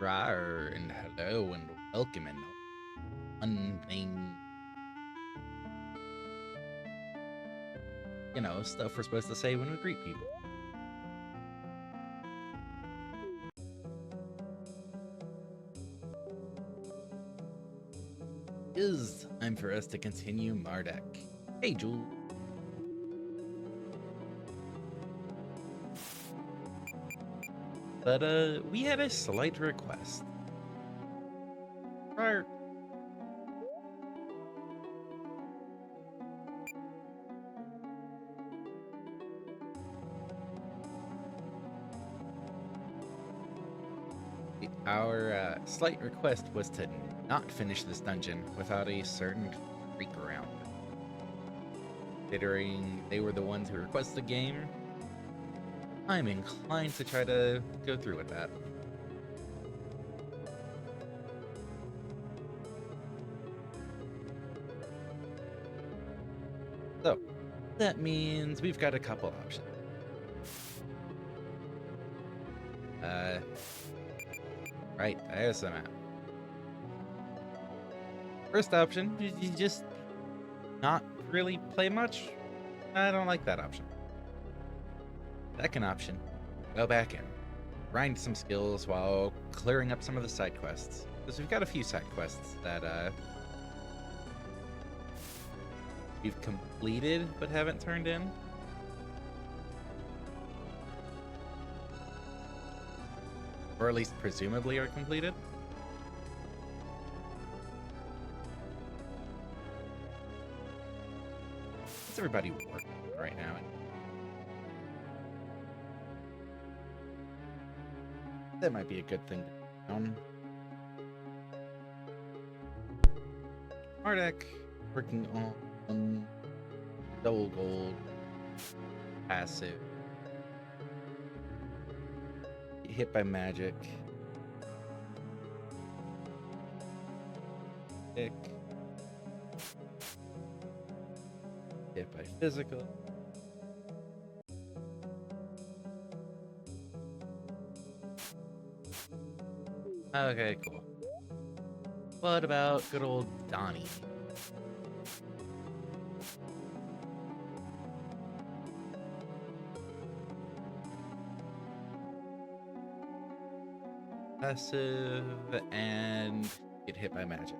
Rar and hello and welcome and fun thing. Stuff we're supposed to say when we greet people. It is time for us to continue MARDEK. Hey, Jewel. But, we had a slight request. Our slight request was to not finish this dungeon without a certain freak around. Considering they were the ones who requested the game, I'm inclined to try to go through with that. So, that means we've got a couple options. Right, there's the map. First option, you just not really play much. I don't like that option. Second option, go back in, grind some skills while clearing up some of the side quests. Because we've got a few side quests that we've completed but haven't turned in. Or at least presumably are completed. What's everybody working on right now? That might be a good thing to know. MARDEK working on double gold passive. Get hit by magic. Hit by physical. Okay, cool. What about good old Donnie? Passive and get hit by magic.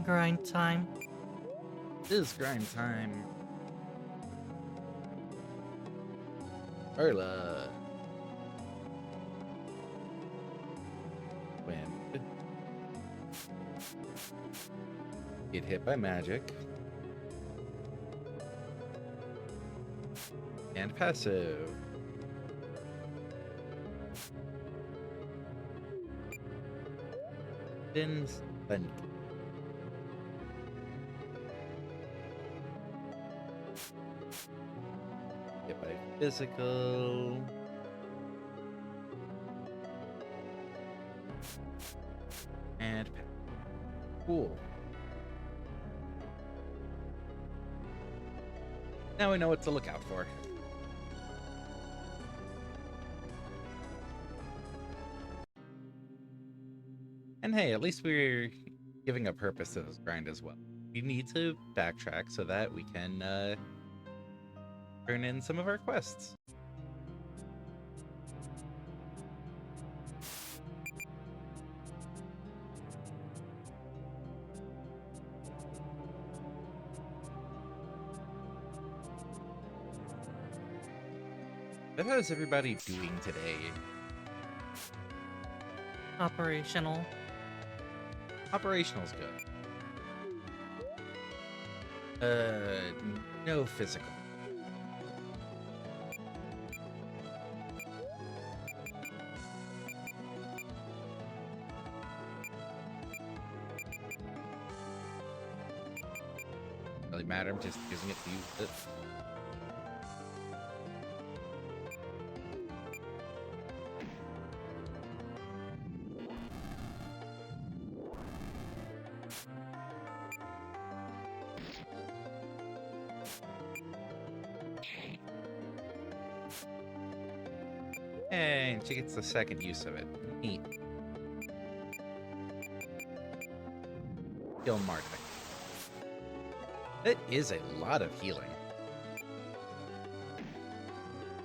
Grind time. It is grind time. Erla. Wind. Get hit by magic. And passive. Then spend. Hit by physical. And cool. Now we know what to look out for. And hey, at least we're giving a purpose to this grind as well. We need to backtrack so that we can turn in some of our quests. But how is everybody doing today? Operational. Operational's good. No physical. Really matter, I'm just using it to use it. And she gets the second use of it. Neat. Heal MARDEK. That is a lot of healing.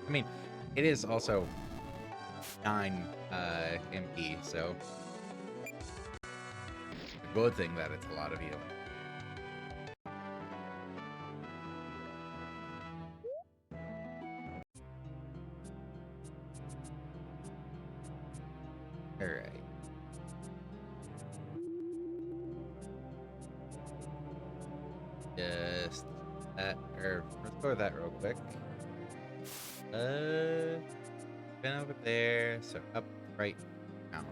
I mean, it is also 9 MP, so a good thing that it's a lot of healing. Alright. Just that, or restore that real quick. Been over there, so up, right, round.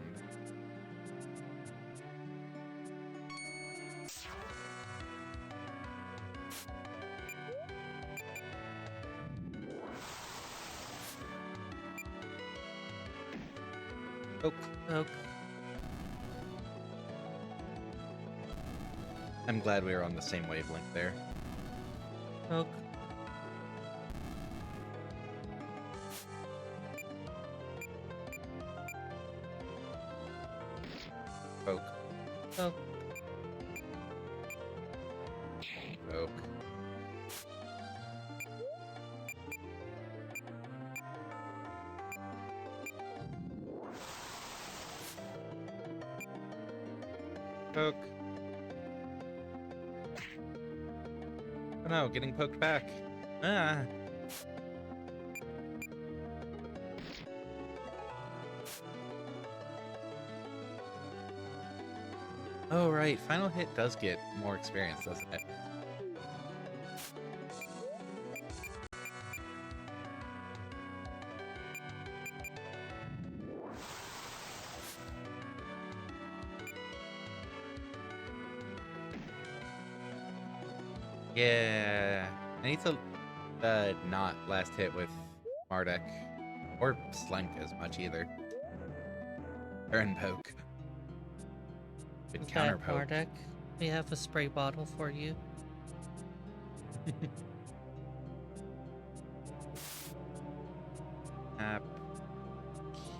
Oak. Oak. I'm glad we were on the same wavelength there. Oak. Oak. Oak. Oak. Poke. Oh no, getting poked back. Ah. Oh right, final hit does get more experience, doesn't it? Yeah, I need to not last hit with MARDEK or Slink as much either. Or in poke. Good counter Bad poke. MARDEK. We have a spray bottle for you.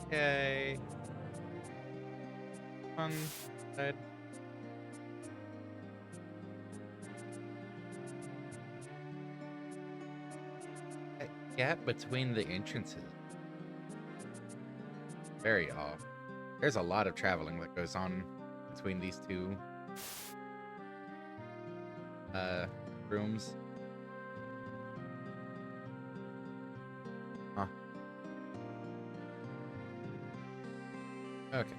Okay. On side. That gap between the entrances. Very off. There's a lot of traveling that goes on between these two rooms. Huh. Okay.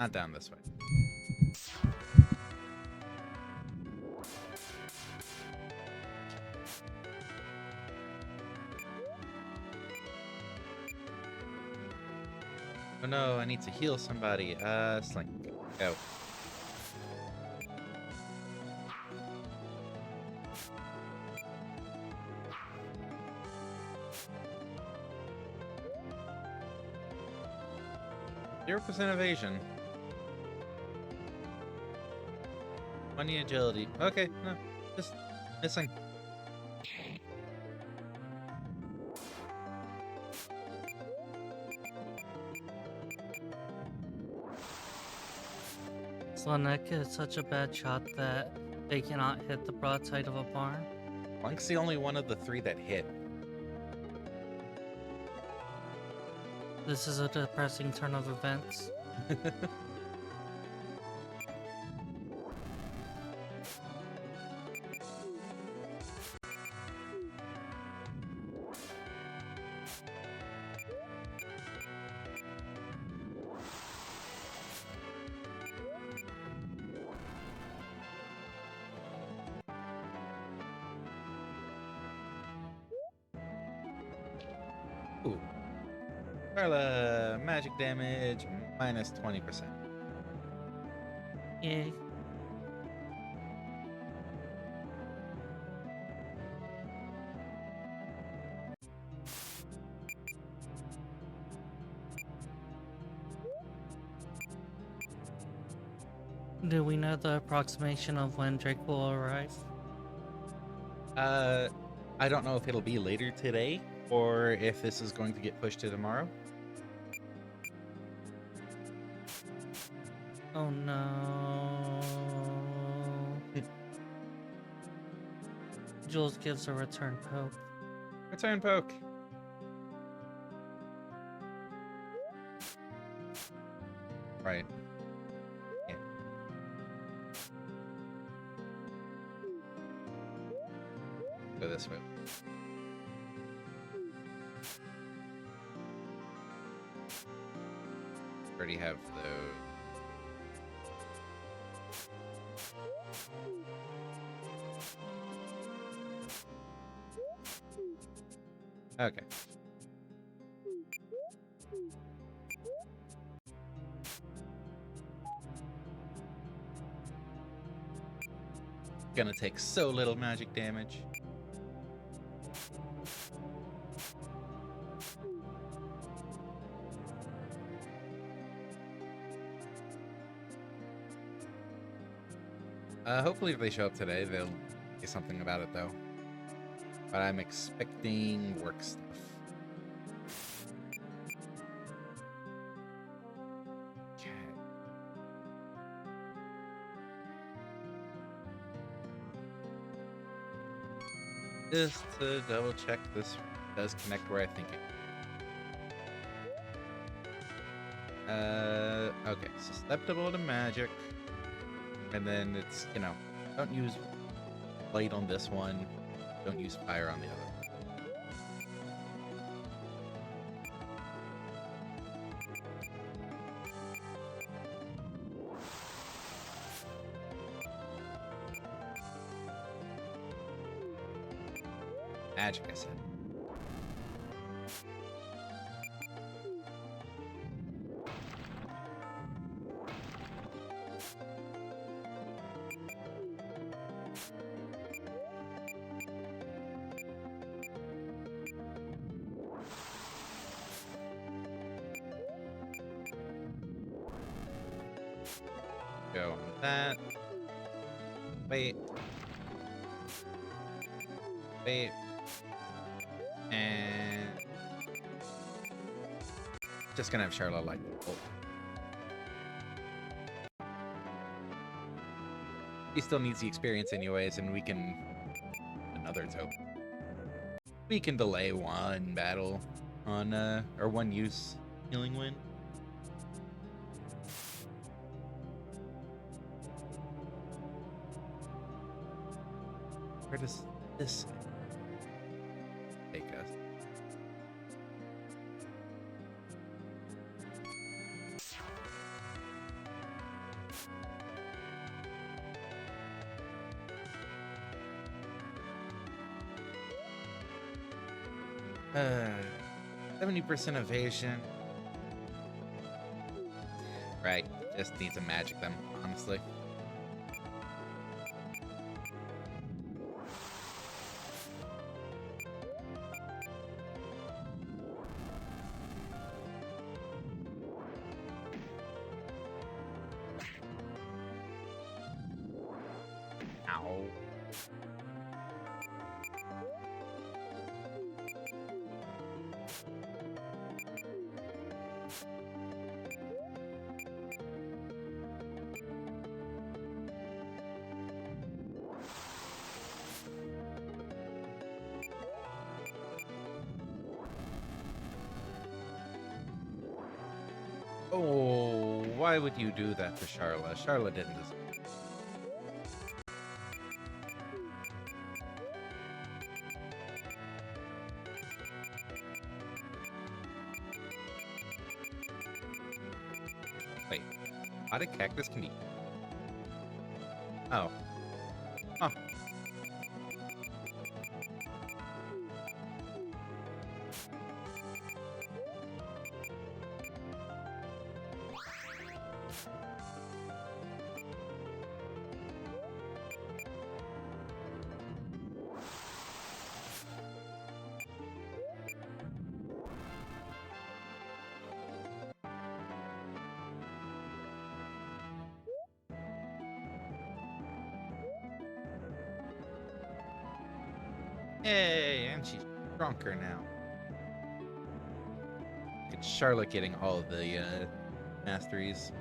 Not down this way. Oh no, I need to heal somebody. Slink. Go. Zero % evasion. 20 agility. Okay, no, just missing. Slanek is such a bad shot that they cannot hit the broadside of a barn. Slink's the only one of the 3 that hit. This is a depressing turn of events. Ooh. Carla, magic damage minus 20%. Yay. Do we know the approximation of when Drake will arrive? I don't know if it'll be later today or if this is going to get pushed to tomorrow. Oh no. Jules gives a return poke. Return poke. Right. Yeah. Go this way. Already have those. Okay. Gonna take so little magic damage. Hopefully if they show up today, they'll say something about it though. But I'm expecting work stuff. Okay. Just to double check this does connect where I think it. Okay, susceptible to magic. And then it's, you know, don't use light on this one, don't use fire on the other. Magic, I said. Go on that. Wait. Wait. And just gonna have Charlotte like bolt. He still needs the experience anyways, and we can another token. We can delay one battle on or one use healing wind. Where does this take us? Uh, 70% evasion. Right, just need to magic them, honestly. Ow. Oh, why would you do that to Charlotte? Charlotte didn't deserve it. Wait, MARDEK cactus can eat. Oh. Huh. Yay, and she's drunker now. It's Charlotte getting all of the masteries.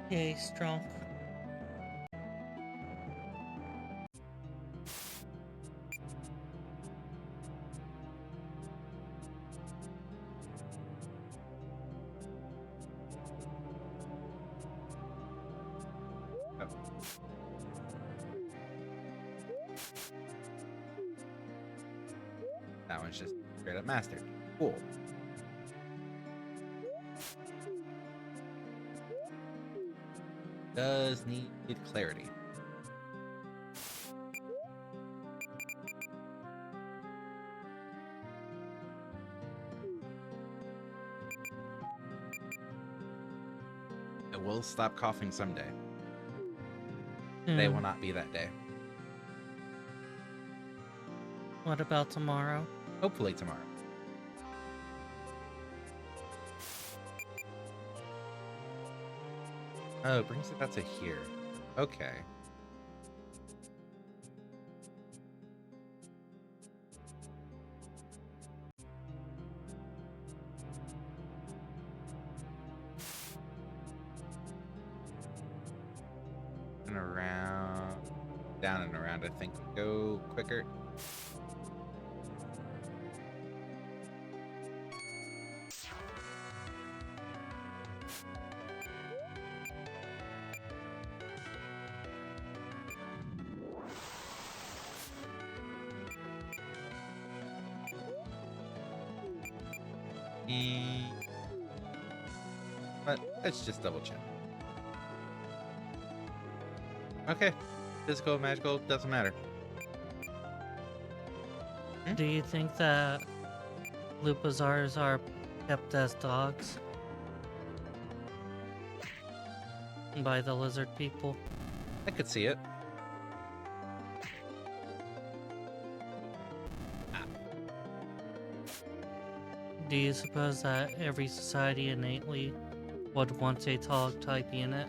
Yay, strong. Oh. That one's just straight up mastered. Cool. Does need clarity. It will stop coughing someday. Today will not be that day. What about tomorrow? Hopefully tomorrow. Oh, it brings it out to here. Okay. And around, down and around, I think would go quicker. But let's just double check. Okay. Physical, magical, doesn't matter. Do you think that Lupazars are kept as dogs by the lizard people? I could see it. Do you suppose that every society innately would want a dog type unit?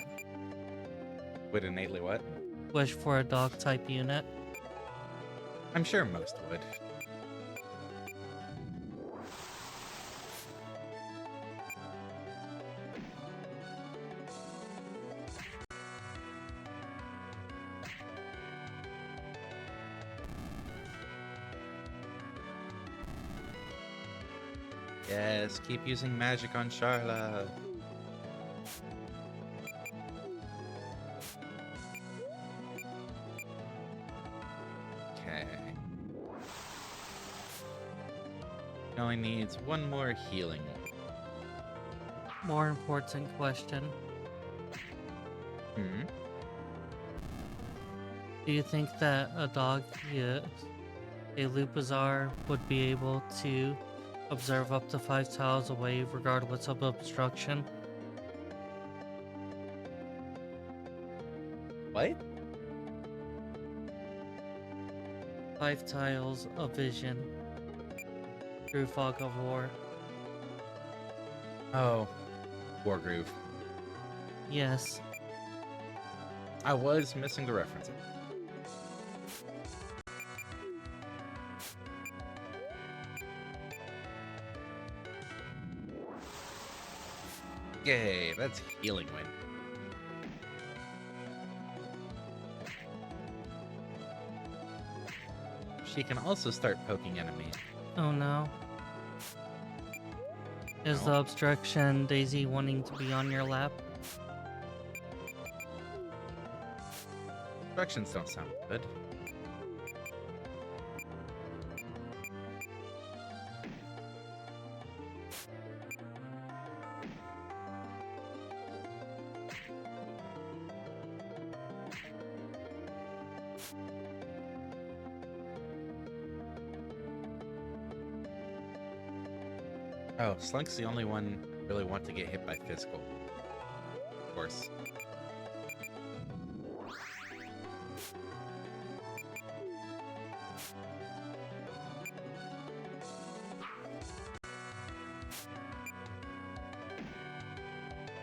Would innately what? Wish for a dog type unit? I'm sure most would. Yes, keep using magic on Charla. Okay. It only needs one more healing. More important question. Hmm. Do you think that a dog, a Lupazar, would be able to observe up to 5 tiles away regardless of obstruction? What? 5 tiles of vision through fog of war. Oh, Wargroove. Yes. I was missing the reference. Yay, that's healing wind. She can also start poking enemies. Oh no. Is No. the obstruction Daisy wanting to be on your lap? Instructions don't sound good. Oh, Slunk's the only one I really want to get hit by physical. Of course.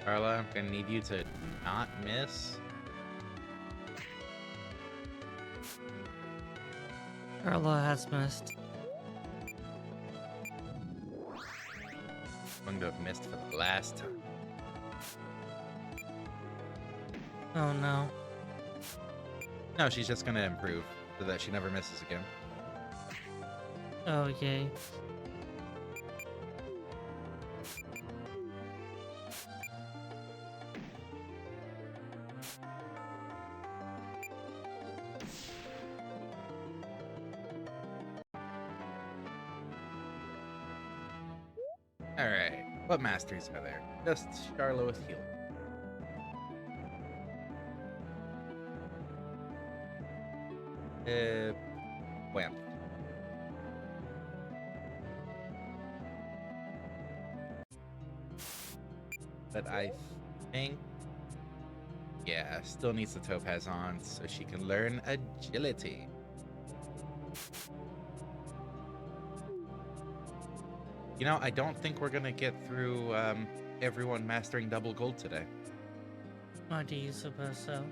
Carla, I'm gonna need you to not miss. Carla has missed. Going to have missed for the last time. Oh no. No, she's just gonna improve so that she never misses again. Oh yay. Alright, what masteries are there? Just Charlotte with healing. Wham. But I think, yeah, still needs the topaz on so she can learn agility. You know, I don't think we're gonna get through everyone mastering double gold today. Why do you suppose so?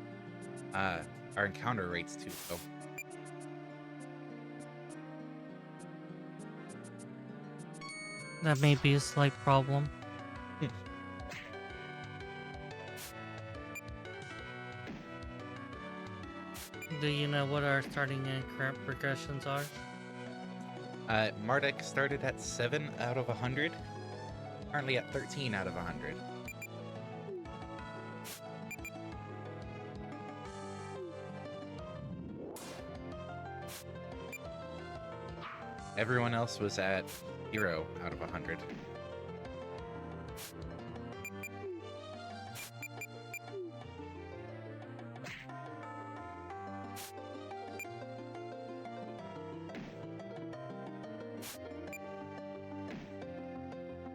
Our encounter rate's too low. That may be a slight problem. Do you know what our starting and current progressions are? MARDEK started at 7 out of 100. Currently at 13 out of 100. Everyone else was at 0 out of 100.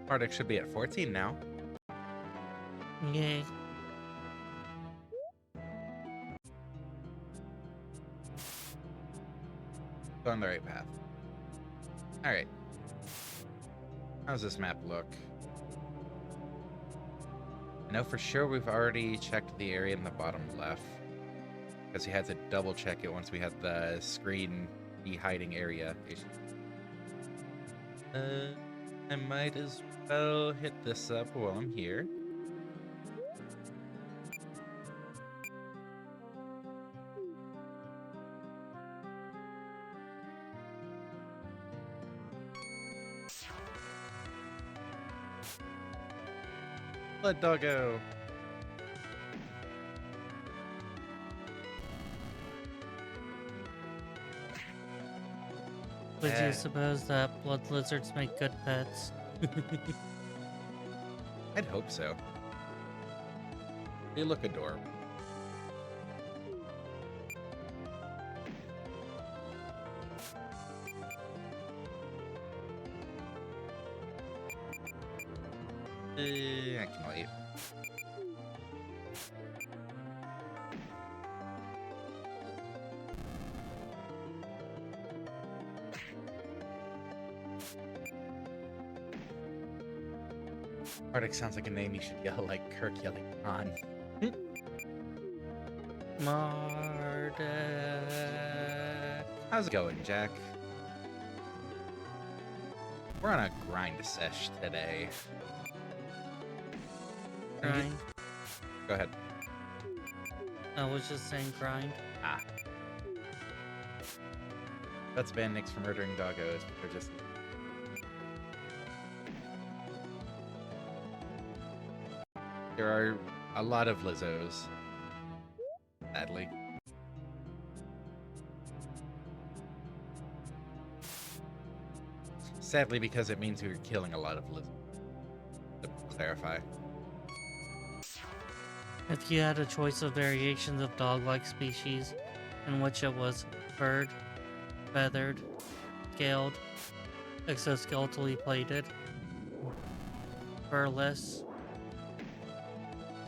MARDEK should be at 14 now. Yay. Go on the right path. Alright. How's this map look? I know for sure we've already checked the area in the bottom left. Because we had to double check it once we had the screen hiding area issue. I might as well hit this up while I'm here. Blood doggo. Would you suppose that blood lizards make good pets? I'd hope so. They look adorable. I can wait. MARDEK sounds like a name you should yell like Kirk yelling on. MARDEK. How's it going, Jack? We're on a grind sesh today. Grind. Go ahead. I was just saying grind. Ah. That's bandits for murdering doggos. They're just... There are a lot of Lizzos. Sadly. Sadly, because it means we're killing a lot of Lizzos. To clarify. If you had a choice of variations of dog-like species, in which it was furred, feathered, scaled, exoskeletally plated, furless,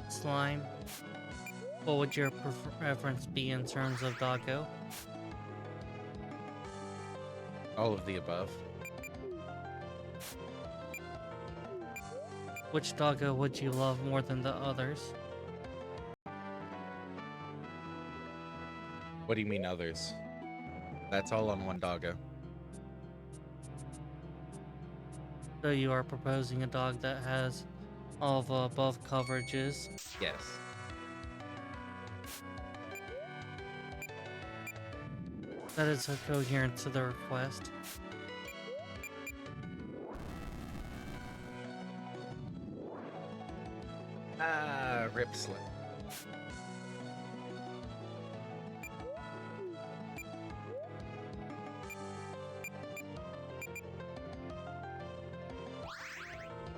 slime, what would your preference be in terms of doggo? All of the above. Which doggo would you love more than the others? What do you mean others? That's all on one doggo. So you are proposing a dog that has all of above coverages. Yes. That is coherent to the request. Ah, rip slip.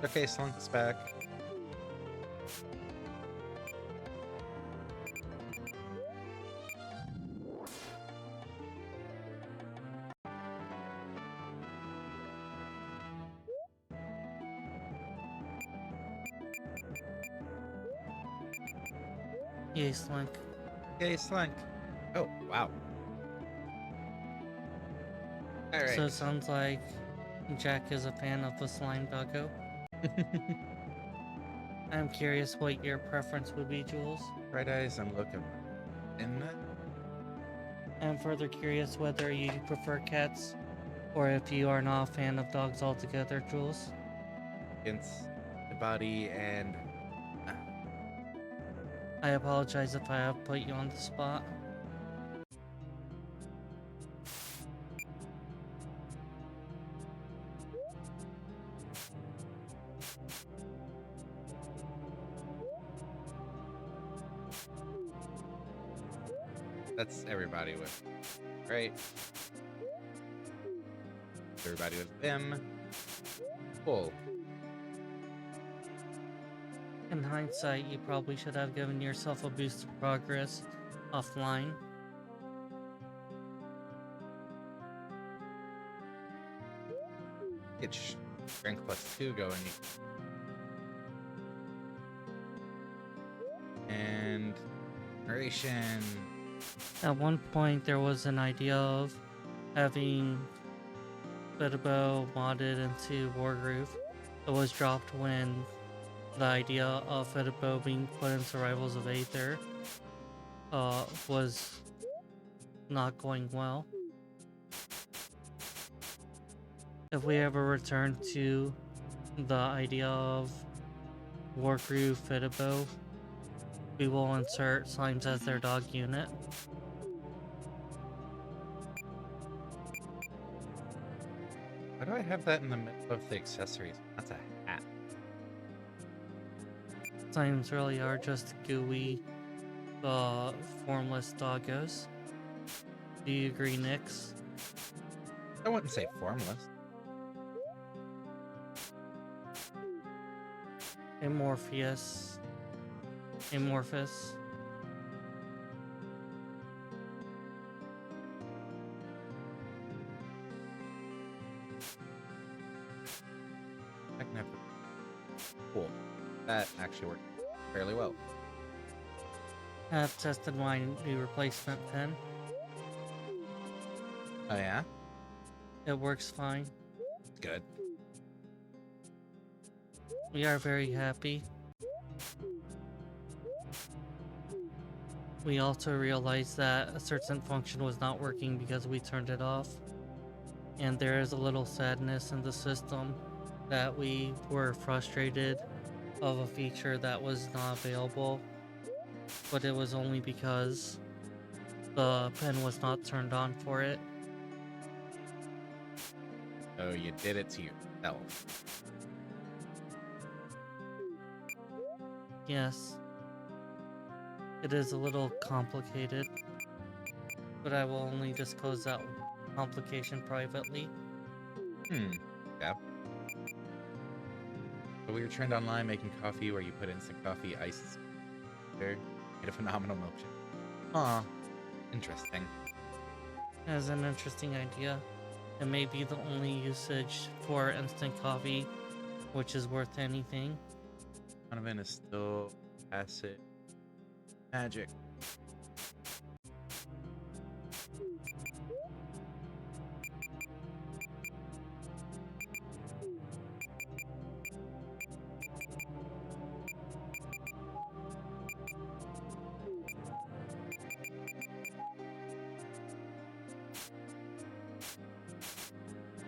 Okay, Slunk's back. Yay, Slink. Okay, Slunk. Oh, wow. All right. So it sounds like Jack is a fan of the slime doggo. I'm curious what your preference would be, Jules. Bright eyes, I'm looking. And I'm further curious whether you prefer cats or if you are not a fan of dogs altogether, Jules. against the body and I apologize if I have put you on the spot. that's everybody with. Right. Everybody with them. Cool. In hindsight, you probably should have given yourself a boost of progress offline. Get strength +2 going. And narration. At one point, there was an idea of having Fedibo modded into Wargroove. It was dropped when the idea of Fedibo being put into Rivals of Aether was not going well. If we ever return to the idea of Wargroove Fedibo, we will insert Slimes as their dog unit. Why do I have that in the middle of the accessories? That's a hat. Slimes really are just gooey, formless doggos. Do you agree, Nyx? I wouldn't say formless. Amorphous. I can have the... Cool. That actually worked fairly well. I've tested my new replacement pen. Oh yeah? It works fine. Good. We are very happy. We also realized that a certain function was not working because we turned it off. And there is a little sadness in the system that we were frustrated of a feature that was not available. But it was only because the pen was not turned on for it. So you did it to yourself. Yes. It is a little complicated. But I will only disclose that complication privately. Yeah. So we were trained online making coffee where you put instant coffee, ice, there, made a phenomenal milkshake. Aw, interesting. It is an interesting idea. It may be the only usage for instant coffee, which is worth anything. Donovan is still acid magic.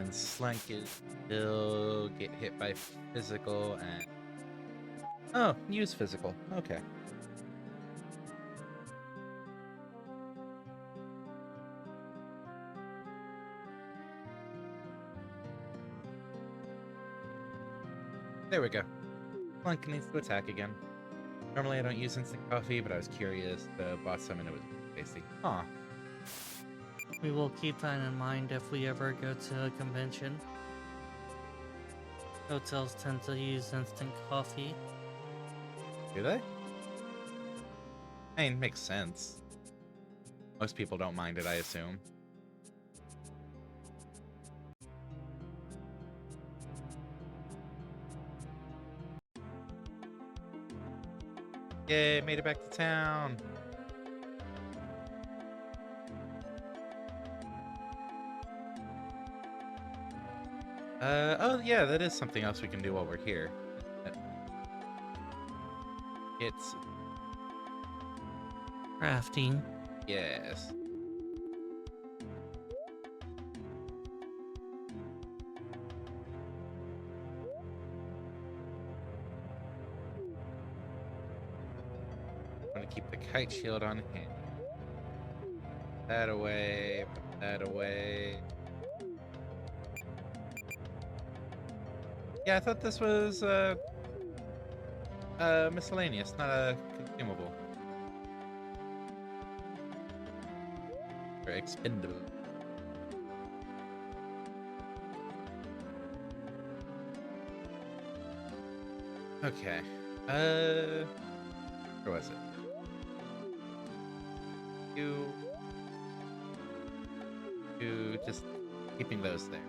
And Slunk is still get hit by physical and... Oh, use physical. Okay. There we go. Slunk needs to attack again. Normally I don't use instant coffee, but I was curious. The boss summon it was tasty. Aw. We will keep that in mind if we ever go to a convention. Hotels tend to use instant coffee. Do they? I mean, makes sense. Most people don't mind it, I assume. Yay, made it back to town. Oh yeah, that is something else we can do while we're here. It's... Crafting. Yes. I'm gonna keep the kite shield on hand. Put that away, put that away. Yeah, I thought this was miscellaneous, not a consumable. Or expendable. Okay. Where was it? You just keeping those there.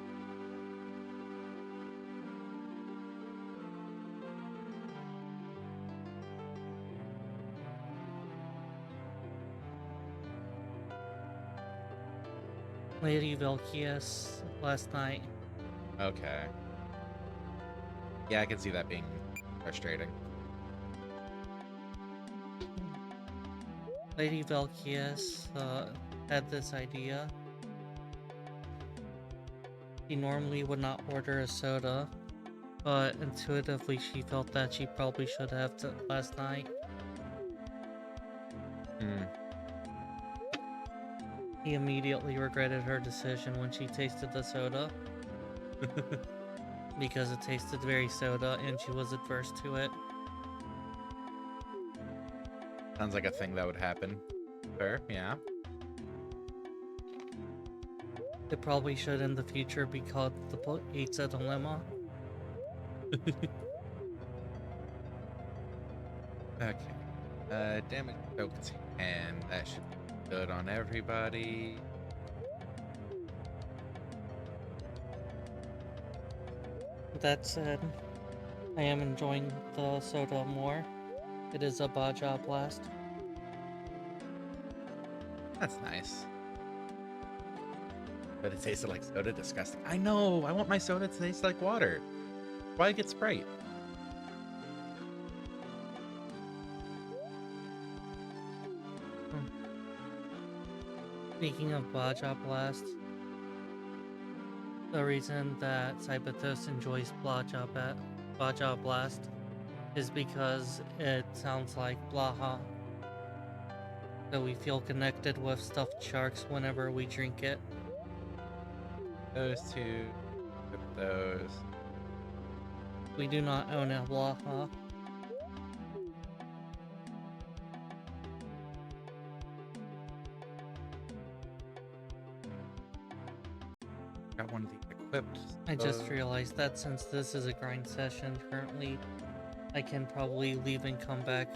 Lady Velkias last night. Okay. Yeah, I can see that being frustrating. Lady Velkias had this idea. She normally would not order a soda, but intuitively she felt that she probably should have last night. He immediately regretted her decision when she tasted the soda. Because it tasted very soda and she was adverse to it. Sounds like a thing that would happen. Sure, yeah. It probably should in the future be called the pizza dilemma. Okay. Damage soaked and that should be good on everybody. That said, I am enjoying the soda more. It is a Baja Blast. That's nice. But it tasted like soda. Disgusting. I know. I want my soda to taste like water. Why get Sprite? Speaking of Baja Blast, the reason that Cyberthos enjoys Baja Blast is because it sounds like Blaha. So we feel connected with stuffed sharks whenever we drink it. Those two. Put those. We do not own a Blaha. Got one of these equipped. I just realized that since this is a grind session currently, I can probably leave and come back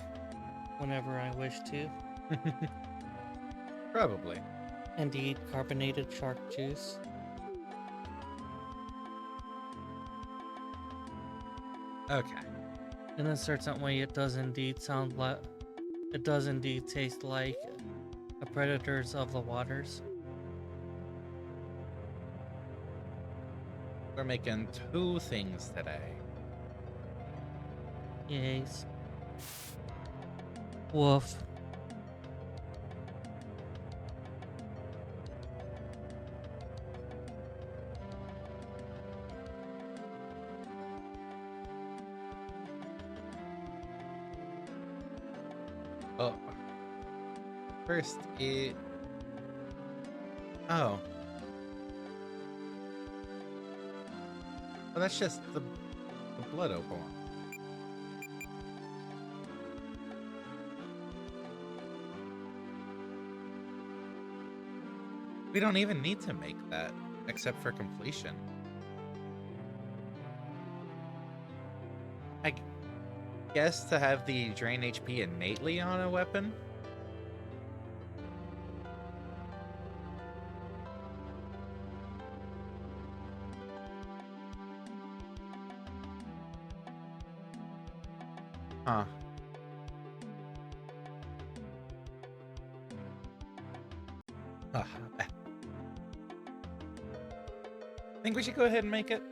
whenever I wish to. Probably. Indeed, carbonated shark juice. Okay. In a certain way, it does indeed sound like... It does indeed taste like a Predators of the Waters. We're making two things today. Yes. Woof. Oh, first it. Oh, well, that's just the blood opal. We don't even need to make that, except for completion. I guess to have the drain HP innately on a weapon. Huh. I think we should go ahead and make it.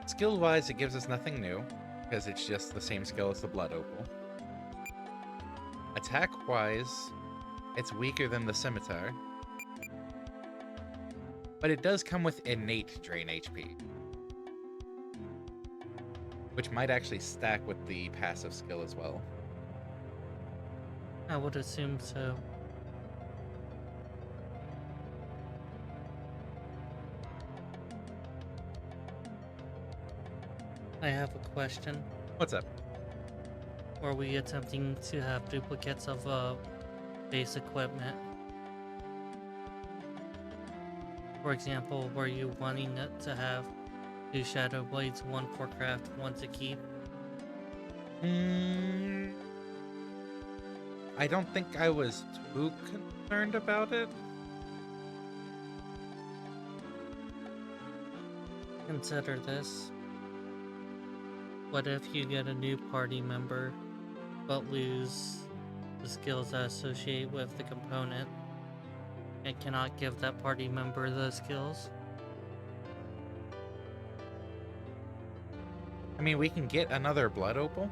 Skill-wise, it gives us nothing new, because it's just the same skill as the blood opal. Attack-wise, it's weaker than the scimitar. But it does come with innate drain HP, which might actually stack with the passive skill as well. I would assume so. I have a question. What's up? Were we attempting to have duplicates of base equipment? For example, were you wanting it to have 2 shadow blades, 1 for craft, 1 to keep? I don't think I was too concerned about it. Consider this. What if you get a new party member, but lose the skills that associate with the component, and cannot give that party member the skills? I mean, we can get another blood opal.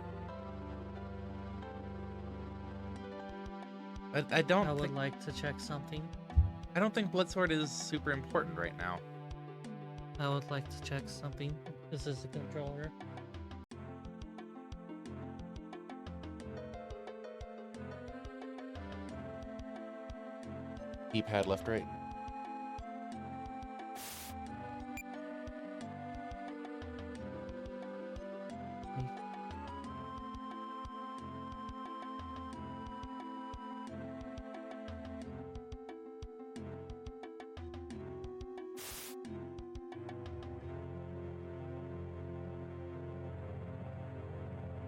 But I I would like to check something. don't think Bloodsword is super important right now. I would like to check something. This is a controller. D-pad left, right.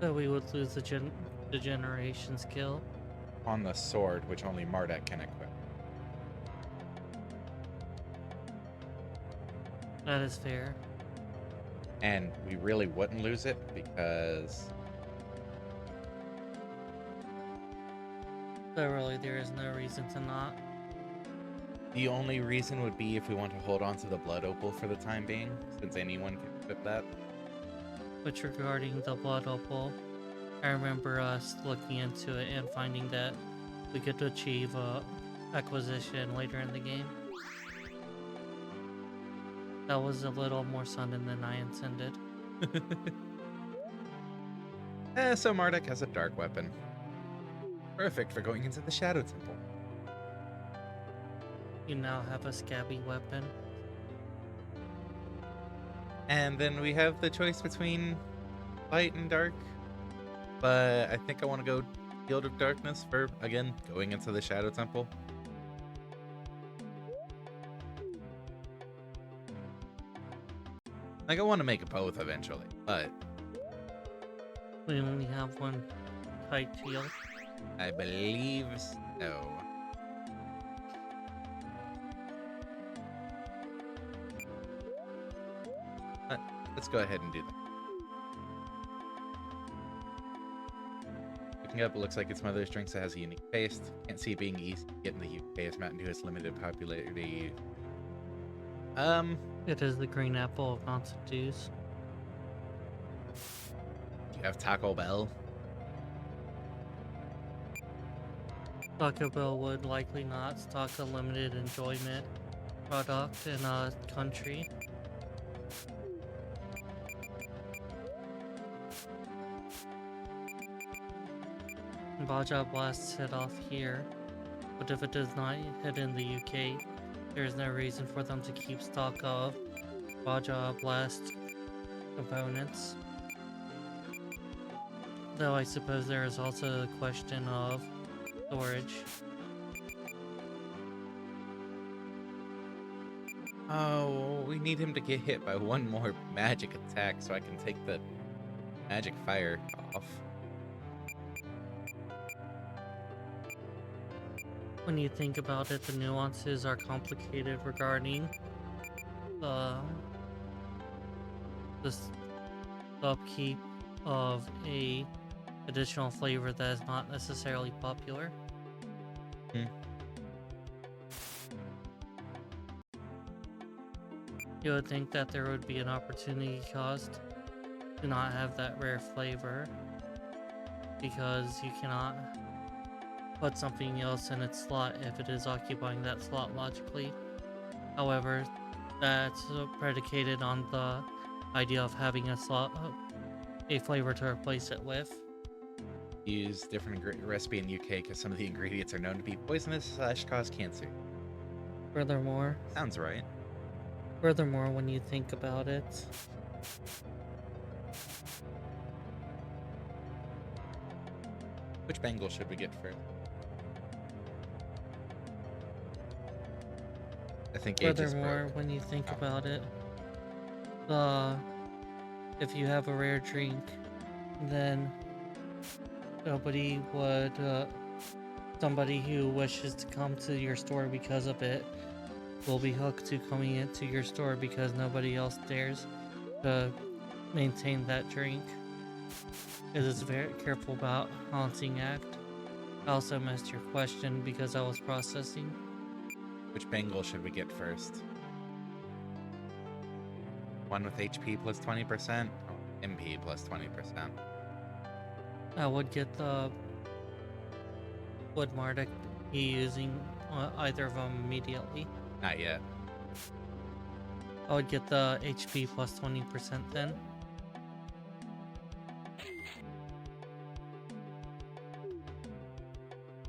So we would lose the degeneration skill. On the sword, which only MARDEK can equip. That is fair. And we really wouldn't lose it because So really, there is no reason to not. the only reason would be if we want to hold on to the blood opal for the time being, since anyone can equip that. Which regarding the blood opal, I remember us looking into it and finding that we could achieve acquisition later in the game. That was a little more sudden than I intended. So MARDEK has a dark weapon. Perfect for going into the Shadow Temple. You now have a scabby weapon. And then we have the choice between light and dark. But I think I want to go Field of Darkness for, again, going into the Shadow Temple. Like, I want to make both eventually, but We only have one tight shield. I believe so. Let's go ahead and do that. Looking up, it looks like it's one of those drinks that has a unique taste. Can't see it being easy to get in the UK as Mountain Dew has limited popularity. It is the green apple of Mountain Dews. Do you have Taco Bell? Taco Bell would likely not stock a limited enjoyment product in a country. Baja Blast hit off here, but if it does not hit in the UK, there is no reason for them to keep stock of Baja Blast components. Though I suppose there is also the question of storage. Oh, we need him to get hit by one more magic attack so I can take the magic fire off. When you think about it, the nuances are complicated regarding this upkeep of a additional flavor that is not necessarily popular. You would think that there would be an opportunity cost to not have that rare flavor, because you cannot put something else in its slot if it is occupying that slot logically. However, that's predicated on the idea of having a slot, a flavor to replace it with. Use different recipe in UK because some of the ingredients are known to be poisonous / cause cancer. Furthermore, Sounds right. when you think about it, Which bangle should we get first? I think Aegis broke. when you think Oh. about it, if you have a rare drink, then somebody who wishes to come to your store because of it will be hooked to coming into your store because nobody else dares to maintain that drink. It is very careful about balancing act. I also missed your question because I was processing. Which bangle should we get first? One with HP plus 20%? Oh, MP plus 20%. I would get the would MARDEK be using either of them immediately. Not yet. I would get the HP plus 20% then.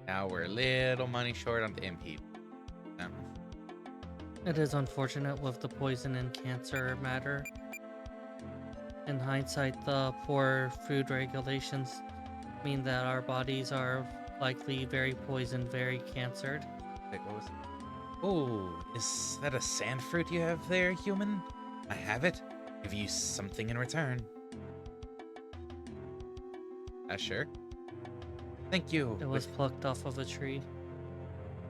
Now we're a little money short on the MP. It is unfortunate with the poison and cancer matter. In hindsight, the poor food regulations mean that our bodies are likely very poisoned, very cancered. Wait, what was it? Oh, is that a sand fruit you have there, human? I have it. Give you something in return. Sure. Thank you. It was plucked off of a tree.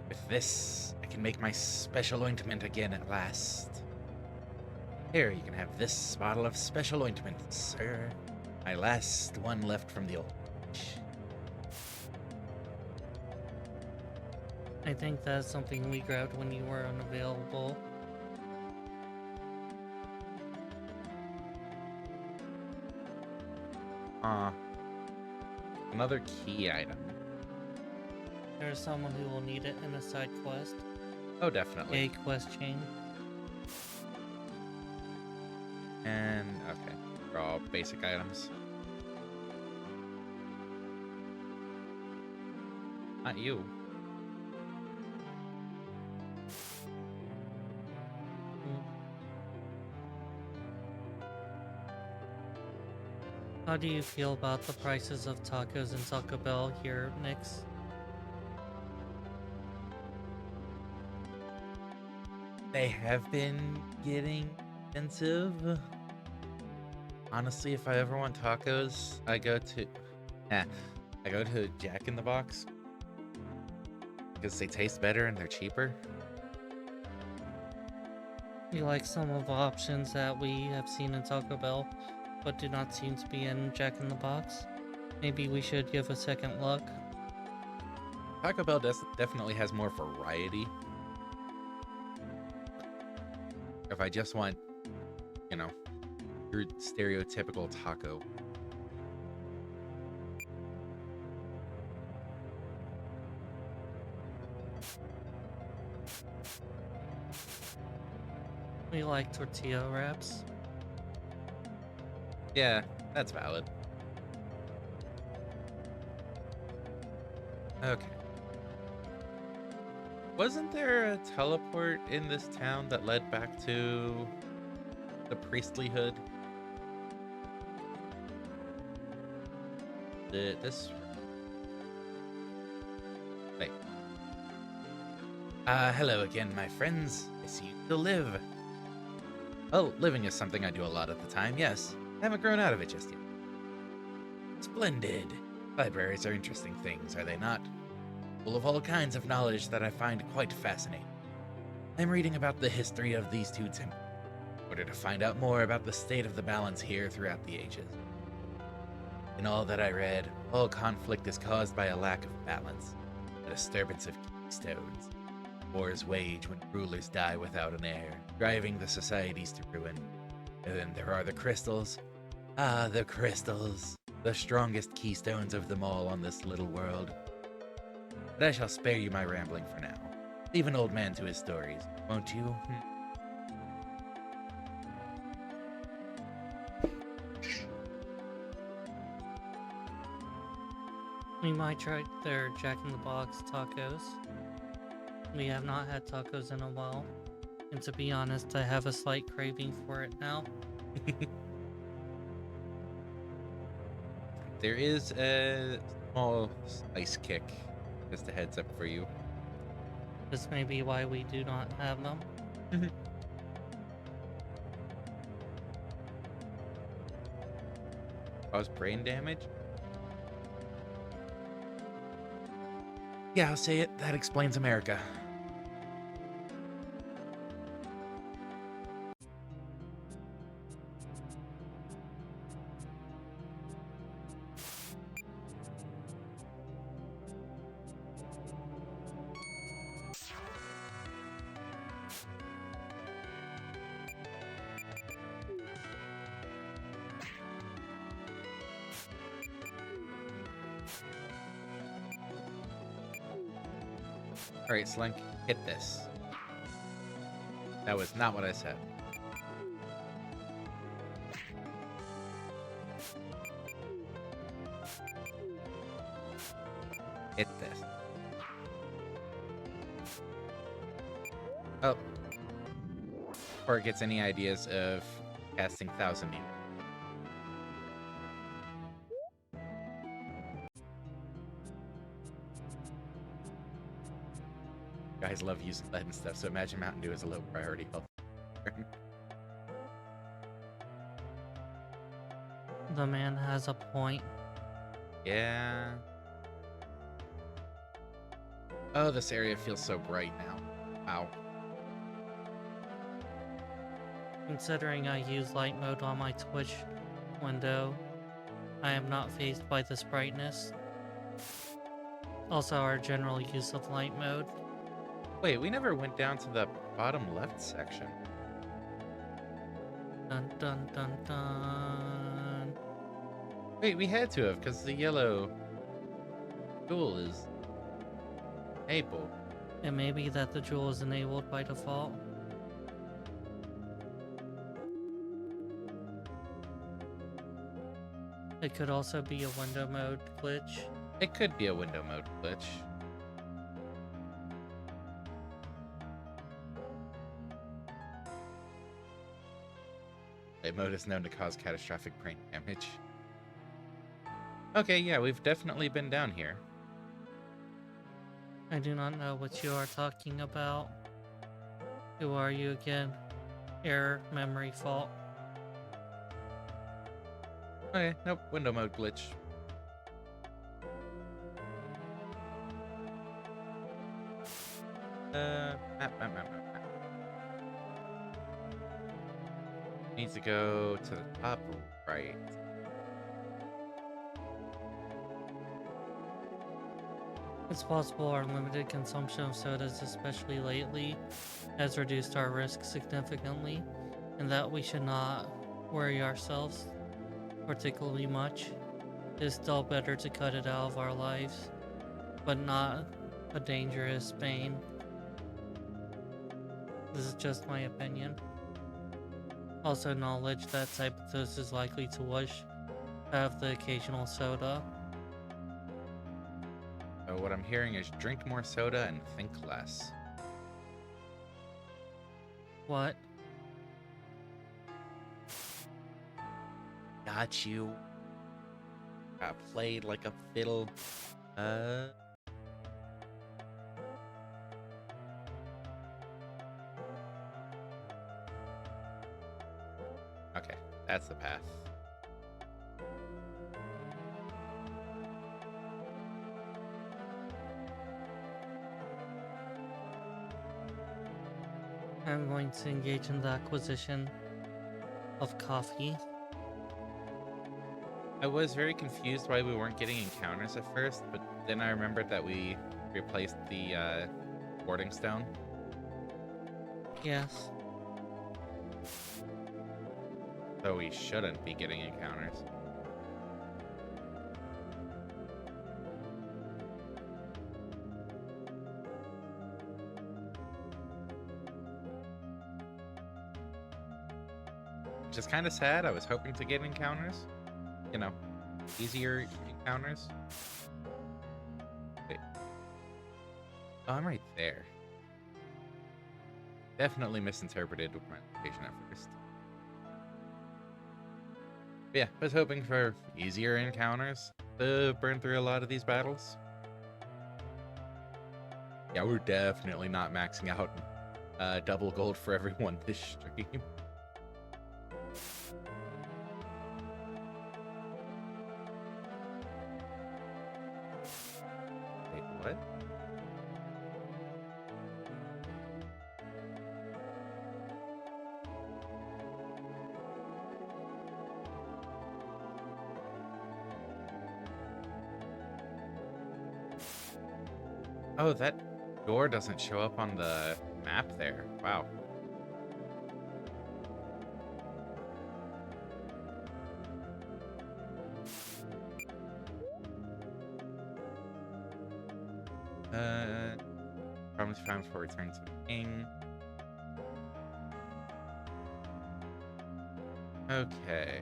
With this, I can make my special ointment again at last. Here, you can have this bottle of special ointment, sir. My last one left from the old age. I think that's something we grabbed when you were unavailable. Another key item. There's someone who will need it in a side quest. Oh, definitely. A quest chain. And, okay. They're all basic items. Not you. How do you feel about the prices of tacos in Taco Bell here, Nix? They have been getting expensive. Honestly, if I ever want tacos, I go to Jack in the Box because they taste better and they're cheaper. You like some of the options that we have seen in Taco Bell, but do not seem to be in Jack in the Box? Maybe we should give a second look. Taco Bell definitely has more variety. If I just want, your stereotypical taco. We like tortilla wraps. Yeah, that's valid. Okay. Wasn't there a teleport in this town that led back to the priestlyhood? This. Wait. Hello again, my friends. I see you still live. Well, living is something I do a lot at the time, yes. I haven't grown out of it just yet. Splendid. Libraries are interesting things, are they not? Full of all kinds of knowledge that I find quite fascinating. I'm reading about the history of these two temples, in order to find out more about the state of the balance here throughout the ages. In all that I read, all conflict is caused by a lack of balance, a disturbance of keystones. Wars wage when rulers die without an heir, driving the societies to ruin. And then there are the crystals. Ah, the crystals. The strongest keystones of them all on this little world. But I shall spare you my rambling for now. Leave an old man to his stories, won't you? We might try their Jack in the Box tacos. We have not had tacos in a while. And to be honest, I have a slight craving for it now. There is a small spice kick. Just a heads up for you. This may be why we do not have them. Cause brain damage? Yeah, I'll say it. That explains America. Alright, Slink, hit this. That was not what I said. Hit this. Oh. Before it gets any ideas of casting 1,000 Meter. Guys love using lead and stuff, so imagine Mountain Dew is a low priority health. The man has a point. Yeah. Oh, this area feels so bright now. Wow. Considering I use light mode on my Twitch window, I am not fazed by this brightness. Also, our general use of light mode. Wait, we never went down to the bottom left section. Dun dun dun dun. Wait, we had to have, because the yellow jewel is enabled. It may be that the jewel is enabled by default. It could also be a window mode glitch. It could be a window mode glitch. Light mode is known to cause catastrophic brain damage. Okay, yeah, we've definitely been down here. I do not know what you are talking about. Who are you again? Error, memory fault. Okay, nope, window mode glitch. Map. Needs to go to the top right. It's possible our limited consumption of sodas, especially lately, has reduced our risk significantly, and that we should not worry ourselves particularly much. It is still better to cut it out of our lives, but not a dangerous bane. This is just my opinion. Also acknowledge that Cyberthos is likely to have the occasional soda. So what I'm hearing is drink more soda and think less. What? Got you. Got played like a fiddle. Okay, that's the path. I'm going to engage in the acquisition of coffee. I was very confused why we weren't getting encounters at first, but then I remembered that we replaced the boarding stone. Yes. So we shouldn't be getting encounters. Which is kind of sad. I was hoping to get encounters. You know, easier encounters. Wait. Oh, I'm right there. Definitely misinterpreted my location at first. But yeah, I was hoping for easier encounters to burn through a lot of these battles. Yeah, we're definitely not maxing out double gold for everyone this stream. Wait, what? Oh, that door doesn't show up on the map there. Wow. Promise time before return to the king. Okay.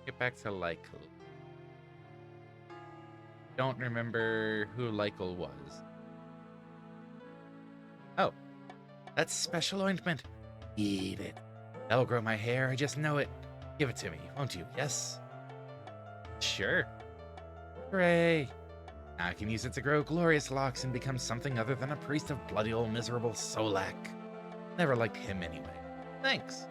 Get back to Lykel. Don't remember who Lykel was. Oh, that's special ointment. Eat it. That'll grow my hair, I just know it. Give it to me, won't you? Yes? Sure. Hooray! Now I can use it to grow glorious locks and become something other than a priest of bloody old miserable Solak. Never liked him anyway. Thanks.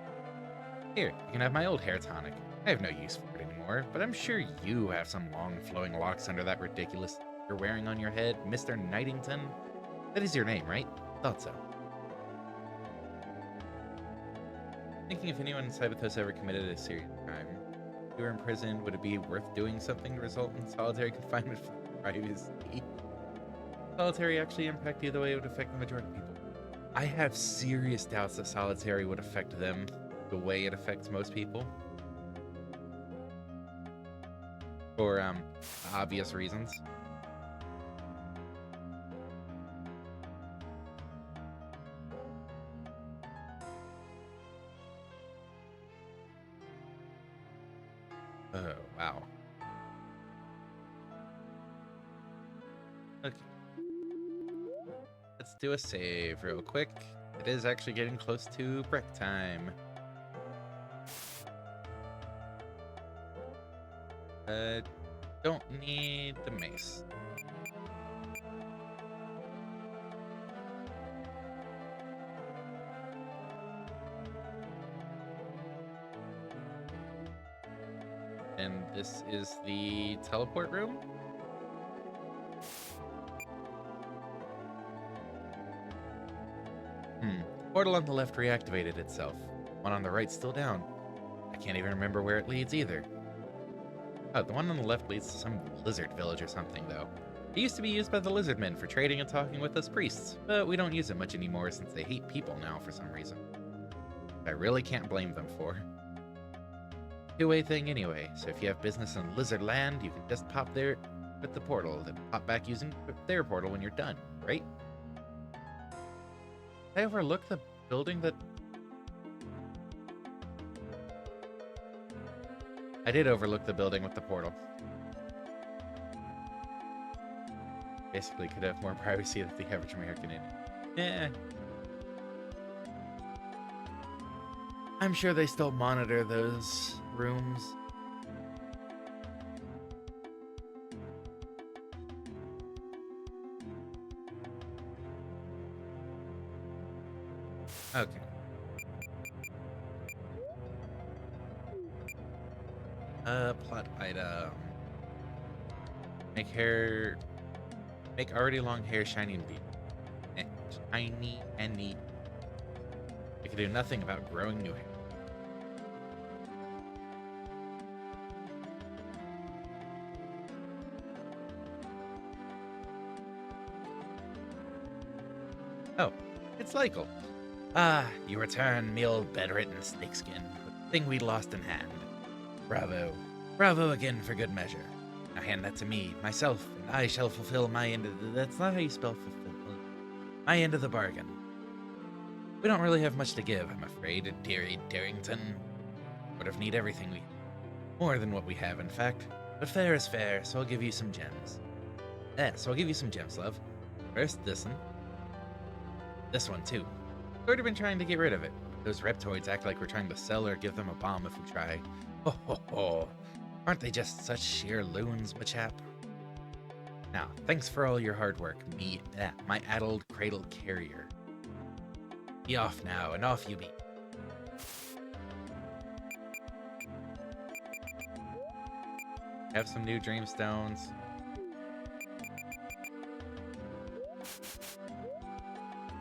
Here, you can have my old hair tonic. I have no use for it anymore, but I'm sure you have some long flowing locks under that ridiculous you're wearing on your head, Mr. Knightington. That is your name, right? Thought so. Thinking if anyone in Cyberthos ever committed a serious crime, if you were imprisoned, would it be worth doing something to result in solitary confinement for privacy? Solitary actually impact you the way it would affect the majority of people. I have serious doubts that solitary would affect them the way it affects most people. For obvious reasons. Oh, wow. Okay. Let's do a save real quick. It is actually getting close to break time. Don't need the mace. And this is the teleport room. Portal on the left reactivated itself. One on the right still down. I can't even remember where it leads either. Oh, the one on the left leads to some lizard village or something, though. It used to be used by the lizardmen for trading and talking with us priests, but we don't use it much anymore since they hate people now for some reason. I really can't blame them for. Two-way thing anyway, so if you have business in lizard land, you can just pop there with the portal, then pop back using their portal when you're done, right? Did I overlook the building that... I did overlook the building with the portal. Basically, could have more privacy than the average American in. Yeah. I'm sure they still monitor those rooms. Okay. Plot item. Make already long hair shiny and deep. Shiny and neat. We can do nothing about growing new hair. Oh, it's Lykel. Ah, you return, me old bedridden snakeskin, with the thing we lost in hand. Bravo. Bravo again for good measure. Now hand that to me, myself, and I shall fulfill my end of the... That's not how you spell fulfill. My end of the bargain. We don't really have much to give, I'm afraid, dearie Darrington. Would have need everything we... More than what we have, in fact. But fair is fair, so I'll give you some gems. So I'll give you some gems, love. First, this one. This one, too. Sort of been trying to get rid of it. Those reptoids act like we're trying to sell or give them a bomb if we try. Ho ho ho. Aren't they just such sheer loons, my chap? Now, thanks for all your hard work, my addled cradle carrier. Be off now, and off you be. Have some new dreamstones.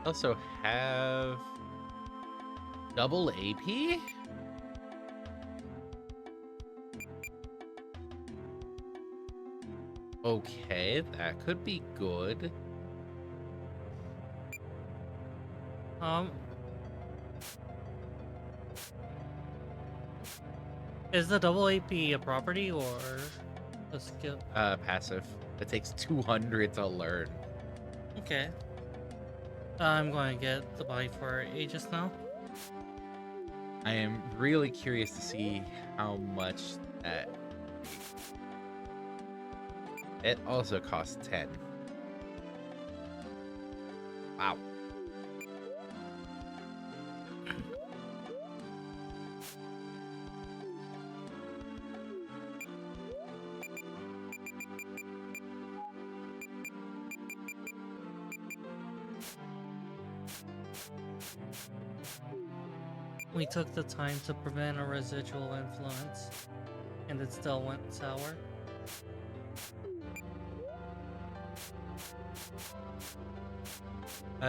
Also have double AP? Okay, that could be good. Is the double AP a property or a skill? Passive. It takes 200 to learn. Okay. I'm going to get the buy for Aegis now. I am really curious to see how much that... It also costs 10. Wow. We took the time to prevent a residual influence, and it still went sour.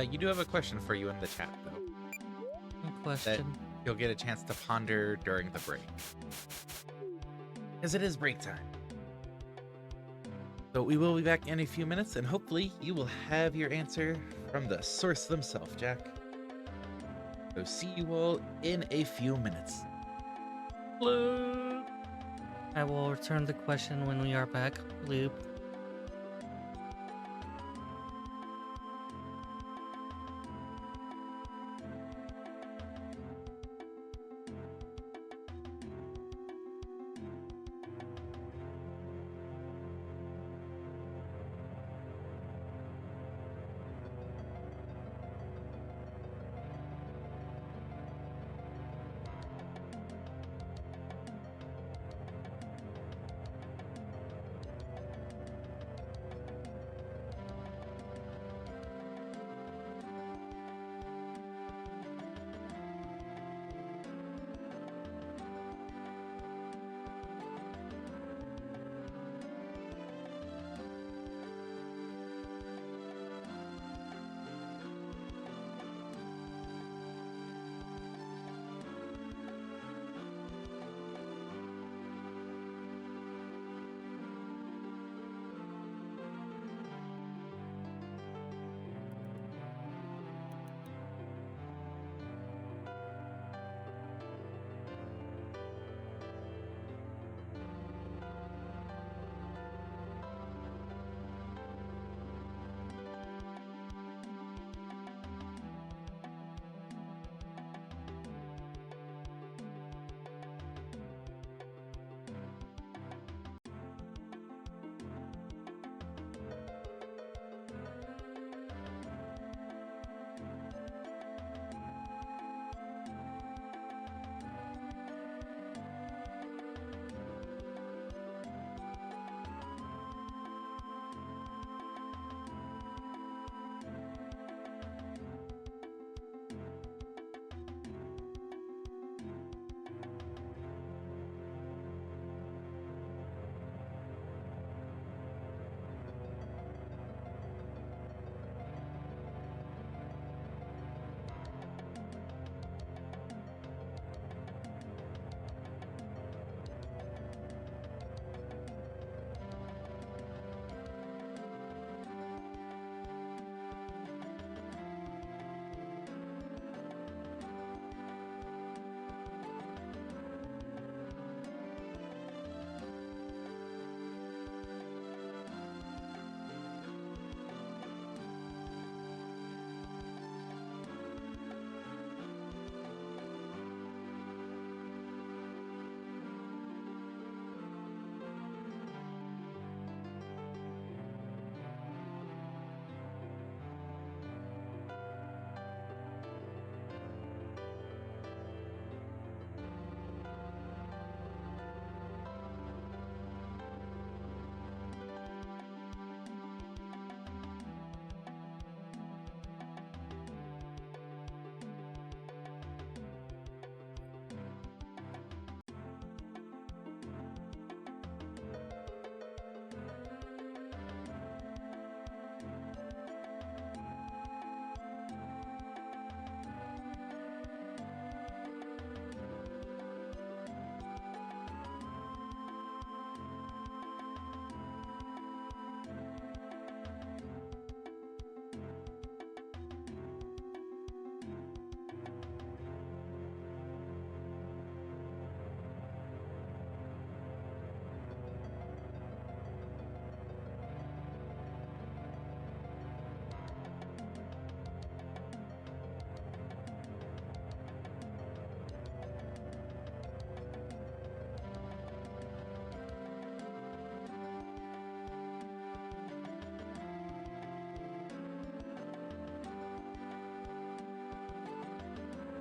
You do have a question for you in the chat, though. A question. That you'll get a chance to ponder during the break. Because it is break time. So we will be back in a few minutes, and hopefully you will have your answer from the source themselves, Jack. So see you all in a few minutes. Bloop. I will return the question when we are back. Bloop.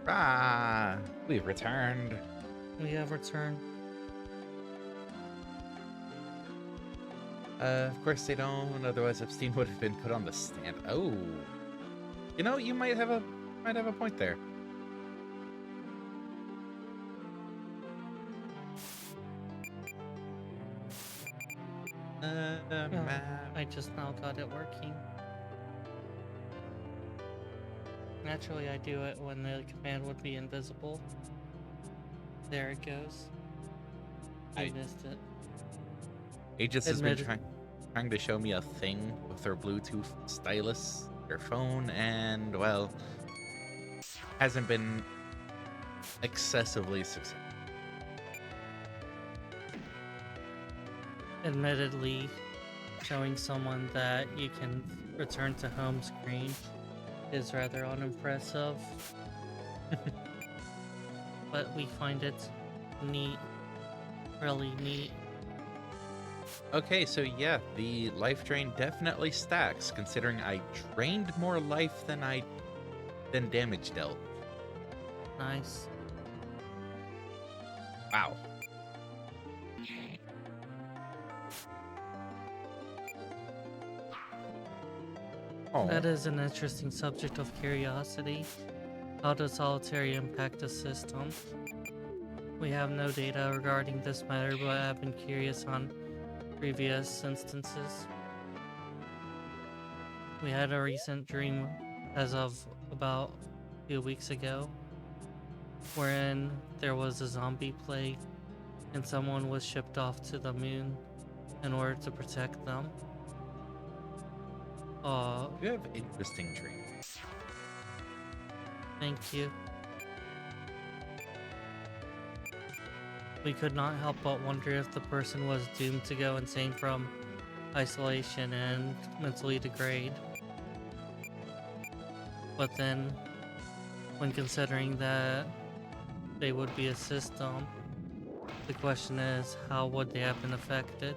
Ah, we've returned. We have returned. Of course they don't. Otherwise, Epstein would have been put on the stand. Oh, you know, you might have a point there. Oh, Map. I just now got it working. Naturally, I do it when the command would be invisible. There it goes. I missed it. Aegis has been Admitted. trying to show me a thing with her Bluetooth stylus, her phone, and well, hasn't been excessively successful. Admittedly, showing someone that you can return to home screen is rather unimpressive. But we find it neat. Really neat. Okay, so yeah, the life drain definitely stacks, considering I drained more life than damage dealt. Nice. Wow. Oh, That is an interesting subject of curiosity. How does solitary impact the system? We have no data regarding this matter, but I've been curious on previous instances. We had a recent dream as of about 2 weeks ago, wherein there was a zombie plague and someone was shipped off to the moon in order to protect them. you have interesting dreams. Thank you. We could not help but wonder if the person was doomed to go insane from isolation and mentally degrade. But then, when considering that they would be a system, the question is, how would they have been affected?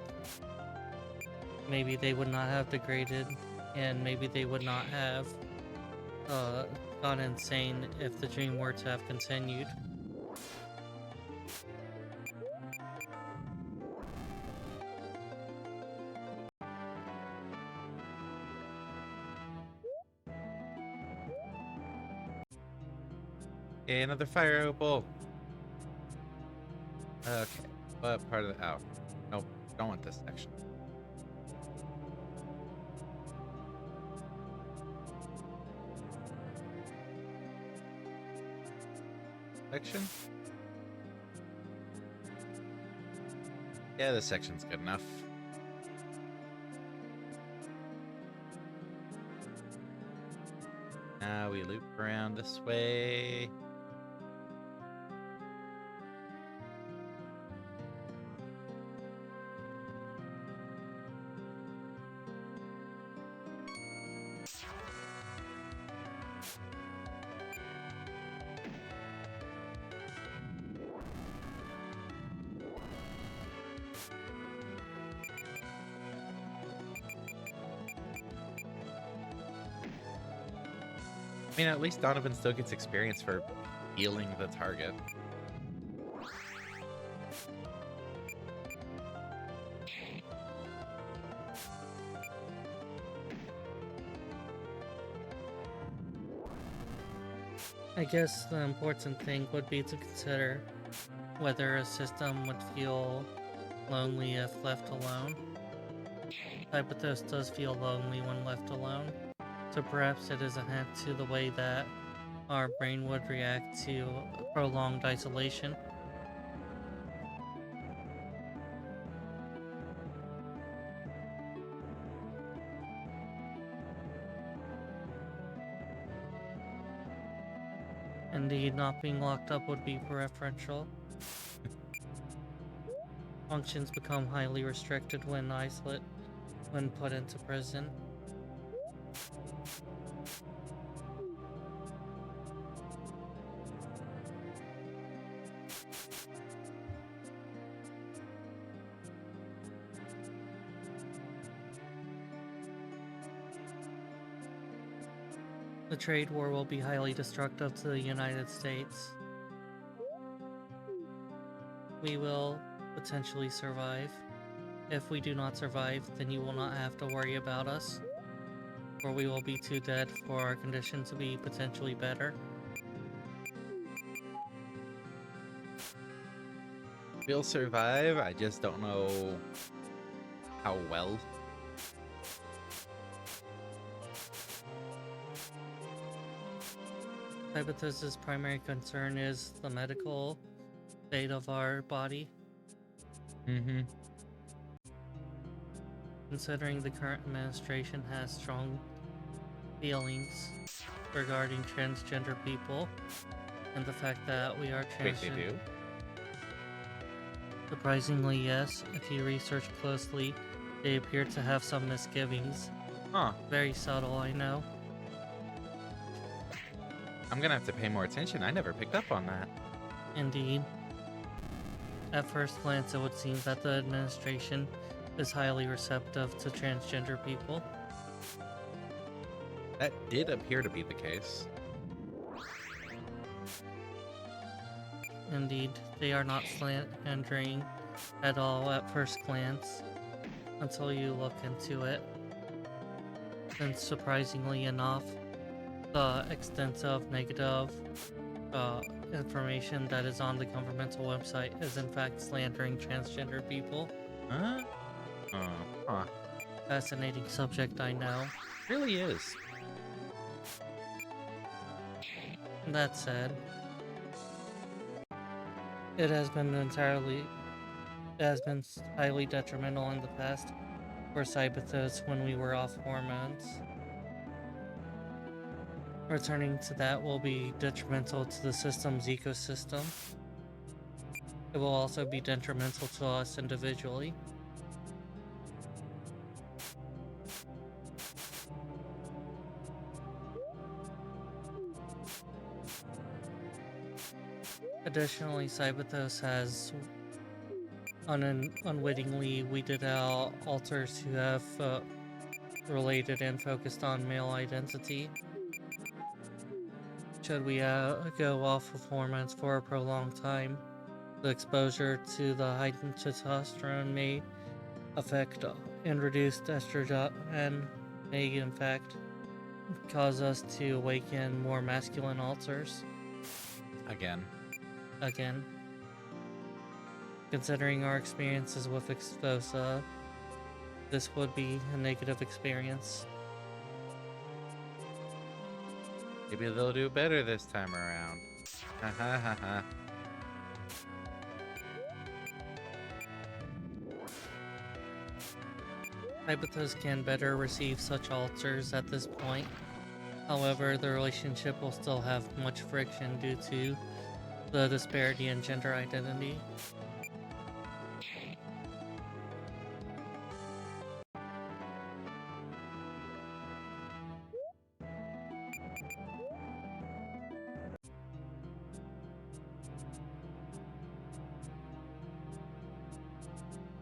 Maybe they would not have degraded, and maybe they would not have gone insane if the dream were to have continued. Okay, another fire opal. Okay, what part of the... Oh, nope, don't want this section. Section? Yeah, this section's good enough. Now we loop around this way. I mean, at least Donovan still gets experience for healing the target. I guess the important thing would be to consider whether a system would feel lonely if left alone. Hypatos does feel lonely when left alone, so perhaps it is a hint to the way that our brain would react to prolonged isolation. Indeed, not being locked up would be preferential. Functions become highly restricted when put into prison. The trade war will be highly destructive to the United States. We will potentially survive. If we do not survive, then you will not have to worry about us, or we will be too dead for our condition to be potentially better. We'll survive. I just don't know how well. Cyberthus' primary concern is the medical state of our body. Mm-hmm. Considering the current administration has strong feelings regarding transgender people, and the fact that we are Wait, they transgender. do? Surprisingly, yes. If you research closely, they appear to have some misgivings. Huh. Very subtle, I know. I'm gonna have to pay more attention. I never picked up on that. Indeed. At first glance, it would seem that the administration is highly receptive to transgender people. That did appear to be the case. Indeed, they are not slandering at all at first glance until you look into it. And surprisingly enough, the extensive negative information that is on the governmental website is in fact slandering transgender people. Huh? Huh. Fascinating subject, I know. Really is. That said, it has been highly detrimental in the past for Cyberthos when we were off hormones. Returning to that will be detrimental to the system's ecosystem. It will also be detrimental to us individually. Additionally, Cyberthos has unwittingly weeded out alters who have related and focused on male identity. Should we go off of hormones for a prolonged time, the exposure to the heightened testosterone may affect and reduce estrogen and may in fact cause us to awaken more masculine alters. Again. Considering our experiences with Exposa, this would be a negative experience. Maybe they'll do better this time around. Ha ha ha ha. Hypatos can better receive such alters at this point. However, the relationship will still have much friction due to the disparity in gender identity.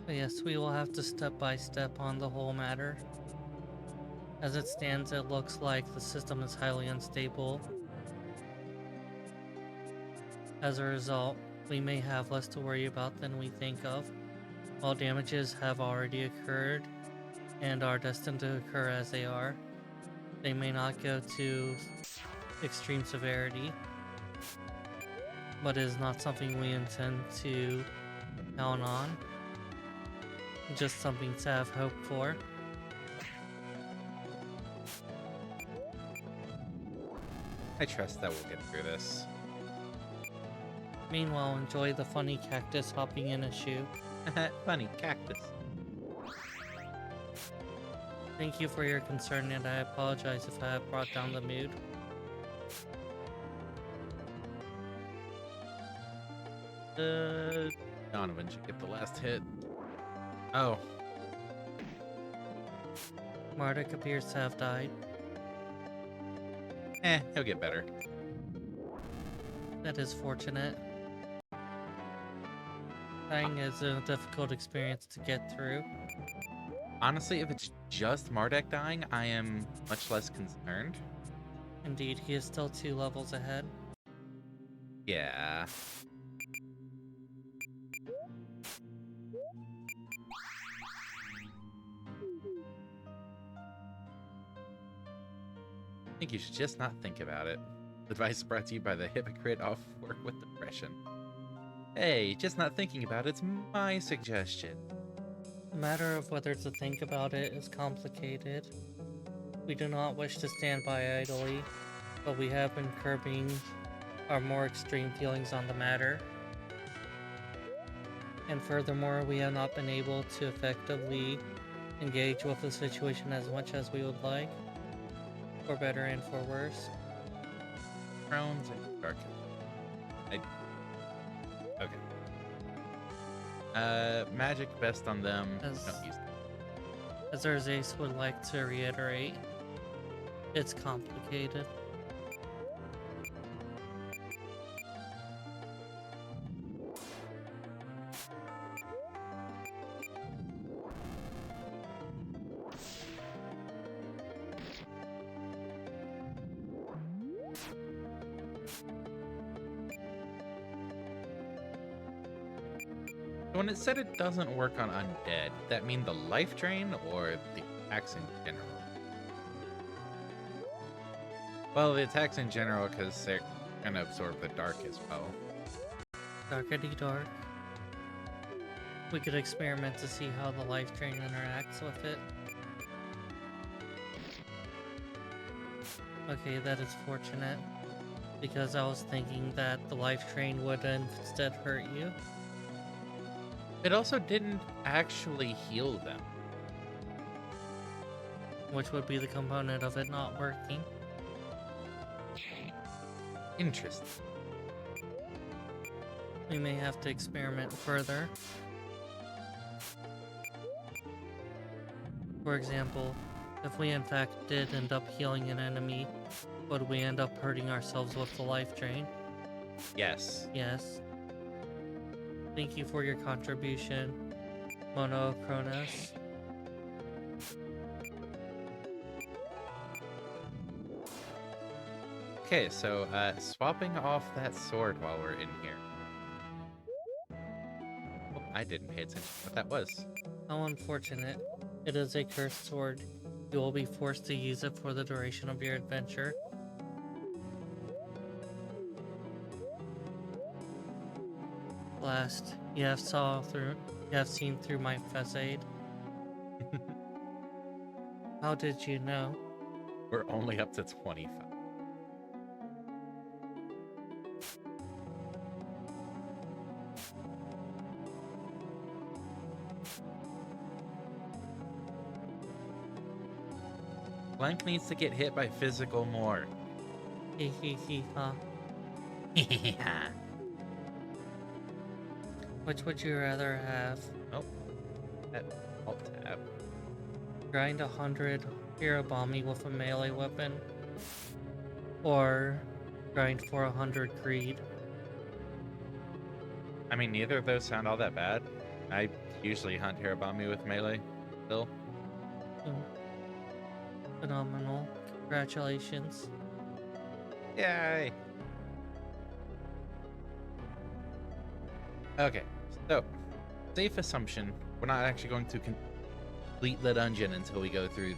But yes, we will have to step by step on the whole matter. As it stands, it looks like the system is highly unstable. As a result, we may have less to worry about than we think of, while damages have already occurred and are destined to occur as they are. They may not go to extreme severity, but it is not something we intend to count on. Just something to have hope for. I trust that we'll get through this. Meanwhile, enjoy the funny cactus hopping in a shoe. Funny cactus. Thank you for your concern, and I apologize if I have brought down the mood. Donovan should get the last hit. Oh. MARDEK appears to have died. He'll get better. That is fortunate. Dying is a difficult experience to get through. Honestly, if it's just MARDEK dying, I am much less concerned. Indeed, he is still 2 levels ahead. Yeah. I think you should just not think about it. Advice brought to you by the hypocrite off work with depression. Hey, just not thinking about it's my suggestion. The matter of whether to think about it is complicated. We do not wish to stand by idly, but we have been curbing our more extreme feelings on the matter. And furthermore, we have not been able to effectively engage with the situation as much as we would like, for better and for worse. Thrones and dark. Okay. Magic best on them. Don't use them. As Urzace would like to reiterate, it's complicated. When it said it doesn't work on undead, that mean the life drain or the attacks in general? Well, the attacks in general, because they're gonna absorb the dark as well. Darkety dark. We could experiment to see how the life drain interacts with it. Okay, that is fortunate, because I was thinking that the life drain would instead hurt you. It also didn't actually heal them. Which would be the component of it not working. Interesting. We may have to experiment further. For example, if we in fact did end up healing an enemy, would we end up hurting ourselves with the life drain? Yes. Yes. Thank you for your contribution, Monocronos. Okay, so swapping off that sword while we're in here. Oh, I didn't pay attention to what that was. How unfortunate. It is a cursed sword. You will be forced to use it for the duration of your adventure. Last, you have seen through my facade. How did you know? We're only up to 25. Blank needs to get hit by physical more. Hee hee hee ha. Which would you rather have? Oh, that alt tab. Grind 100 Hirabami with a melee weapon? Or grind for 100 greed? I mean, neither of those sound all that bad. I usually hunt Hirabami with melee still. Phenomenal. Congratulations. Yay! Okay, so safe assumption, we're not actually going to complete the dungeon until we go through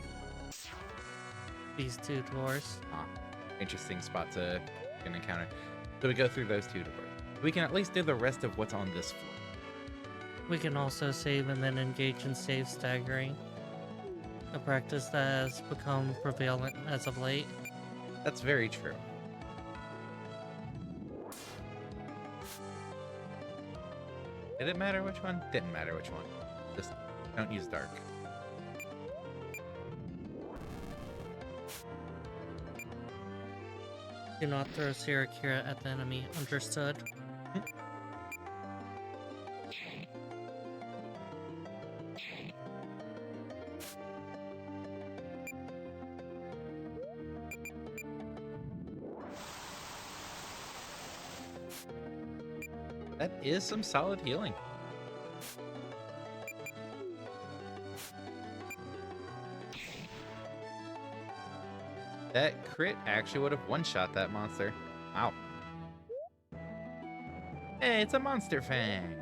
These 2 doors. interesting spot to encounter. So we go through those 2 doors. We can at least do the rest of what's on this floor. We can also save and then engage in save staggering, a practice that has become prevalent as of late. That's very true. Did it matter which one? Didn't matter which one. Just don't use dark. Do not throw Sirakira at the enemy. Understood? That is some solid healing. That crit actually would have one-shot that monster. Wow. Hey, it's a monster fang.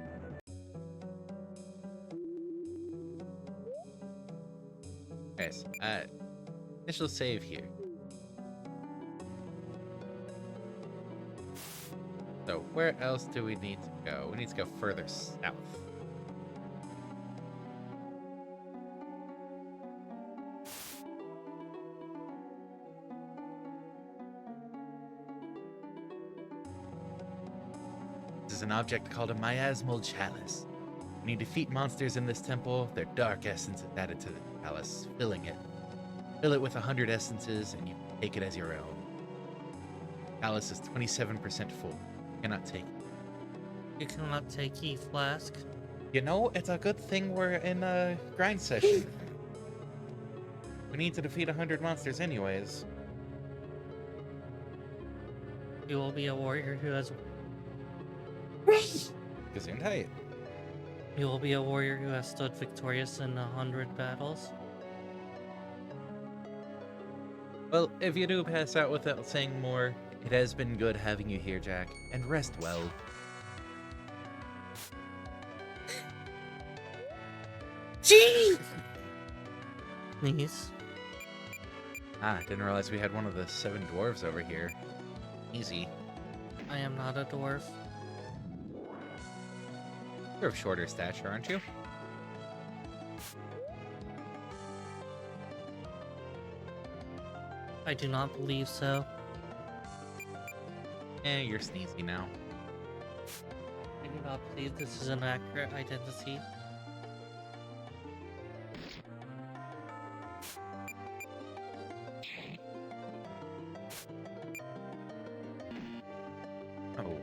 Guys, initial save here. So where else do we need to go? We need to go further south. This is an object called a miasmal chalice. When you defeat monsters in this temple, their dark essence is added to the chalice, filling it. Fill it with 100 essences, and you take it as your own. Chalice is 27% full. You cannot take it. You cannot take E-Flask. You know, it's a good thing we're in a grind session. We need to defeat 100 monsters anyways. You will be a warrior who has. Gesundheit. You will be a warrior who has stood victorious in 100 battles. Well, if you do pass out without saying more, it has been good having you here, Jack, and rest well. Gee! Please. Ah, didn't realize we had one of the 7 dwarves over here. Easy. I am not a dwarf. You're of shorter stature, aren't you? I do not believe so. You're sneezy now. I do not believe this is an accurate identity. Oh.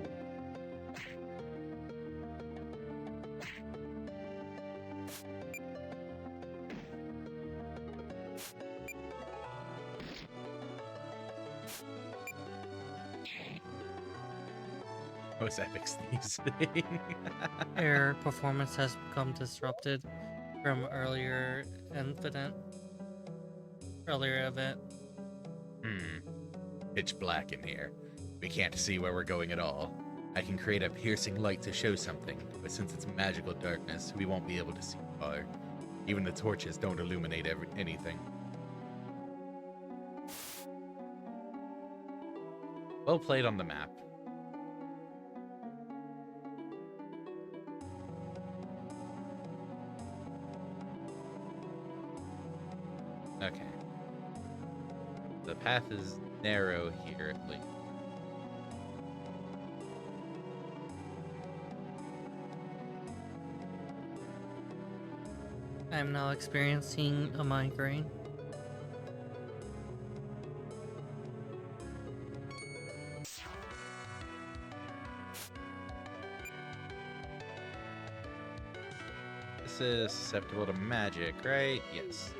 Most epic sneezing. Your performance has become disrupted from earlier event. Pitch black in here. We can't see where we're going at all. I can create a piercing light to show something, but since it's magical darkness, we won't be able to see far. Even the torches don't illuminate anything. Well played on the map. Okay. The path is narrow here at least. I am now experiencing a migraine. This is susceptible to magic, right? Yes.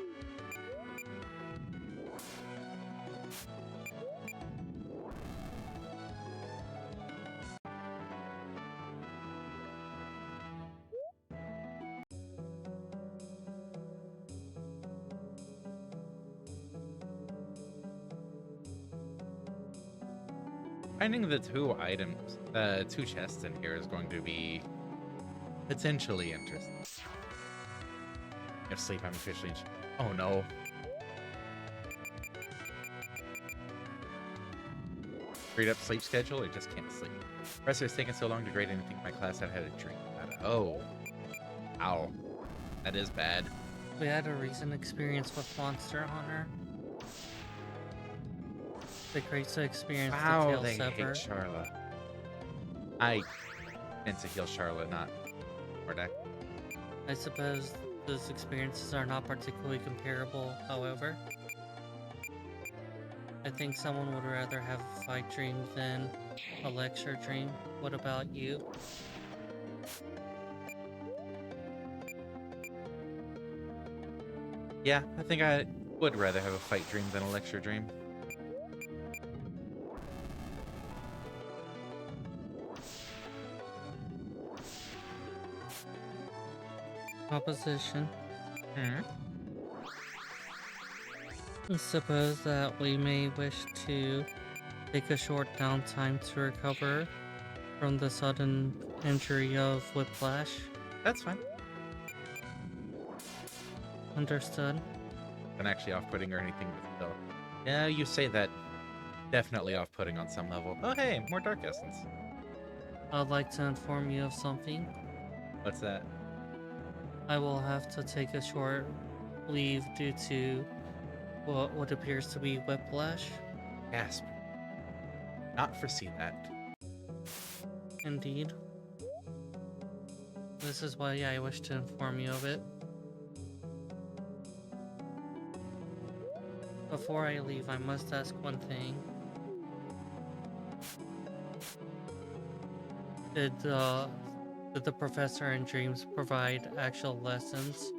Finding the 2 items, 2 chests in here is going to be potentially interesting. If sleep, I'm officially. Oh no. Freed up sleep schedule, or just can't sleep. Professor, it's taken so long to grade anything in my class I've had a drink about it. Oh. Ow. That is bad. We had a recent experience with Monster Hunter. The creates the experience Wow, to they tail hate sever. Charlotte. I meant to heal Charlotte, not MARDEK. I suppose those experiences are not particularly comparable, however. I think someone would rather have a fight dream than a lecture dream. What about you? Yeah, I think I would rather have a fight dream than a lecture dream. Opposition. I suppose that we may wish to take a short downtime to recover from the sudden injury of whiplash. That's fine. Understood. Not actually off-putting or anything, but still. Yeah, you say that. Definitely off-putting on some level. Oh, hey, more Dark Essence. I'd like to inform you of something. What's that? I will have to take a short leave due to what appears to be whiplash. Gasp. Not foresee that. Indeed. This is why I wish to inform you of it. Before I leave, I must ask one thing. Did the professor in dreams provide actual lessons?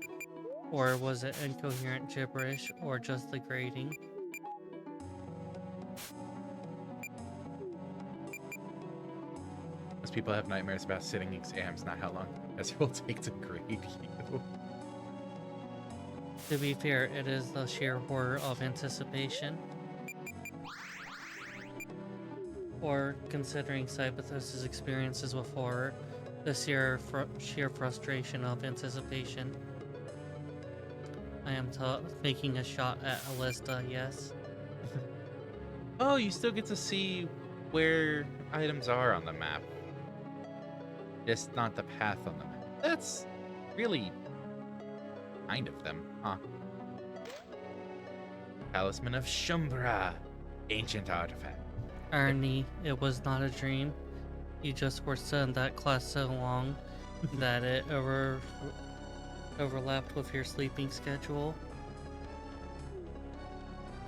Or was it incoherent gibberish or just the grading? Most people have nightmares about sitting exams, not how long it will take to grade you. To be fair, it is the sheer horror of anticipation. Or, considering Cyberthus' experiences with horror, the sheer frustration of anticipation. I am making a shot at Alista, yes. Oh, you still get to see where items are on the map. Just not the path on the map. That's really kind of them, huh? Talisman of Shumbra. Ancient artifact. Irony, it was not a dream. You just were in that class so long that it overlapped with your sleeping schedule.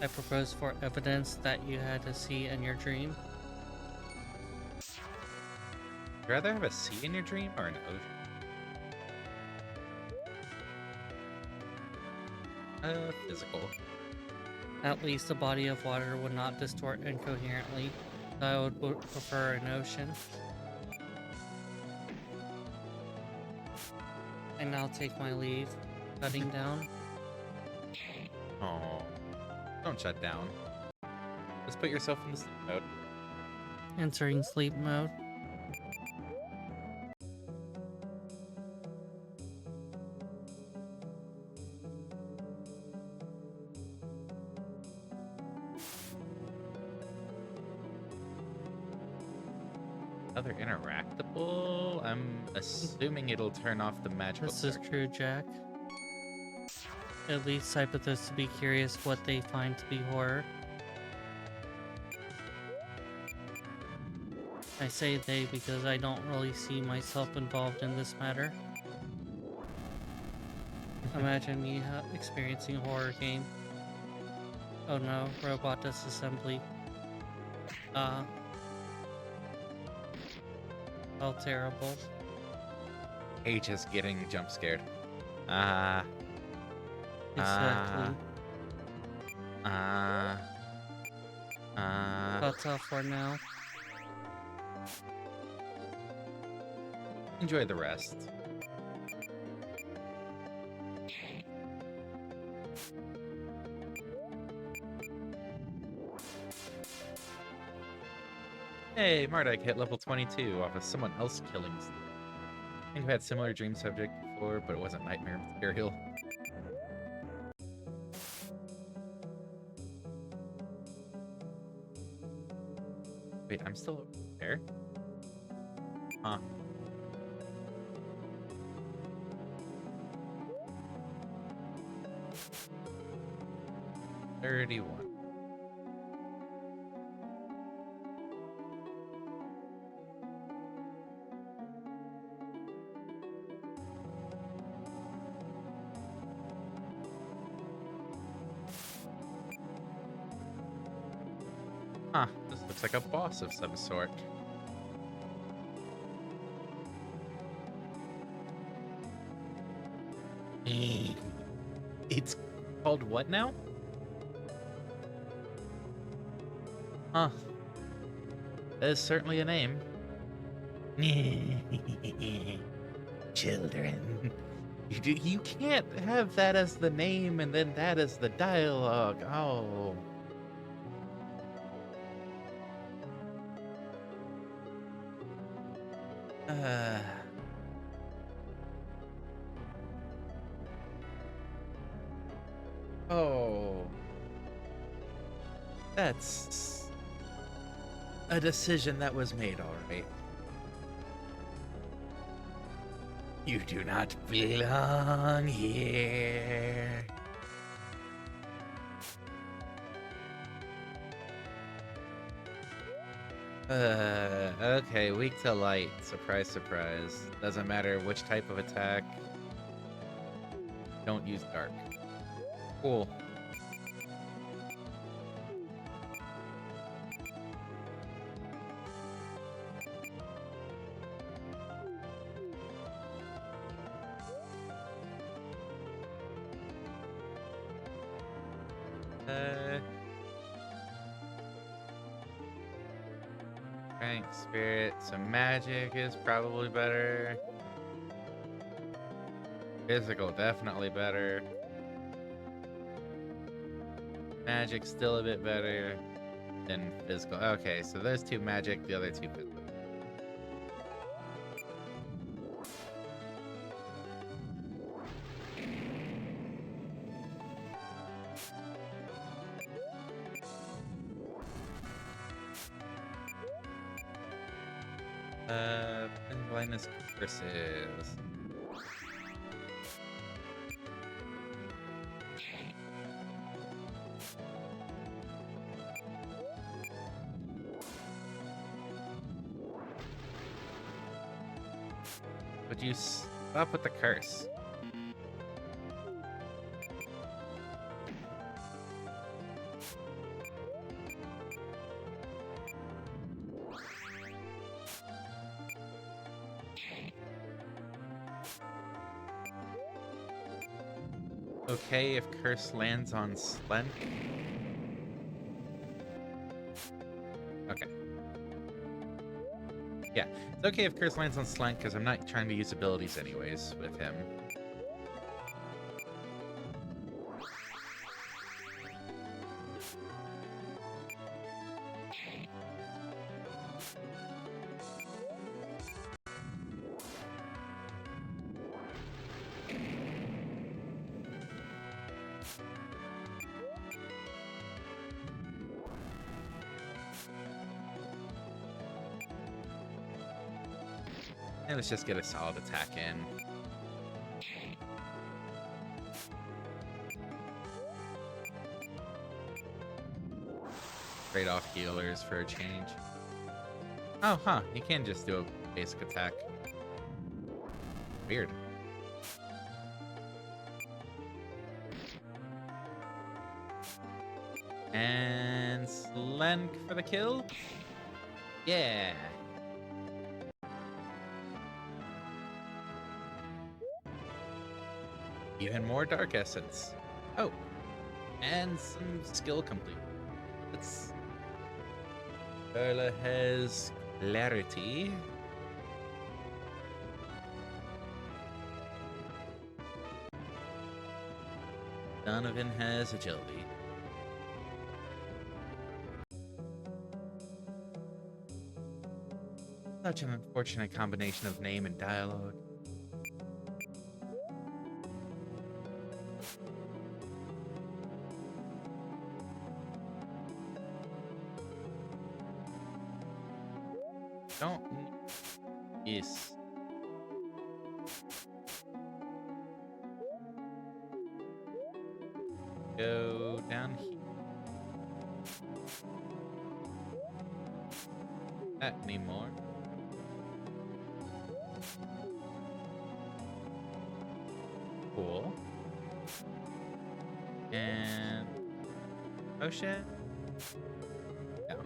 I propose for evidence that you had a sea in your dream. Would you rather have a sea in your dream or an ocean? Physical. At least a body of water would not distort incoherently. I would prefer an ocean. I now take my leave. Shutting down. Oh, don't shut down. Just put yourself in the sleep mode. Entering sleep mode. Other interactable? I'm assuming it'll turn off the magical. This is true, Jack. It leads Cyberthus to be curious what they find to be horror. I say they because I don't really see myself involved in this matter. Imagine me experiencing a horror game. Oh no, robot disassembly. How terrible. Aegis getting jump scared. Exactly. That's all for now. Enjoy the rest. Hey, MARDEK hit level 22 off of someone else killing. I think I've had similar dream subject before, but it wasn't nightmare material. Wait, I'm still over there? Huh. $31. Huh, this looks like a boss of some sort. It's called what now? Huh. That is certainly a name. Children, You can't have that as the name and then that as the dialogue. Oh. Uh. Oh. That's a decision that was made, all right. You do not belong here. Okay, weak to light. Surprise, surprise. Doesn't matter which type of attack. Don't use dark. Cool. Strength, spirit, some magic is probably better. Physical, definitely better. Magic, still a bit better than physical. Okay, so those two magic, the other two physical. Blindness curses. Would you stop with the curse? Okay if curse lands on Slenk. Okay. Yeah, it's okay if curse lands on Slenk because I'm not trying to use abilities anyways with him. And let's just get a solid attack in. Trade off healers for a change. Oh, huh. You can just do a basic attack. Weird. And Slenk for the kill? Yeah. Even more Dark Essence. Oh. And some skill complete. Let's... Carla has Clarity. Donovan has Agility. Such an unfortunate combination of name and dialogue. Don't... Yes. Go down here. Not anymore. Cool. And... Potion? No.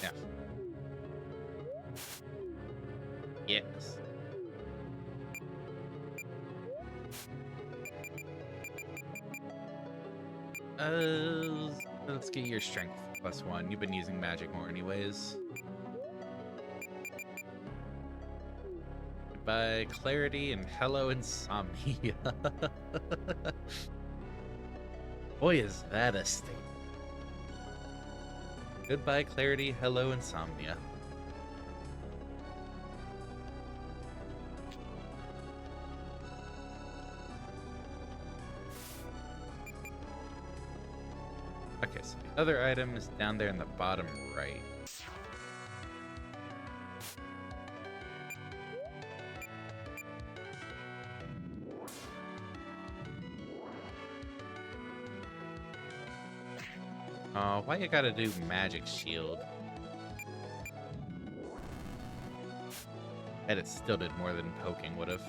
Yeah. Yes. Let's get your strength +1. You've been using magic more anyways. Goodbye, clarity, and hello, insomnia. Boy, is that a state. Goodbye, clarity, hello, insomnia. Okay, so the other item is down there in the bottom right. Oh, why you gotta do magic shield? And it still did more than poking would have.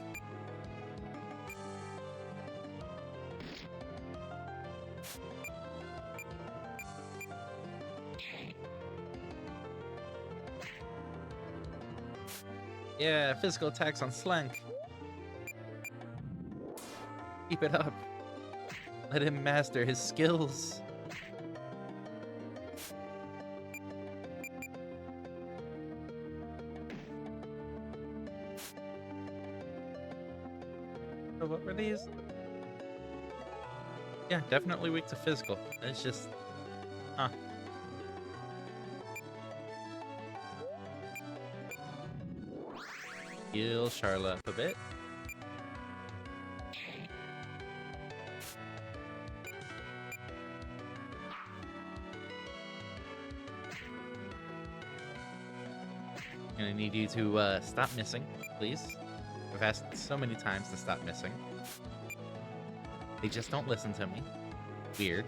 Yeah, physical attacks on Slank. Keep it up. Let him master his skills. So what were these? Yeah, definitely weak to physical. It's just... Huh. Heal Charlotte up a bit. Gonna need you to stop missing, please. I've asked so many times to stop missing. They just don't listen to me. Weird.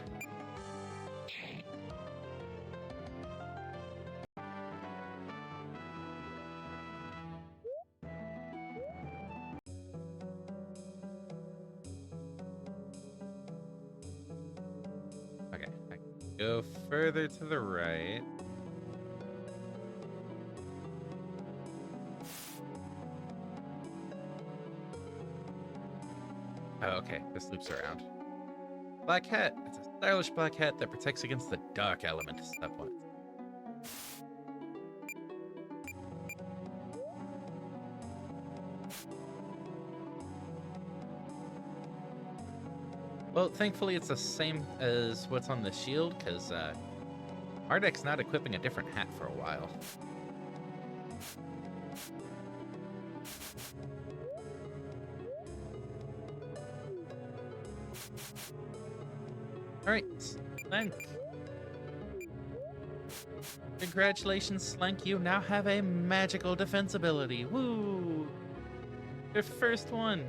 Okay, I can go further to the right. Oh, okay, this loops around. Black hat. It's a stylish black hat that protects against the dark element. Step one. Well, thankfully it's the same as what's on the shield, because MARDEK's not equipping a different hat for a while. Alright, Slank. Congratulations, Slank. You now have a magical defense ability. Woo! Your first one.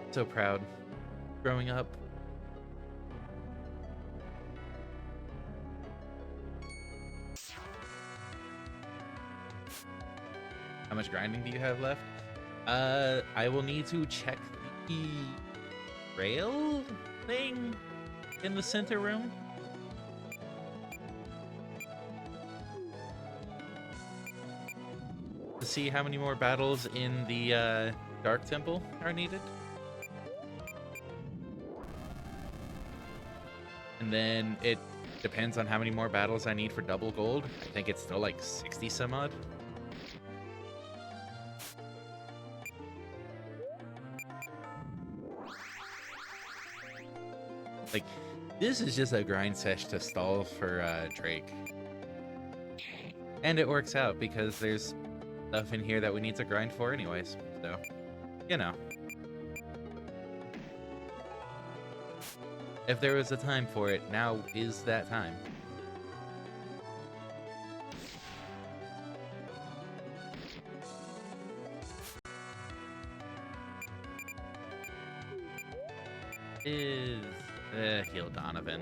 So proud. Growing up. How much grinding do you have left? I will need to check the rail thing in the center room. To see how many more battles in the Dark Temple are needed. And then it depends on how many more battles I need for double gold. I think it's still like 60 some odd. Like, this is just a grind sesh to stall for Drake. And it works out because there's stuff in here that we need to grind for anyways. So, you know. If there was a time for it, now is that time. Is heal Donovan.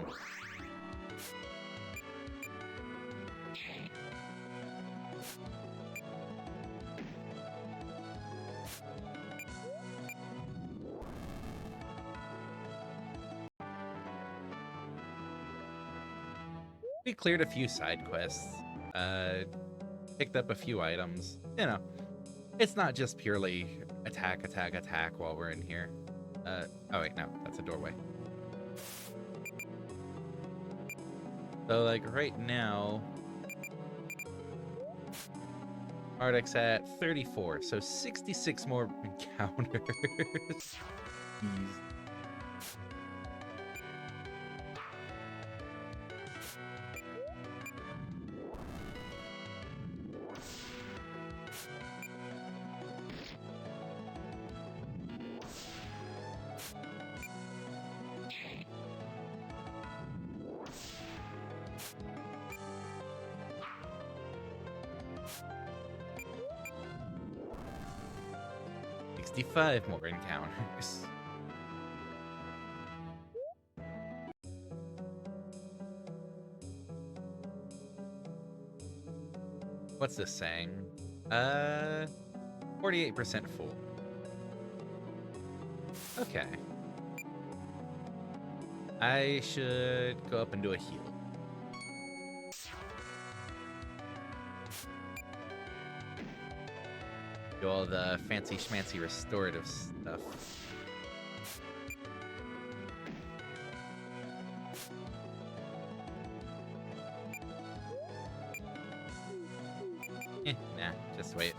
We cleared a few side quests, picked up a few items. You know, it's not just purely attack, attack, attack while we're in here. Oh wait, no, that's a doorway. So, like, right now, MARDEK's at 34, so 66 more encounters. Jeez. Five more encounters. What's this saying? 48% full. Okay. I should go up and do a heal. Do all the fancy schmancy restorative stuff. Nah, just wait.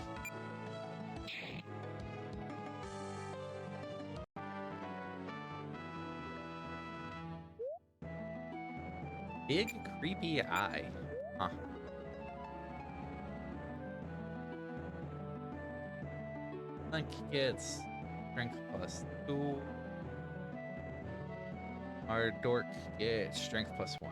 Big creepy eye. Huh. Link gets strength +2. Our dork gets strength +1.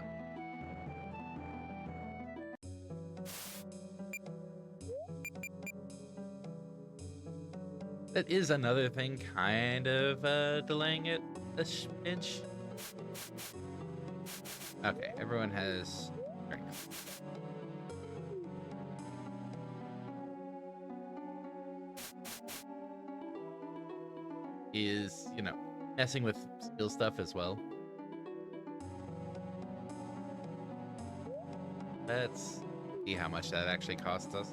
That is another thing kind of delaying it a smidge. Okay, everyone has strength. Is, you know, messing with skill stuff as well. Let's see how much that actually costs us.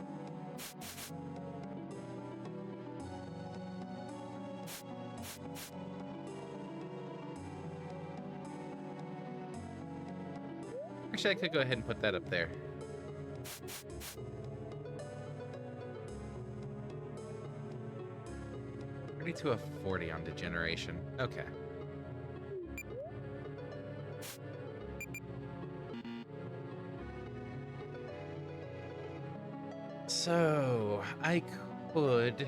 Actually, I could go ahead and put that up there. To a 40 on degeneration. Okay. So I could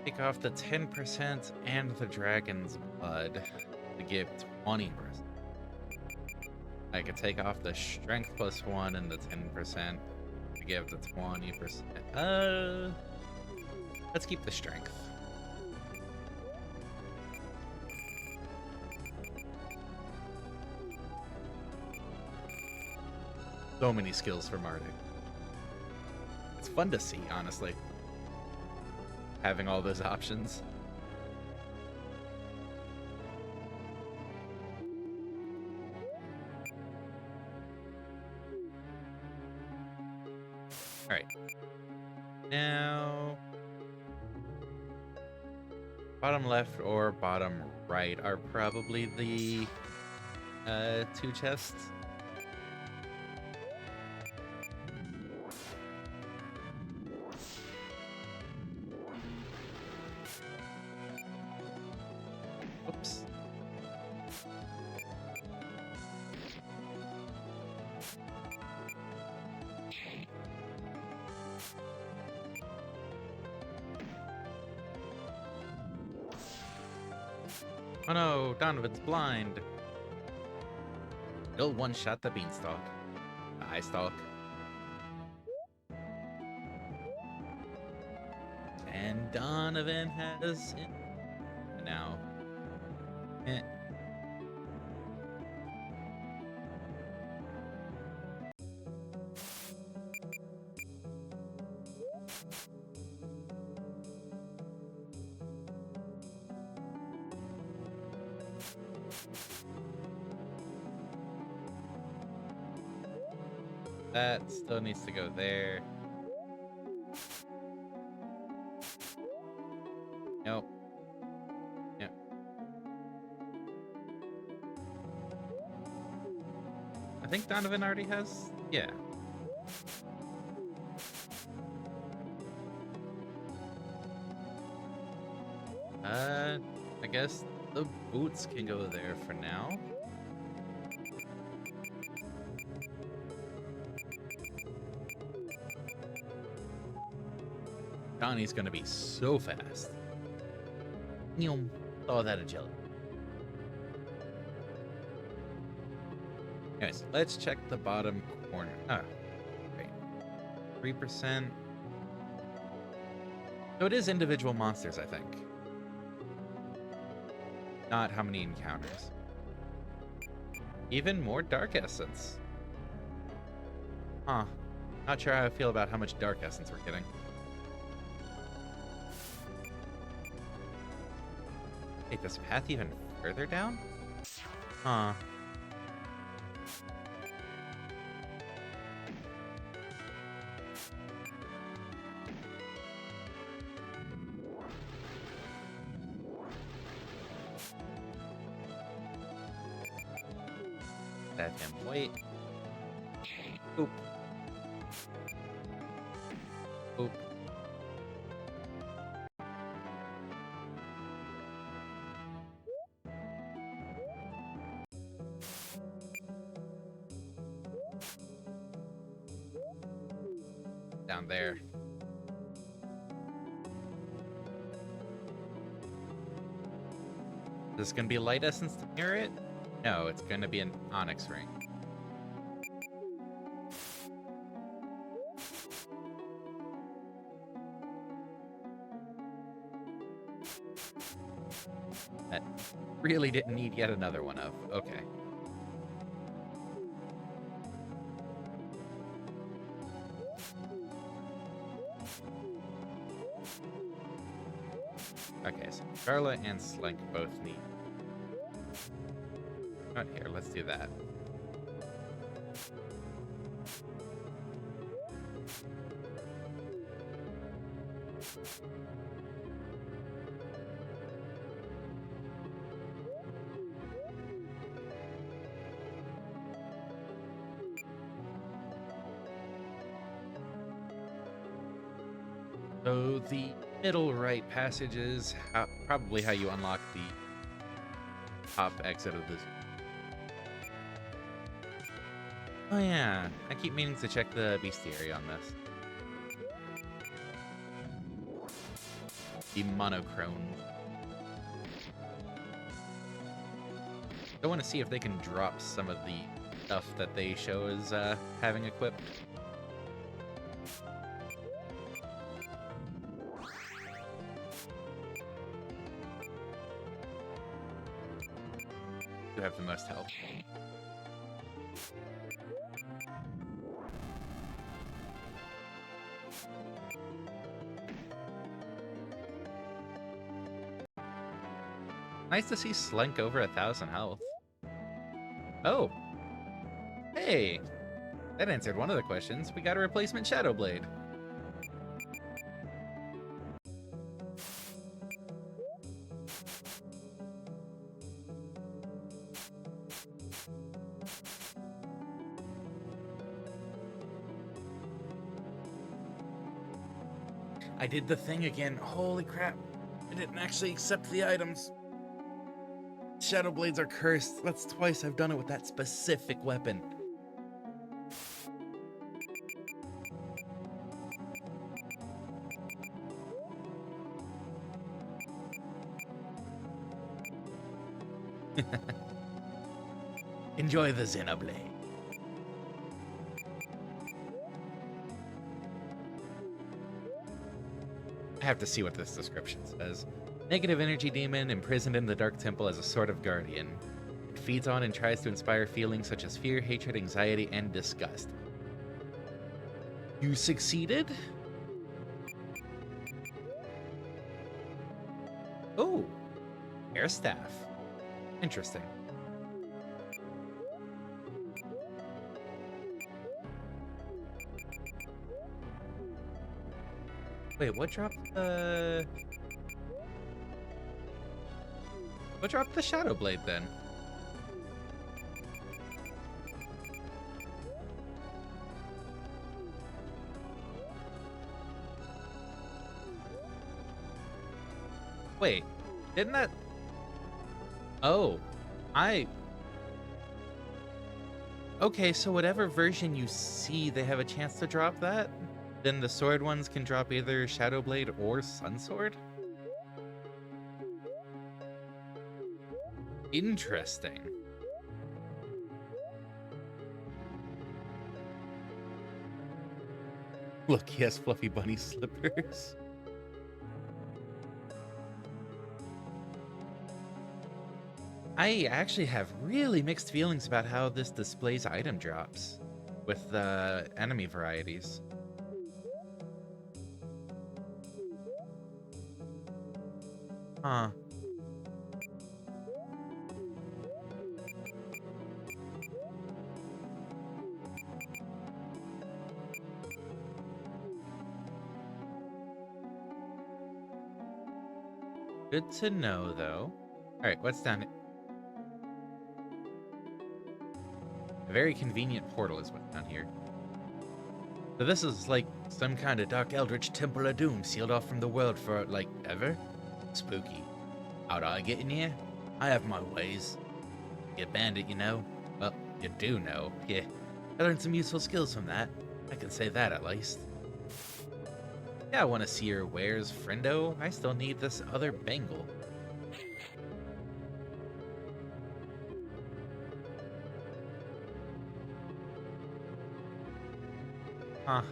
take off the 10% and the dragon's blood to give 20%. I could take off the strength +1 and the 10% to give the 20%. Let's keep the strength. So many skills for MARDEK. It's fun to see, honestly. Having all those options. Alright. Now... bottom left or bottom right are probably the two chests. Oops. Oh no, Donovan's blind. He'll one-shot the beanstalk. The eye stalk. And Donovan has it now. Eh. That still needs to go there. Nope. Yep. I think Donovan already has. Yeah. I guess the boots can go there for now. Johnny's gonna be so fast. Oh, that agility. Anyways, let's check the bottom corner. Oh, great. 3%. So it is individual monsters, I think. Not how many encounters. Even more Dark Essence. Huh. Not sure how I feel about how much Dark Essence we're getting. Wait, this path even further down? Huh. Let him wait. Oop. Oop. Down there. Is this gonna be a light essence to mirror it? No, it's gonna be an onyx ring. That really didn't need yet another one of. Okay. Okay, so Darla and Slink both need. Not here, let's do that. So the middle right passage is probably how you unlock the top exit of this. Oh yeah, I keep meaning to check the bestiary on this. The monochrome. I want to see if they can drop some of the stuff that they show as having equipped. You have the most health. Nice to see Slink over 1,000 health. Oh. Hey. That answered one of the questions. We got a replacement Shadow Blade. I did the thing again. Holy crap. I didn't actually accept the items. Shadow Blades are cursed. That's twice I've done it with that specific weapon. Enjoy the Xenoblade. I have to see what this description says. Negative energy demon imprisoned in the Dark Temple as a sort of guardian. It feeds on and tries to inspire feelings such as fear, hatred, anxiety, and disgust. You succeeded? Oh, air staff. Interesting. Wait, what dropped the... What dropped the Shadow Blade then? Wait, didn't that... Oh, I... Okay, so whatever version you see, they have a chance to drop that? Then the sword ones can drop either Shadow Blade or Sun Sword? Interesting. Look, he has fluffy bunny slippers. I actually have really mixed feelings about how this displays item drops with the enemy varieties. Huh. Good to know, though. Alright, what's down here? A very convenient portal is what's down here. So this is like some kind of dark eldritch temple of doom sealed off from the world for, like, ever? Spooky. How'd I get in here? I have my ways. You a bandit, you know? Well, you do know. Yeah. I learned some useful skills from that. I can say that at least. Yeah, I want to see your wares, friendo. I still need this other bangle. Huh.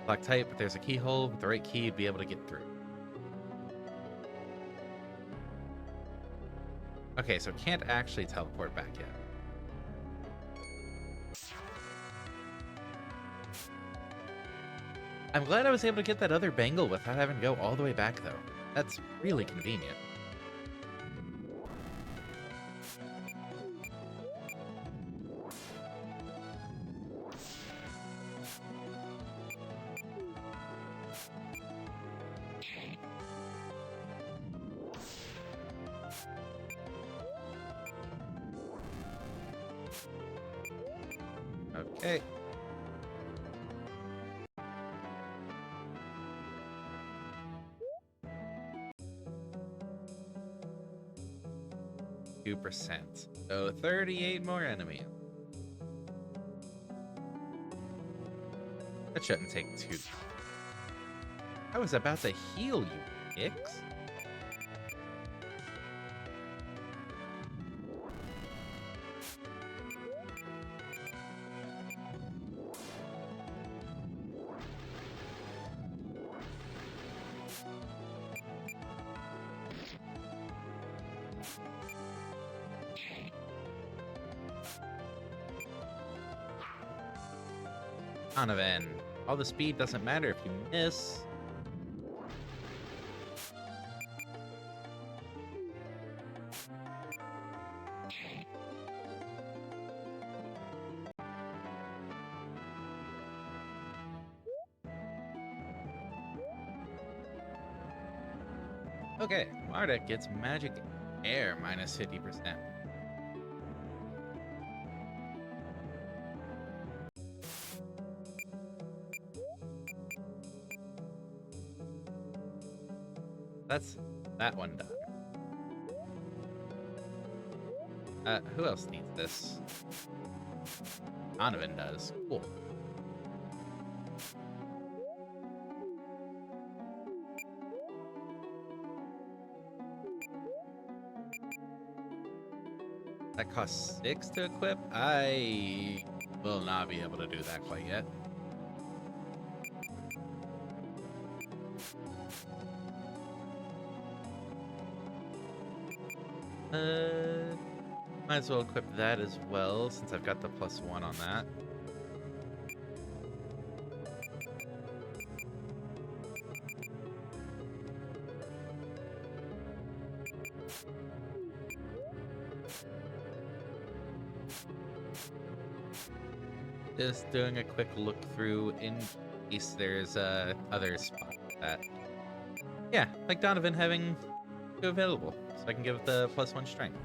Lock tight, but there's a keyhole. With the right key, you'd be able to get through. Okay, so can't actually teleport back yet. I'm glad I was able to get that other bangle without having to go all the way back, though. That's really convenient. Okay. %. So 38 more enemies. That shouldn't take too. I was about to heal you, dicks. Donovan. All the speed doesn't matter if you miss. Okay, MARDEK gets magic air minus 50%. That's that one done. Who else needs this? Donovan does. Cool. That costs 6 to equip? I will not be able to do that quite yet. Might as well equip that as well, since I've got the +1 on that. Just doing a quick look through in case there's other spot that. Yeah, like Donovan having two available, so I can give the +1 strength.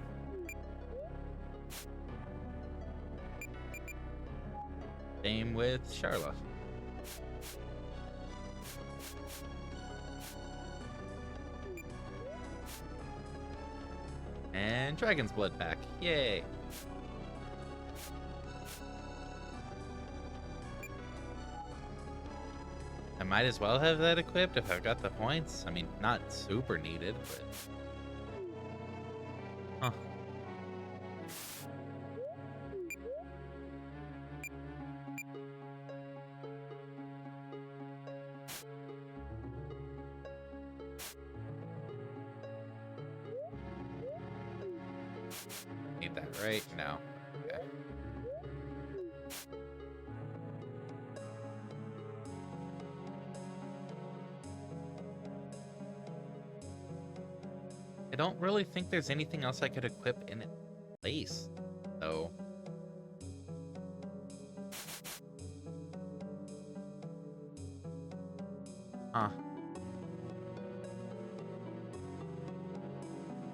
Same with Charla. And Dragon's Blood pack. Yay. I might as well have that equipped if I've got the points. I mean, not super needed, but... Huh. Need that, right? No. Okay. I don't really think there's anything else I could equip in its place, though. Huh.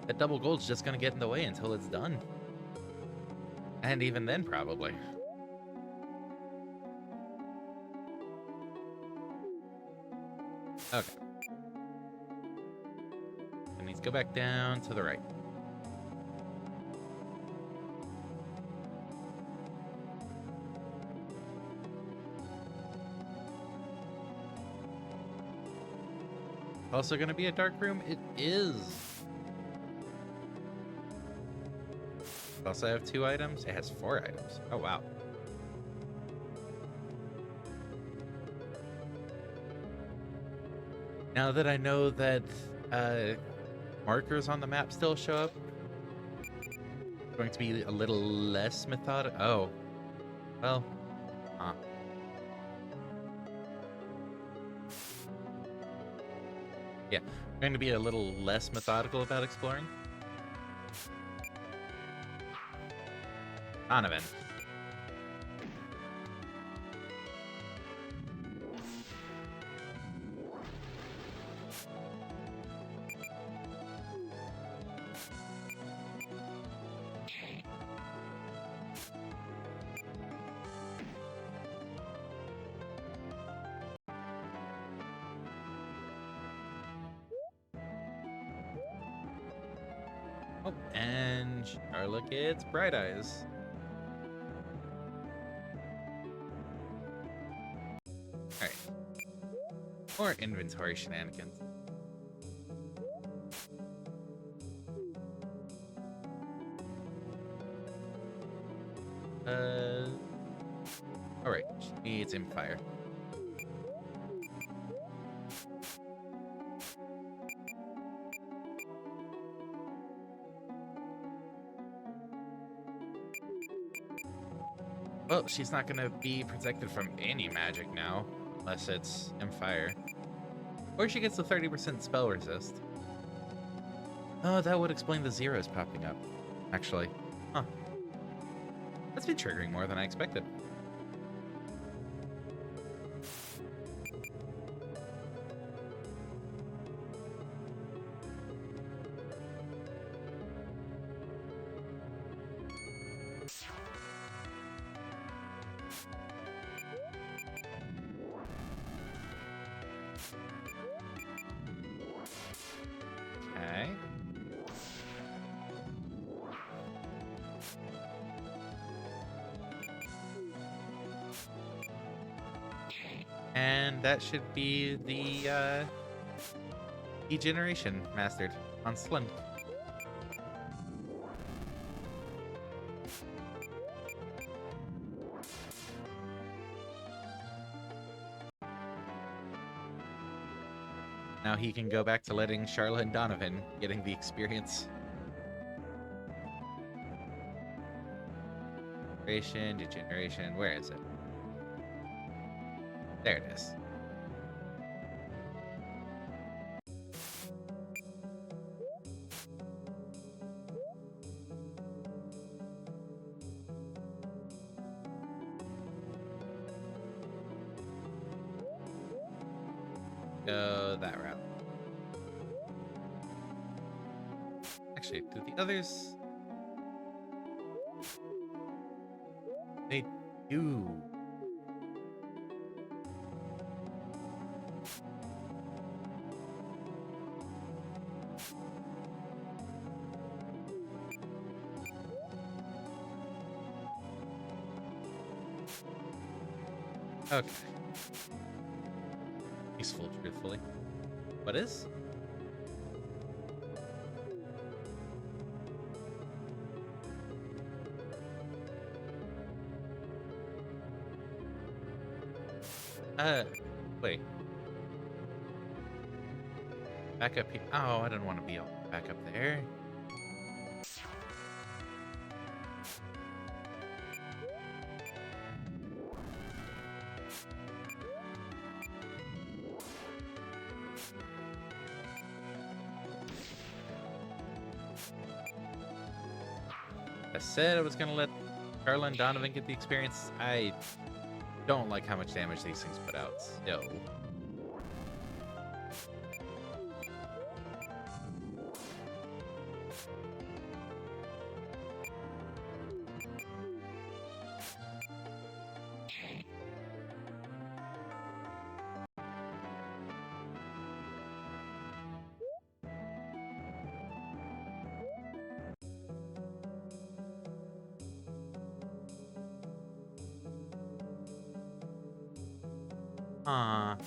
That double gold's just gonna get in the way until it's done. And even then, probably. Okay. It needs to go back down to the right. Also gonna be a dark room? It is. Also have 2 items? It has 4 items. Oh, wow. Now that I know that markers on the map still show up, it's going to be a little less methodical. Oh. Well. Huh. Yeah. Going to be a little less methodical about exploring. Donovan. Oh, and Charlotte gets Bright Eyes. Alright. More inventory shenanigans. Alright, she needs Empire. Well, she's not gonna be protected from any magic now, unless it's Empire. Or she gets the 30% spell resist. Oh, that would explain the zeros popping up, actually. Huh. That's been triggering more than I expected. Okay. And that should be the degeneration mastered on Slim. Now he can go back to letting Charlotte and Donovan getting the experience. Degeneration, where is it? There it is. Go that route. Actually, do the others... They do. Okay. Peaceful, truthfully. What is? Uh, wait. Back up here. Oh, I don't want to be all back up there. I said I was gonna let Carla and Donovan get the experience. I don't like how much damage these things put out. So,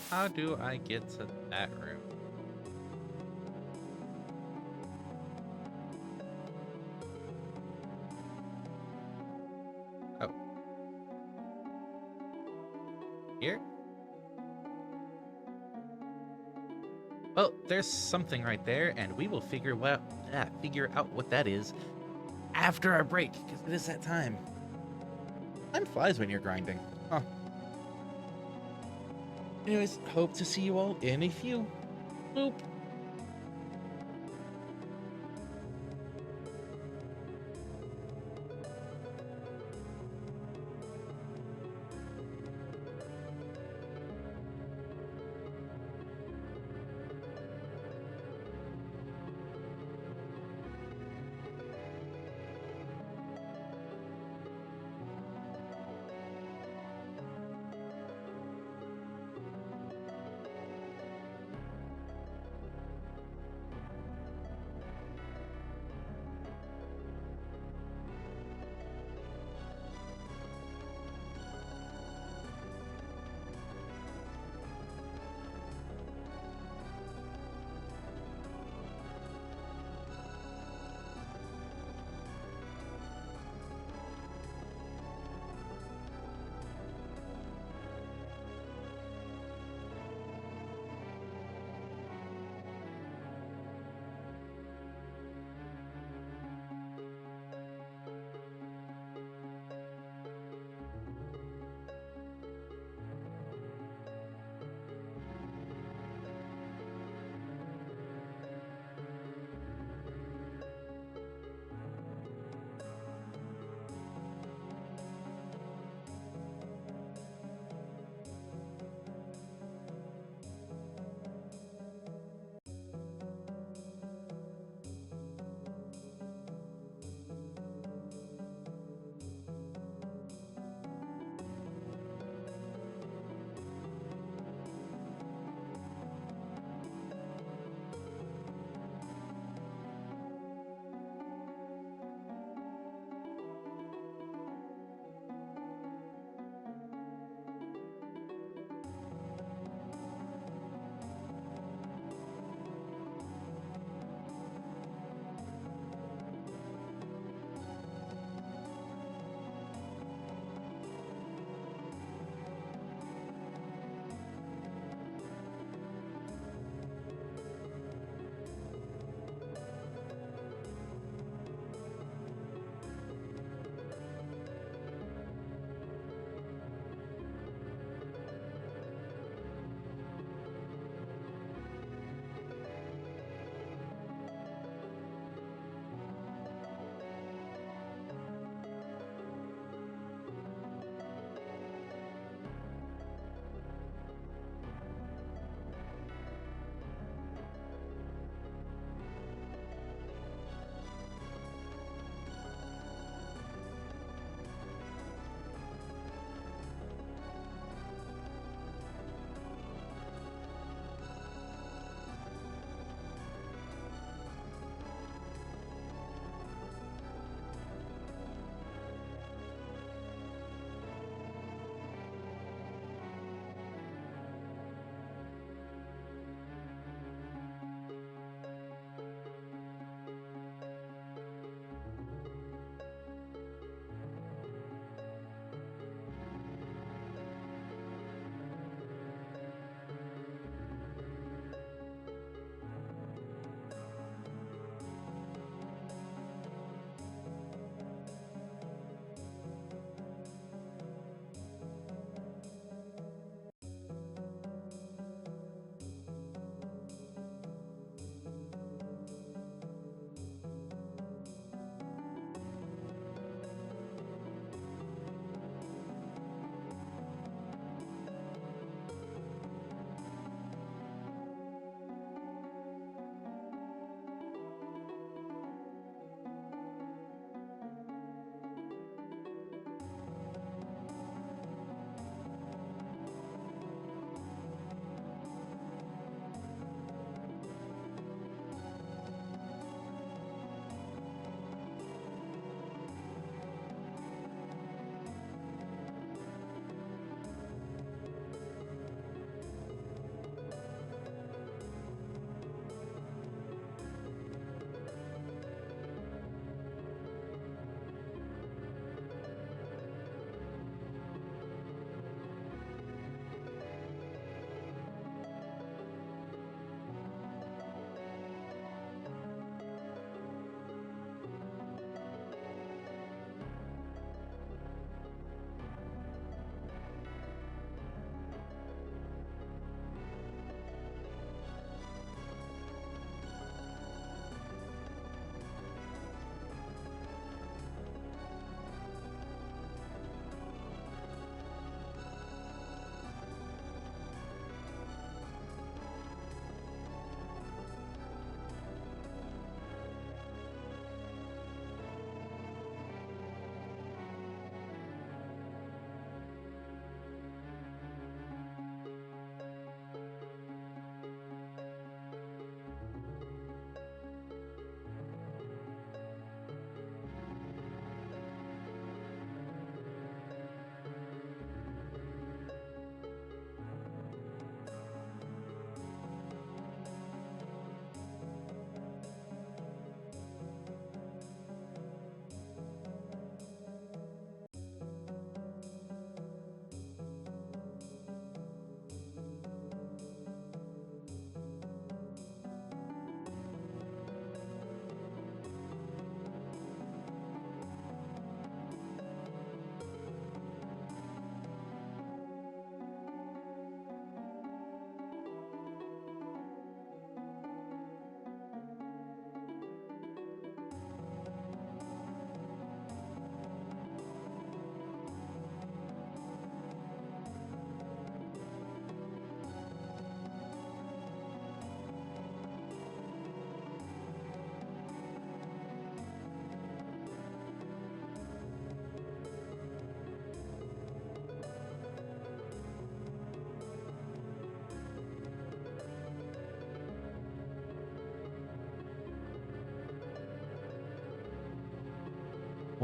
how do I get to that room? Oh, here? Well, there's something right there, and we will figure out what that is after our break, because it is that time. Time flies when you're grinding. Huh. Anyways, hope to see you all in a few. Boop.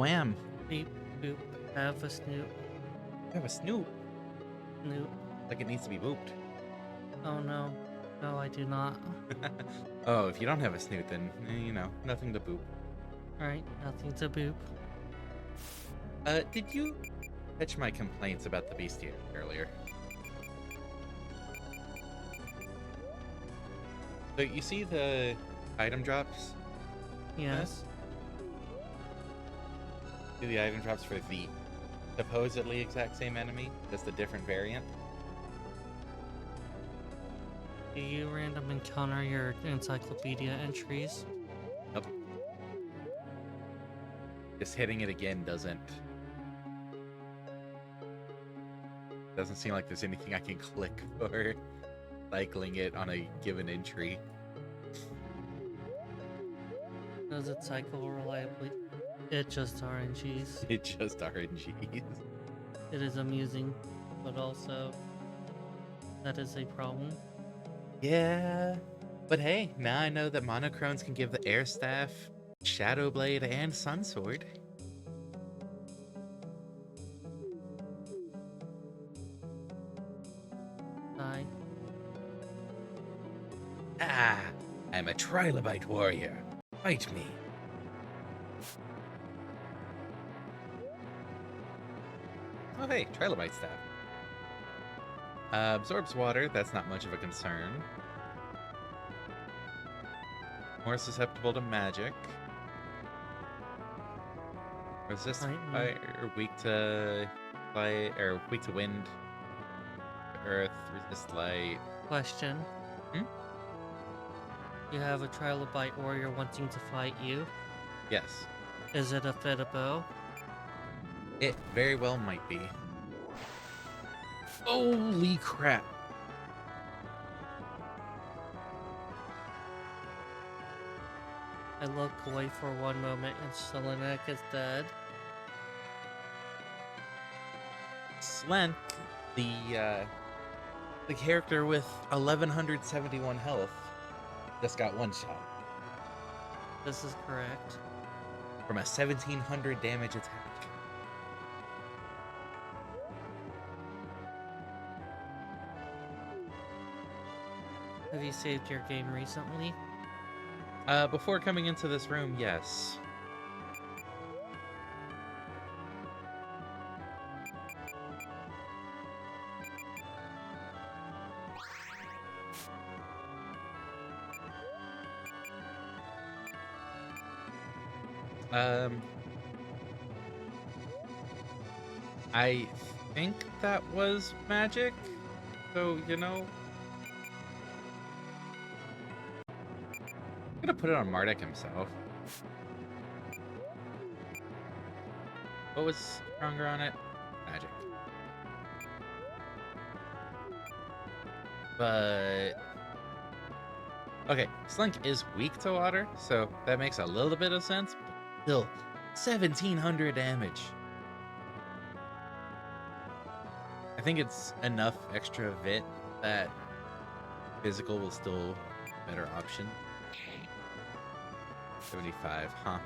wham. Beep, boop. Have a snoop. I have a snoot. Snoop. Like it needs to be booped. Oh no. No, I do not. Oh, if you don't have a snoot, then, nothing to boop. Alright, nothing to boop. Did you catch my complaints about the bestiary earlier? So you see the item drops? Yes. See the item drops for the supposedly exact same enemy, just a different variant? Do you random encounter your encyclopedia entries? Nope. Just hitting it again doesn't seem like there's anything I can click for cycling it on a given entry. Does it cycle reliably? It just RNGs. It just RNGs. It is amusing, but also that is a problem. Yeah, but hey, now I know that monochrones can give the air staff, shadow blade, and sun sword. Die. Ah, I'm a trilobite warrior. Fight me. Oh hey, trilobite staff. Absorbs water, that's not much of a concern. More susceptible to magic. Resist Lightning. fire, weak to light, or weak to wind, earth, resist light. Question. Hmm? You have a trilobite warrior wanting to fight you. Yes, Is it a fit bow? it very well might be. Holy crap. I look away for one moment and Selenek is dead. Slenk, the character with 1171 health, just got one shot This is correct. from a 1700 damage attack. Have you saved your game recently? Before coming into this room, yes. I think that was magic, so, I'm gonna put it on MARDEK himself. What was stronger on it? Magic. But okay, Slink is weak to water, so that makes a little bit of sense, but still 1700 damage. I think it's enough extra vit that physical will still be a better option. 75, huh?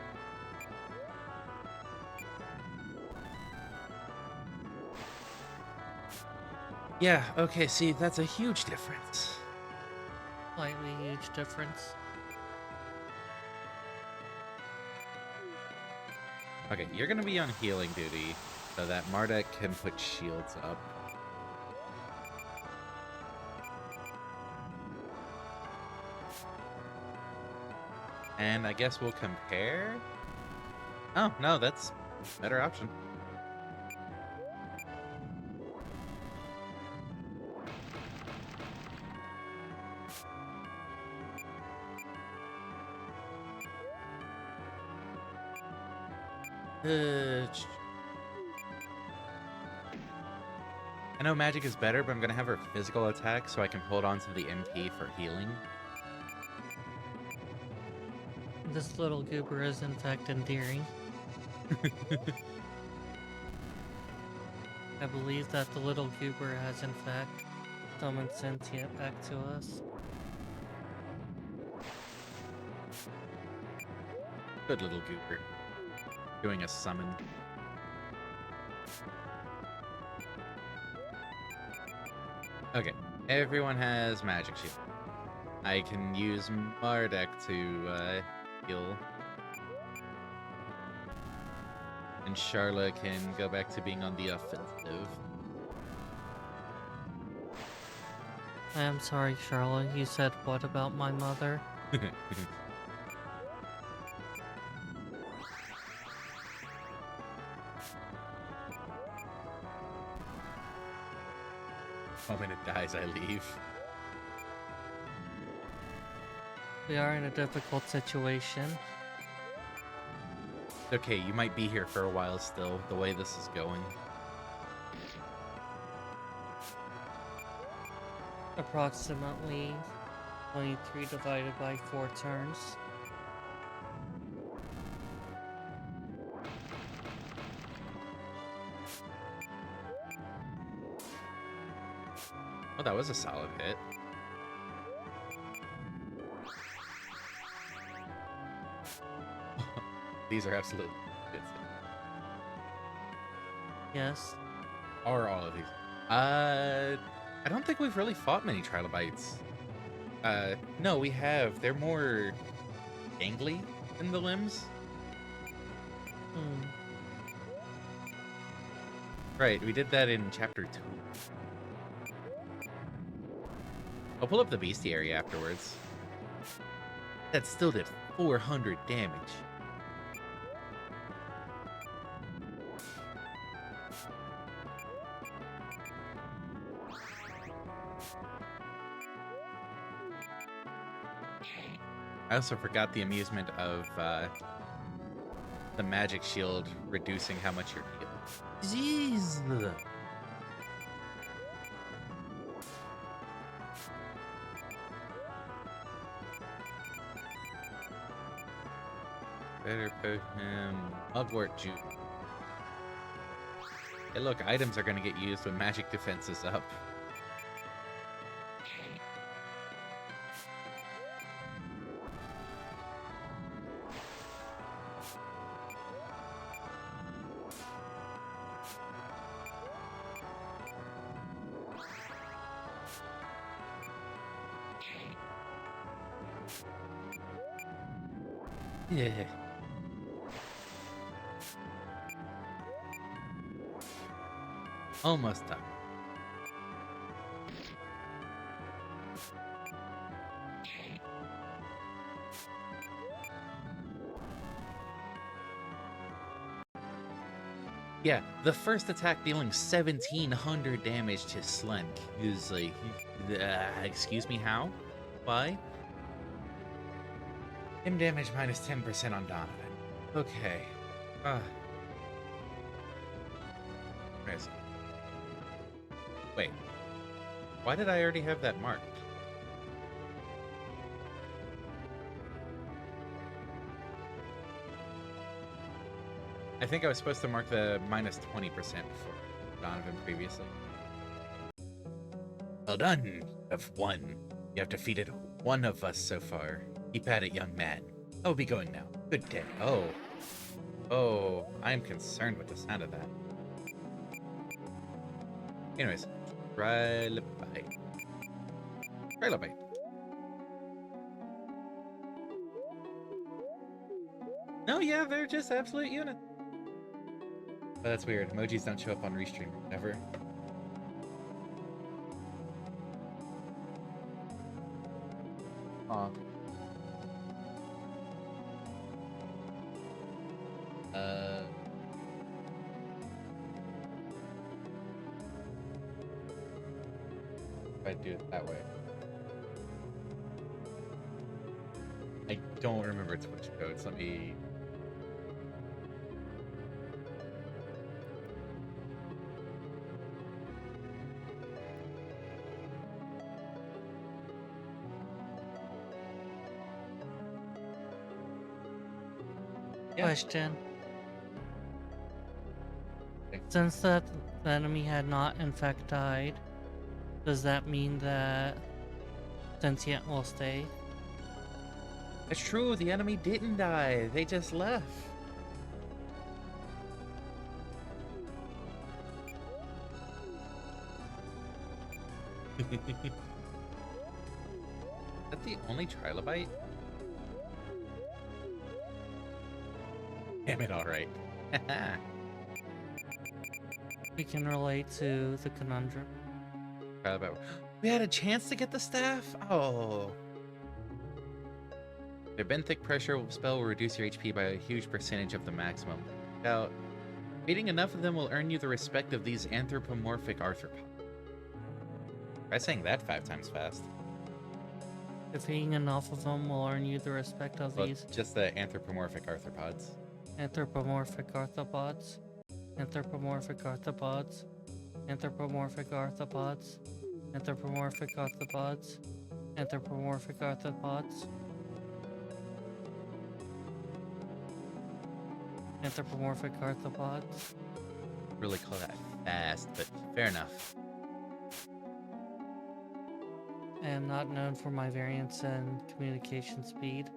Yeah, okay, see, that's a huge difference. Slightly huge difference. Okay, you're gonna be on healing duty, so that MARDEK can put shields up. And I guess we'll compare? Oh, no, that's a better option. I know magic is better, but I'm gonna have her physical attack so I can hold on to the MP for healing. This little goober is in fact endearing. I believe that the little goober has in fact summoned sentient back to us. Good little goober. doing a summon. Okay, everyone has magic shield. I can use MARDEK to heal. And Charlotte can go back to being on the offensive. I am sorry, Charlotte. You said what about my mother? The moment it dies, I leave. We are in a difficult situation. Okay, you might be here for a while still, the way this is going. Approximately 23 divided by 4 turns. Oh, that was a solid hit. These are absolutely good. Yes. Or all of these. I don't think we've really fought many trilobites. No, we have. They're more gangly in the limbs. Hmm. Right, we did that in chapter 2. I'll pull up the bestiary afterwards. That still did 400 damage. I also forgot the amusement of the magic shield reducing how much you're healed. Jeez. Better put him mugwort juice. Hey, look, items are gonna get used when magic defense is up. Yeah. Almost done. Yeah, the first attack dealing 1700 damage to Slenk is like, excuse me, how? Why? Him damage minus 10% on Donovan. Okay. Where is it? Wait. Why did I already have that marked? I think I was supposed to mark the minus 20% for Donovan previously. Well done. Of one. You have defeated one of us so far. Keep at it, young man. I will be going now. Good day. Oh. Oh, I'm concerned with the sound of that. Anyways. Trilobite. Trilobite. No, yeah, they're just absolute units. Oh, that's weird. Emojis don't show up on Restream ever. Aw. If I do it that way. I don't remember Twitch codes. Let me... Yeah. Question. Okay. Since that the enemy had not in fact died, does that mean that sentient will stay? It's true, the enemy didn't die. They just left. that the only trilobite? Damn it, alright. We can relate to the conundrum. Trilobite. We had a chance to get the staff? Oh. The benthic pressure spell will reduce your HP by a huge percentage of the maximum. Now, beating enough of them will earn you the respect of these anthropomorphic arthropods. Try saying that 5 times fast. Defeating enough of them will earn you the respect of Well, these just the anthropomorphic arthropods. anthropomorphic arthropods. Anthropomorphic arthropods. Anthropomorphic arthropods. Anthropomorphic arthropods. Anthropomorphic arthropods. Anthropomorphic arthropods. Really call that fast, but fair enough. I am not known for my variance in communication speed.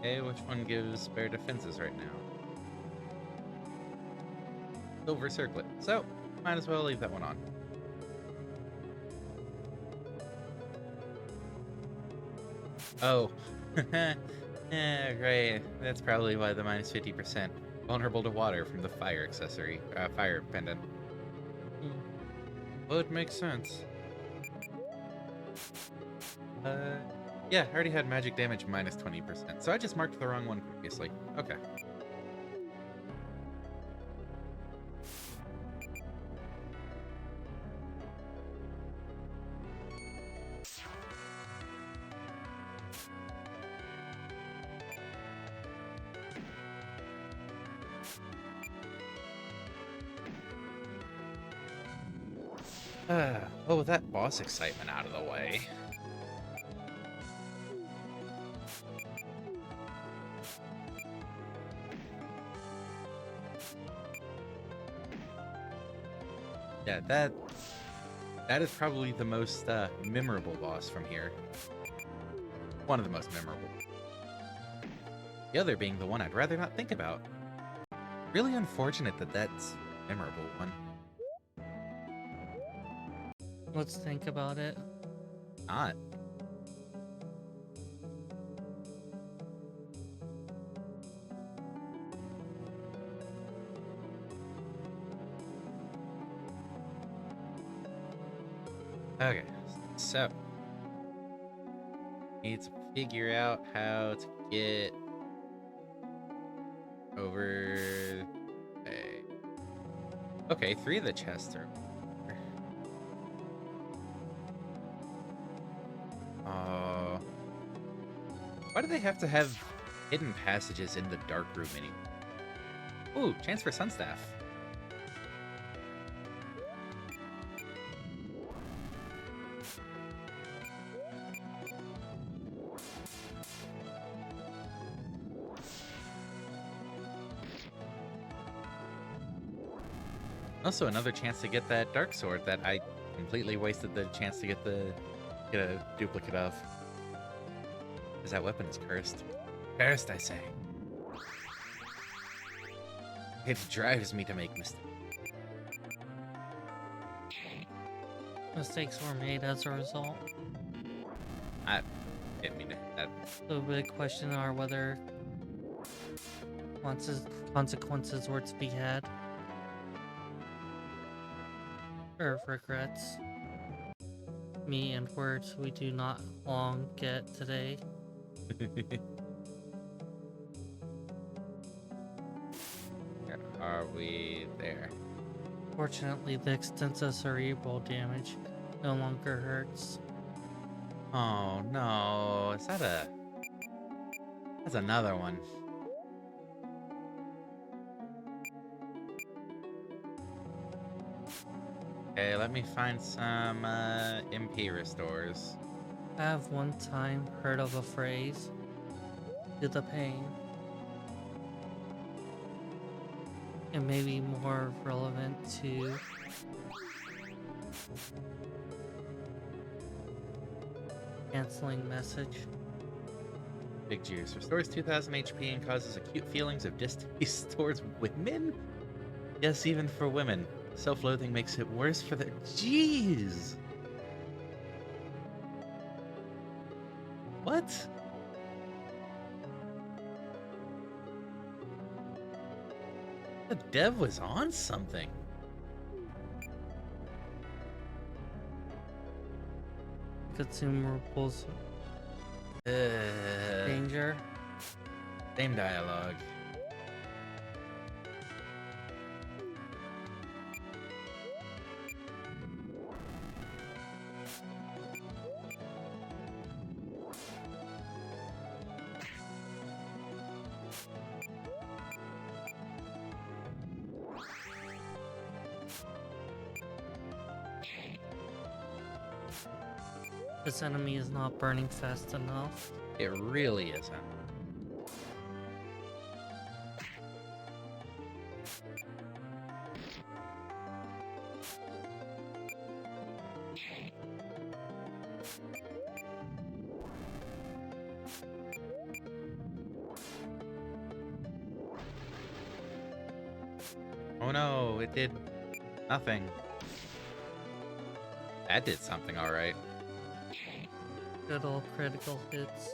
Okay, which one gives better defenses right now? Silver circlet. So, might as well leave that one on. Oh. Yeah, great. That's probably why the minus 50%. Vulnerable to water from the fire accessory. Fire pendant. Well, it makes sense. Yeah, I already had magic damage minus 20%, so I just marked the wrong one previously. Okay. Well, with that boss excitement out of the way. Yeah, that is probably the most memorable boss from here. One of the most memorable. The other being the one I'd rather not think about. Really unfortunate that that's a memorable one. Let's think about it. Not. Okay, so need to figure out how to get over. Okay, 3 of the chests are. Why do they have to have hidden passages in the dark room anyway? Ooh, chance for Sunstaff. Also, another chance to get that dark sword that I completely wasted the chance to get a duplicate of. Because that weapon is cursed. Cursed, I say. It drives me to make mistakes. Mistakes were made as a result. I didn't mean to hit that. The big question are whether consequences were to be had. Or regrets. Me and words we do not long get today. Are we there? Fortunately, the extensive cerebral damage no longer hurts. Oh no, is that a... That's another one. Okay, let me find some MP restores. I have one time heard of a phrase, "to the pain." It may be more relevant to canceling message. Big juice. Restores 2000 HP and causes acute feelings of distaste towards women? Yes, even for women. Self-loathing makes it worse for the... Jeez! What? The dev was on something. Consumables Uh, danger. Same dialogue. This enemy is not burning fast enough. It really isn't. Oh no, it did nothing. That did something alright. Good old critical hits.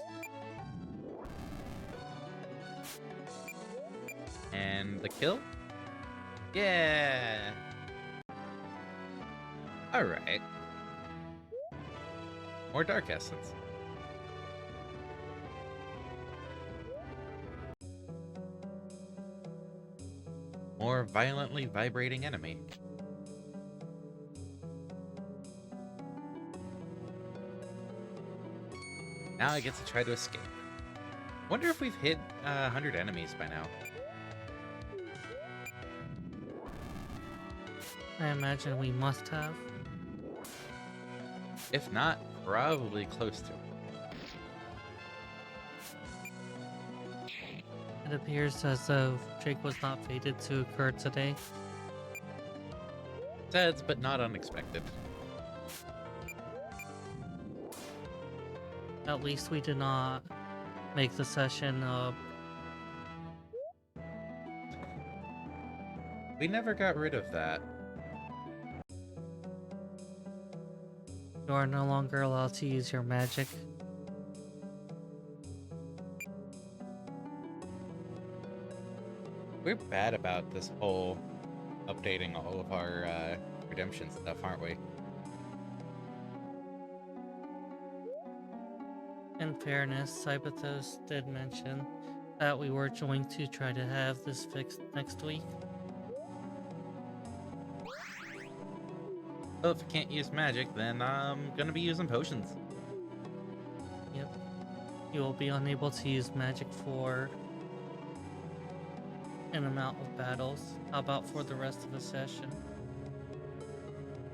And the kill? Yeah! Alright. More Dark Essence. More violently vibrating enemy. Now I get to try to escape. Wonder if we've hit 100 enemies by now. I imagine we must have. If not, probably close to it. It appears as though Jake was not fated to occur today. Sad, but not unexpected. At least we did not make the session We never got rid of that. you are no longer allowed to use your magic. We're bad about this whole updating all of our redemption stuff, aren't we? In fairness, Cybathos did mention that we were going to try to have this fixed next week. Well, if I can't use magic, then I'm gonna be using potions. Yep. You will be unable to use magic for an amount of battles. How about for the rest of the session?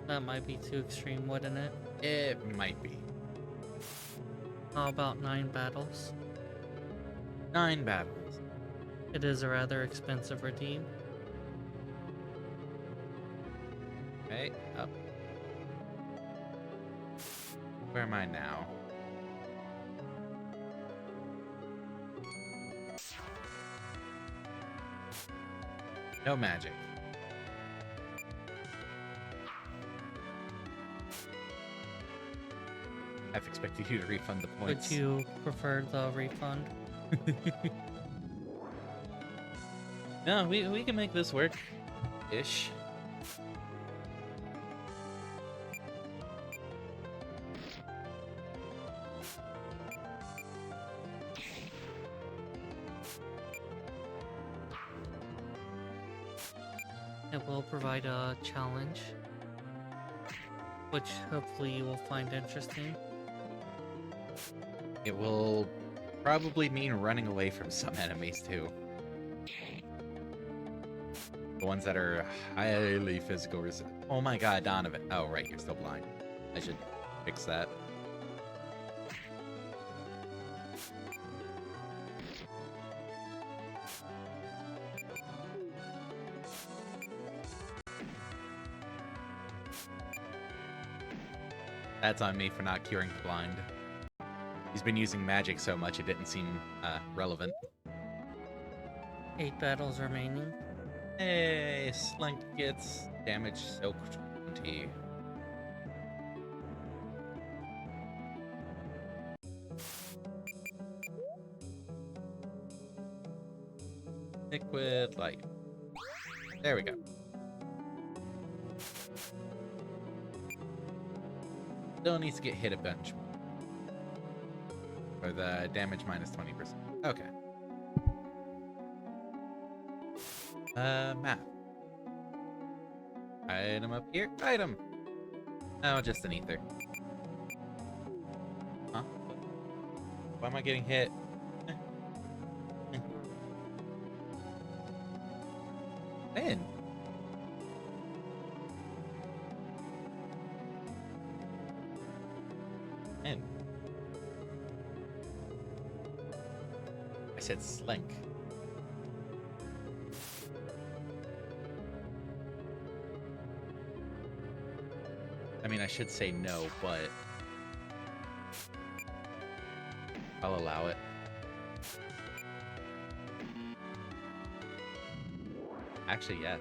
That might be too extreme, wouldn't it? It might be. How about 9 battles? 9 battles. It is a rather expensive redeem. Okay, up. Where am I now? No magic. I've expected you to refund the points. Would you prefer the refund? No, we can make this work. Ish. It will provide a challenge, which hopefully you will find interesting. It will probably mean running away from some enemies too. The ones that are highly physical resist. Oh my god, Donovan. Oh, right, you're still blind. I should fix that. That's on me for not curing the blind. He's been using magic so much it didn't seem relevant. 8 battles remaining. Hey, Slink gets damage soak 20. Liquid light. There we go. Still needs to get hit a bunch more. For the damage minus 20%. Okay. Map. Item up here. Item! Oh, just an ether. Huh? Why am I getting hit? Man. Man. I said Slink. I mean, I should say no, but I'll allow it. Actually, yeah.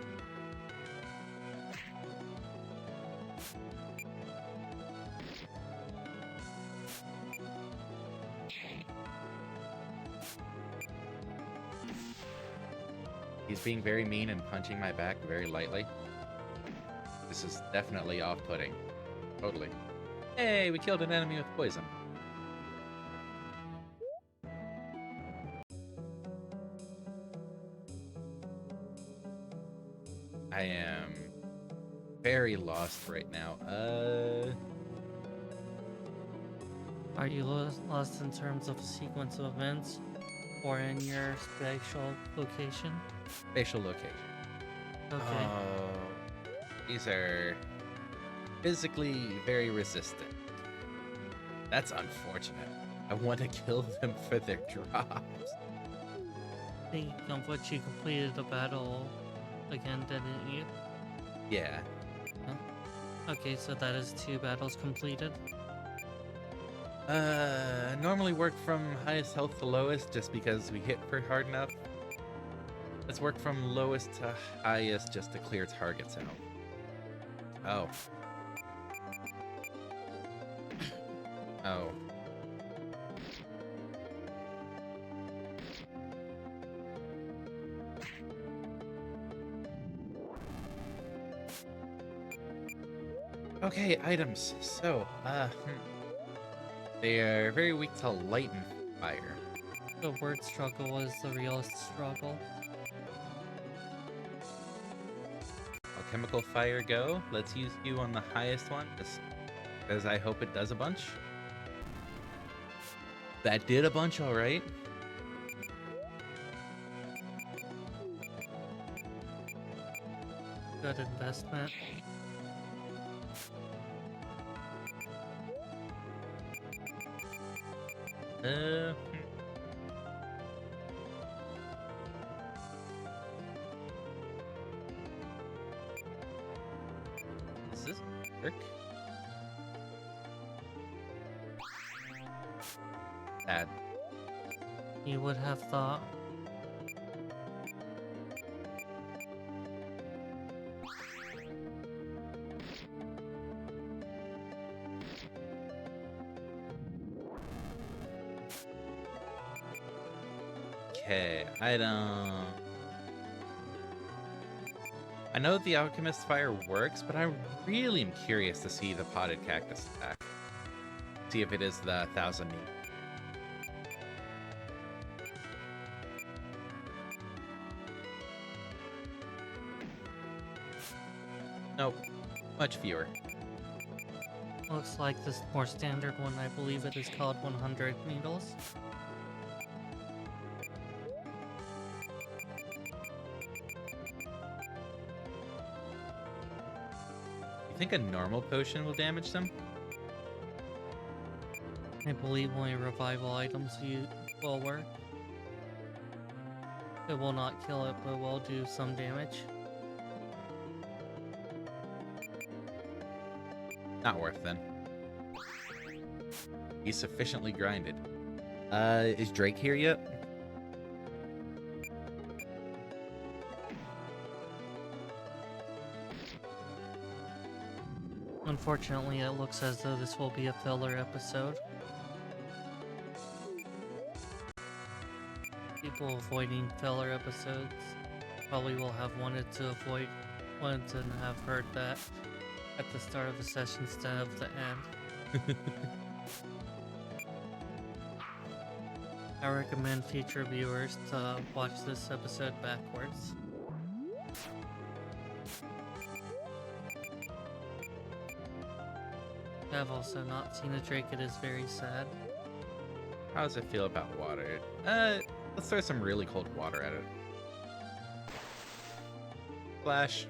He's being very mean and punching my back very lightly. This is definitely off-putting. Totally. Hey, we killed an enemy with poison. I am very lost right now. Are you lost in terms of a sequence of events or in your spatial location? Spatial location. Okay. Oh, these are physically very resistant. That's unfortunate. I want to kill them for their drops. Thinking of what you completed the battle again, didn't you? Yeah. Okay, so that is 2 battles completed. Normally work from highest health to lowest just because we hit pretty hard enough. Let's work from lowest to highest just to clear targets out. Oh. Oh. Okay, items. So, they are very weak to light and fire. The word struggle is the realest struggle. Alchemical fire go. Let's use you on the highest one, just because I hope it does a bunch. That did a bunch, all right. Good investment. Uh, Does this work? Bad. You would have thought. Okay, item. I know the alchemist fire works, but I really am curious to see the potted cactus attack. See if it is the 1,000 meat. Nope, much fewer. Looks like this more standard one. I believe it is called 100 needles. You think a normal potion will damage them? I believe only revival items will work. It will not kill it, but will do some damage. Not worth then. be sufficiently grinded. Is Drake here yet? Unfortunately, it looks as though this will be a filler episode. People avoiding filler episodes probably will have wanted to have heard that at the start of the session instead of the end. I recommend future viewers to watch this episode backwards. I've also not seen a Drake. It is very sad. How does it feel about water? Let's throw some really cold water at it. Splash.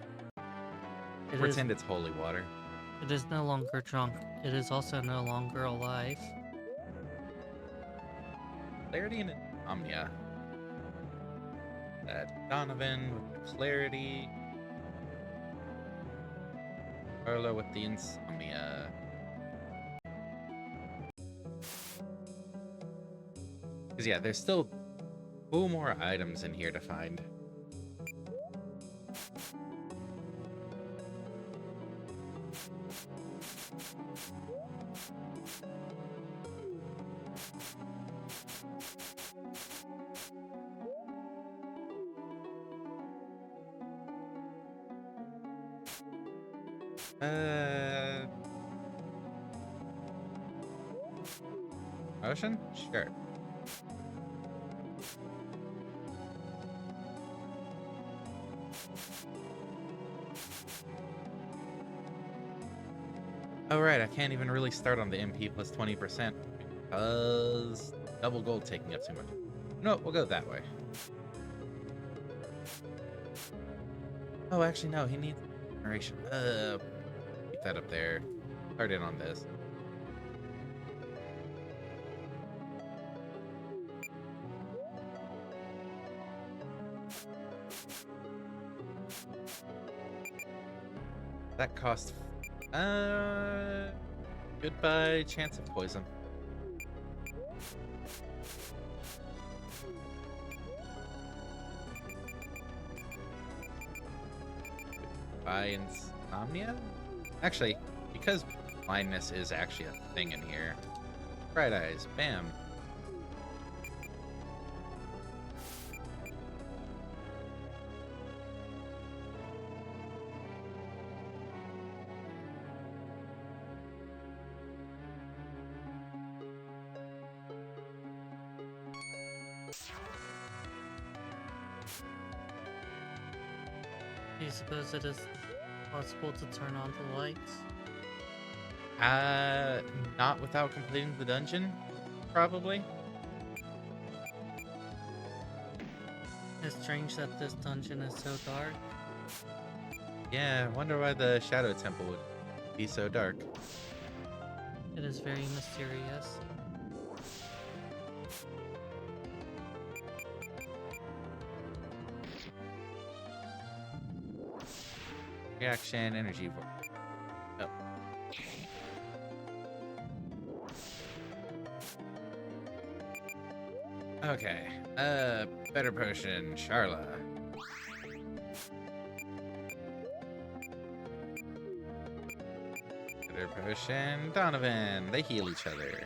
Pretend it's holy water. It is no longer drunk. It is also no longer alive. Clarity and insomnia. Donovan with the clarity. Carlo with the insomnia. Because yeah, there's still 2 more items in here to find. Motion? Sure. Oh right, I can't even really start on the MP plus 20% because double gold taking up too much. No, we'll go that way. Oh, actually no, he needs generation. Keep that up there. Start in on this. That cost. Goodbye, chance of poison. Goodbye, insomnia? Actually, because blindness is actually a thing in here. Bright eyes, bam. Do you suppose it is possible to turn on the lights? Not without completing the dungeon, probably. It's strange that this dungeon is so dark. Yeah, I wonder why the Shadow Temple would be so dark. It is very mysterious. Reaction, energy. Oh. Okay. Better potion, Charla. Better potion, Donovan. They heal each other.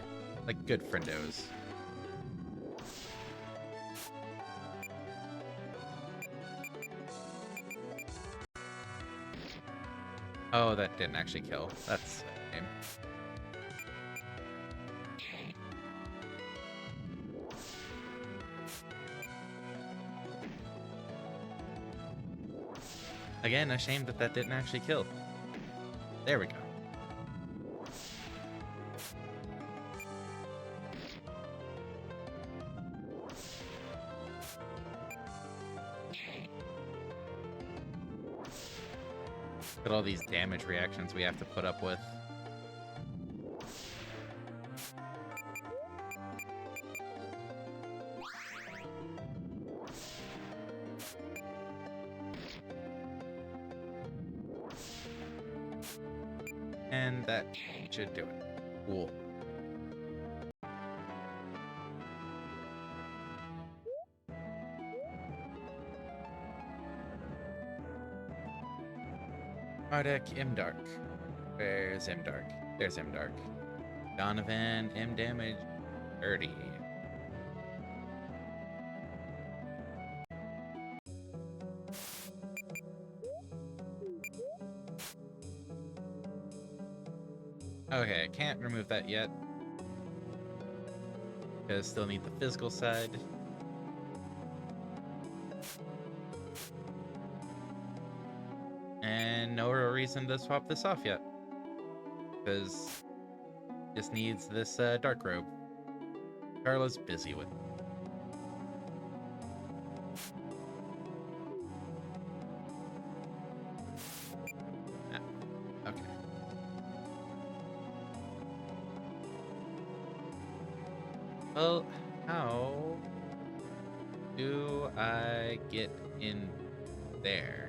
Like good friendos. Oh, that didn't actually kill. That's a shame. Again, a shame that that didn't actually kill. There we go. Look at all these damage reactions we have to put up with. And that should do it. Cool. Mardek, Dark. Where's Dark? There's Dark. Donovan, M damage, 30. Okay, I can't remove that yet. Because still need the physical side. And no real reason to swap this off yet. Because just needs this dark robe. Carla's busy with it. Ah, okay. Well, how do I get in there?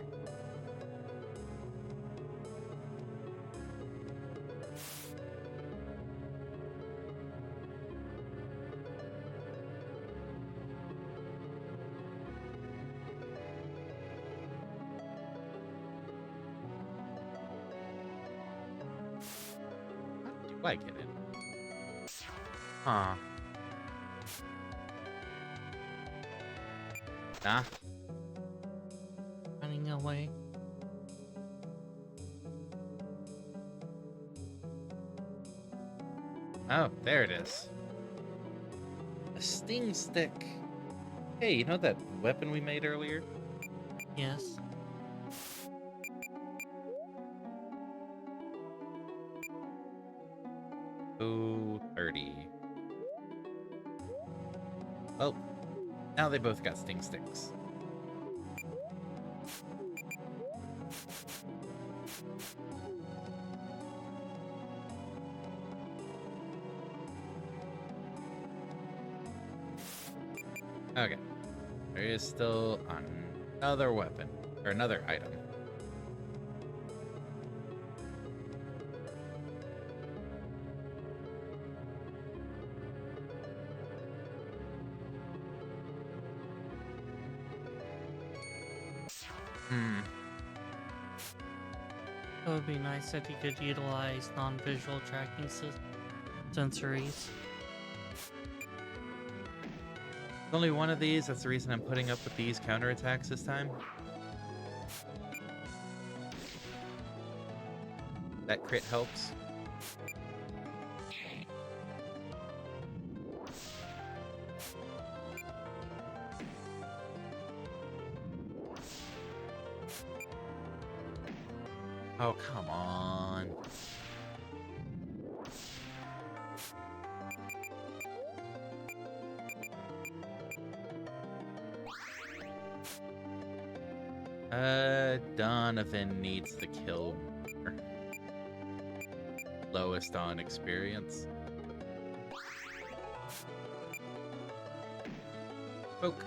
How do I get in? Huh. Nah. Running away. Oh, there it is. A sting stick. Hey, you know that weapon we made earlier? Yes. Oh, 30. Well, now they both got sting sticks. Okay. There is still another weapon, or another item. It would be nice if you could utilize non-visual tracking sensories. Only one of these, that's the reason I'm putting up with these counterattacks this time. That crit helps. Oh, come on. Donovan needs the kill more. Lowest on experience. Poke.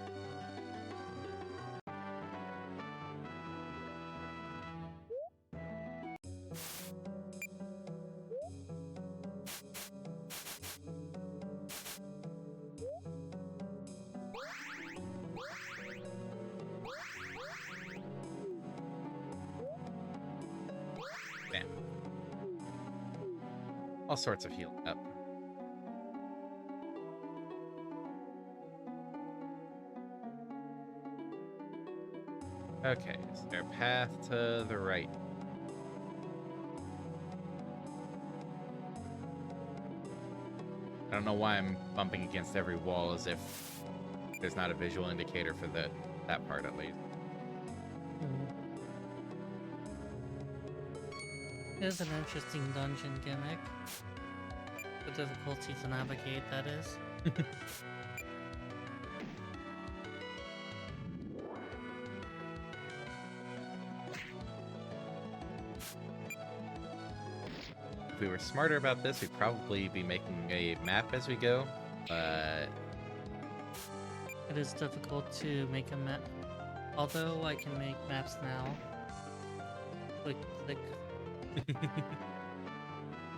Bam. All sorts of healing up. Okay, is there a path to the right? I don't know why I'm bumping against every wall as if there's not a visual indicator for that part at least. It is an interesting dungeon gimmick. The difficulty to navigate, that is. If we were smarter about this, we'd probably be making a map as we go, but It is difficult to make a map. Although I can make maps now. Click, click.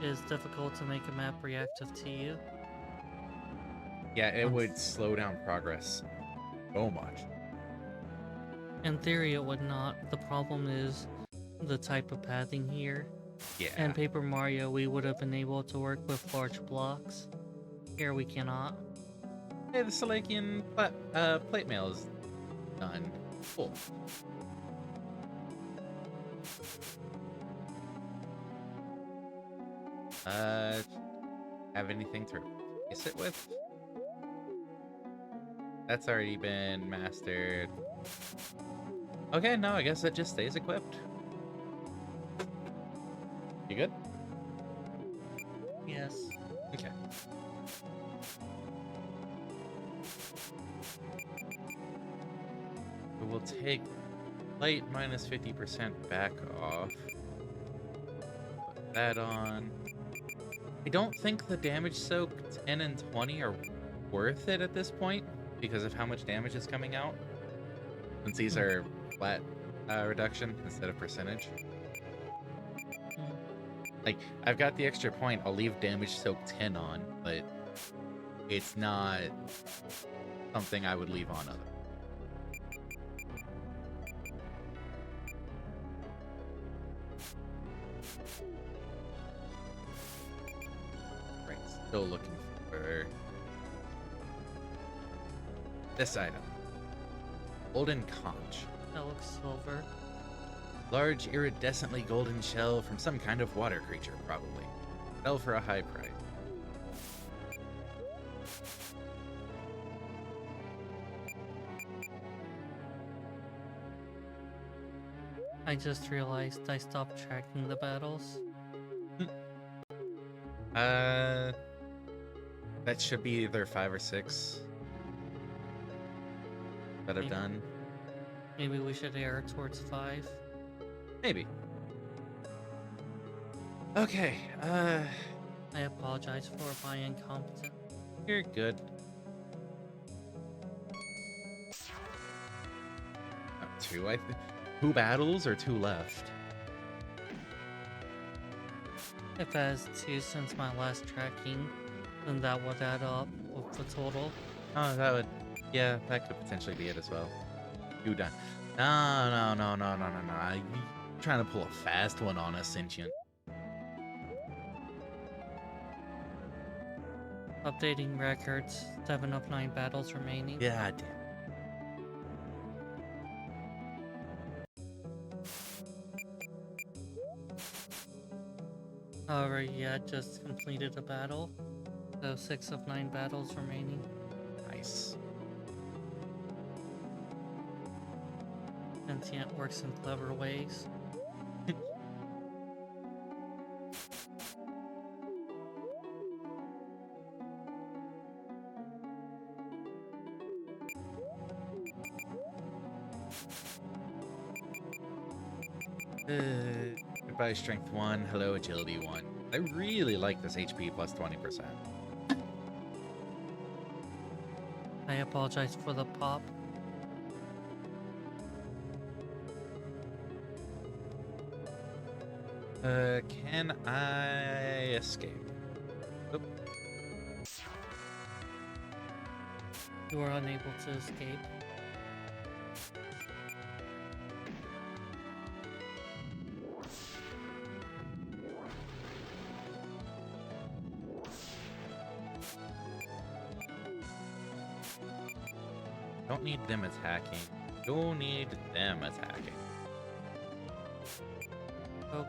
It is difficult to make a map reactive to you. yeah, it would slow down progress so much. In theory, it would not. The problem is the type of pathing here. Yeah. In Paper Mario, we would have been able to work with large blocks. Here we cannot. Hey, the Salakian plate mail is done. Cool. Have anything to replace it with? That's already been mastered. Okay, no, I guess it just stays equipped. You good? Yes. Okay. We'll take light minus 50% back off. Put that on. I don't think the damage soak 10 and 20 are worth it at this point because of how much damage is coming out. Since these are flat reduction instead of percentage. Like, I've got the extra point, I'll leave damage soak 10 on, but it's not something I would leave on other. Right, still looking for this item. Golden conch. That looks silver. Large, iridescently golden shell from some kind of water creature, probably. Sell for a high price. I just realized I stopped tracking the battles. That should be either 5 or 6 that I've done. Maybe we should err towards 5. Maybe. Okay, I apologize for my incompetence. you're good. 2, I think. 2 battles or 2 left? If it has 2 since my last tracking, then that would add up with the total. Oh, that would... Yeah, that could potentially be it as well. 2 done. No. You're trying to pull a fast one on us, Sentient. Updating records. 7 of 9 battles remaining. Yeah, damn. However, yeah, just completed a battle. So 6 of 9 battles remaining. Nice. Sentient works in clever ways. Goodbye, strength 1. Hello, agility 1. I really like this HP plus 20%. I apologize for the pop. Can I escape? Oop. You are unable to escape. Don't need them attacking. Don't need them attacking. Oh.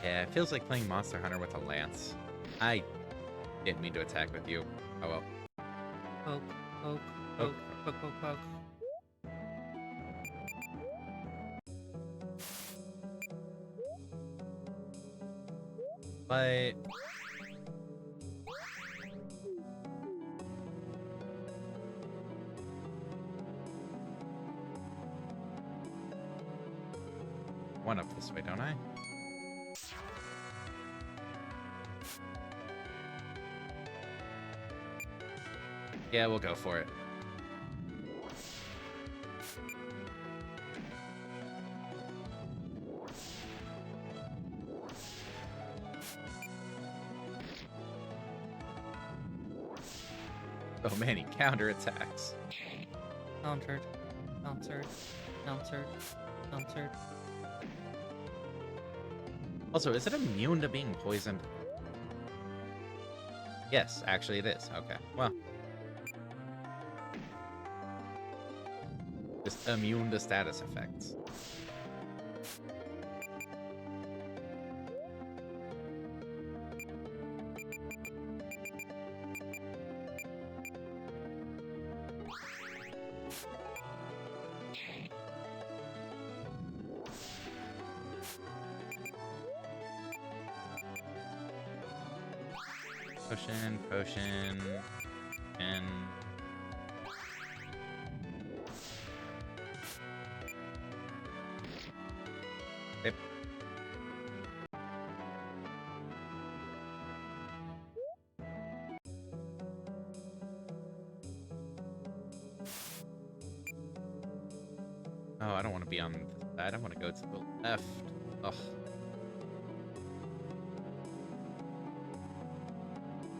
Yeah, it feels like playing Monster Hunter with a lance. I didn't mean to attack with you. Oh well. Poke. But one up this way, don't I? Yeah, we'll go for it. Oh man, he counterattacks. Countered. encountered. Also, is it immune to being poisoned? Yes, actually it is. Okay, well. Just immune to status effects. Potion, and yep. Oh, I don't want to be on this side. I want to go to the left. Ugh.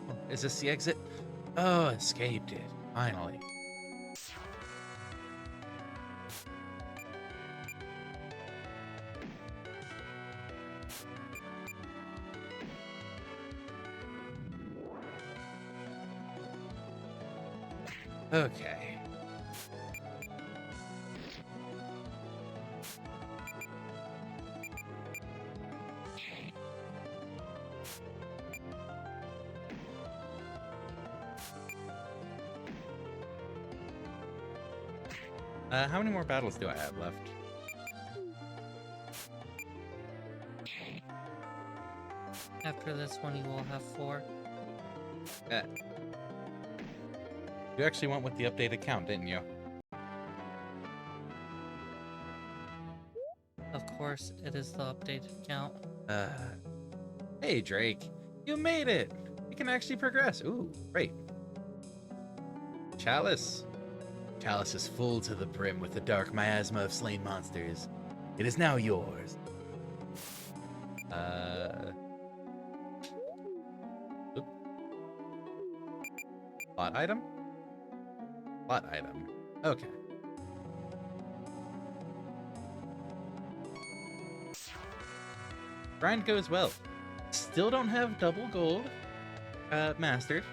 Oh, is this the exit? Oh, escaped it. Finally. Okay. How many more battles do I have left? After this one, you will have 4. You actually went with the updated count, didn't you? Of course, it is the updated count. Hey, Drake. You made it! You can actually progress. Ooh, great. Chalice. Chalice is full to the brim with the dark miasma of slain monsters. It is now yours. Oop. Plot item? Plot item. Okay. Grind goes well. Still don't have double gold mastered.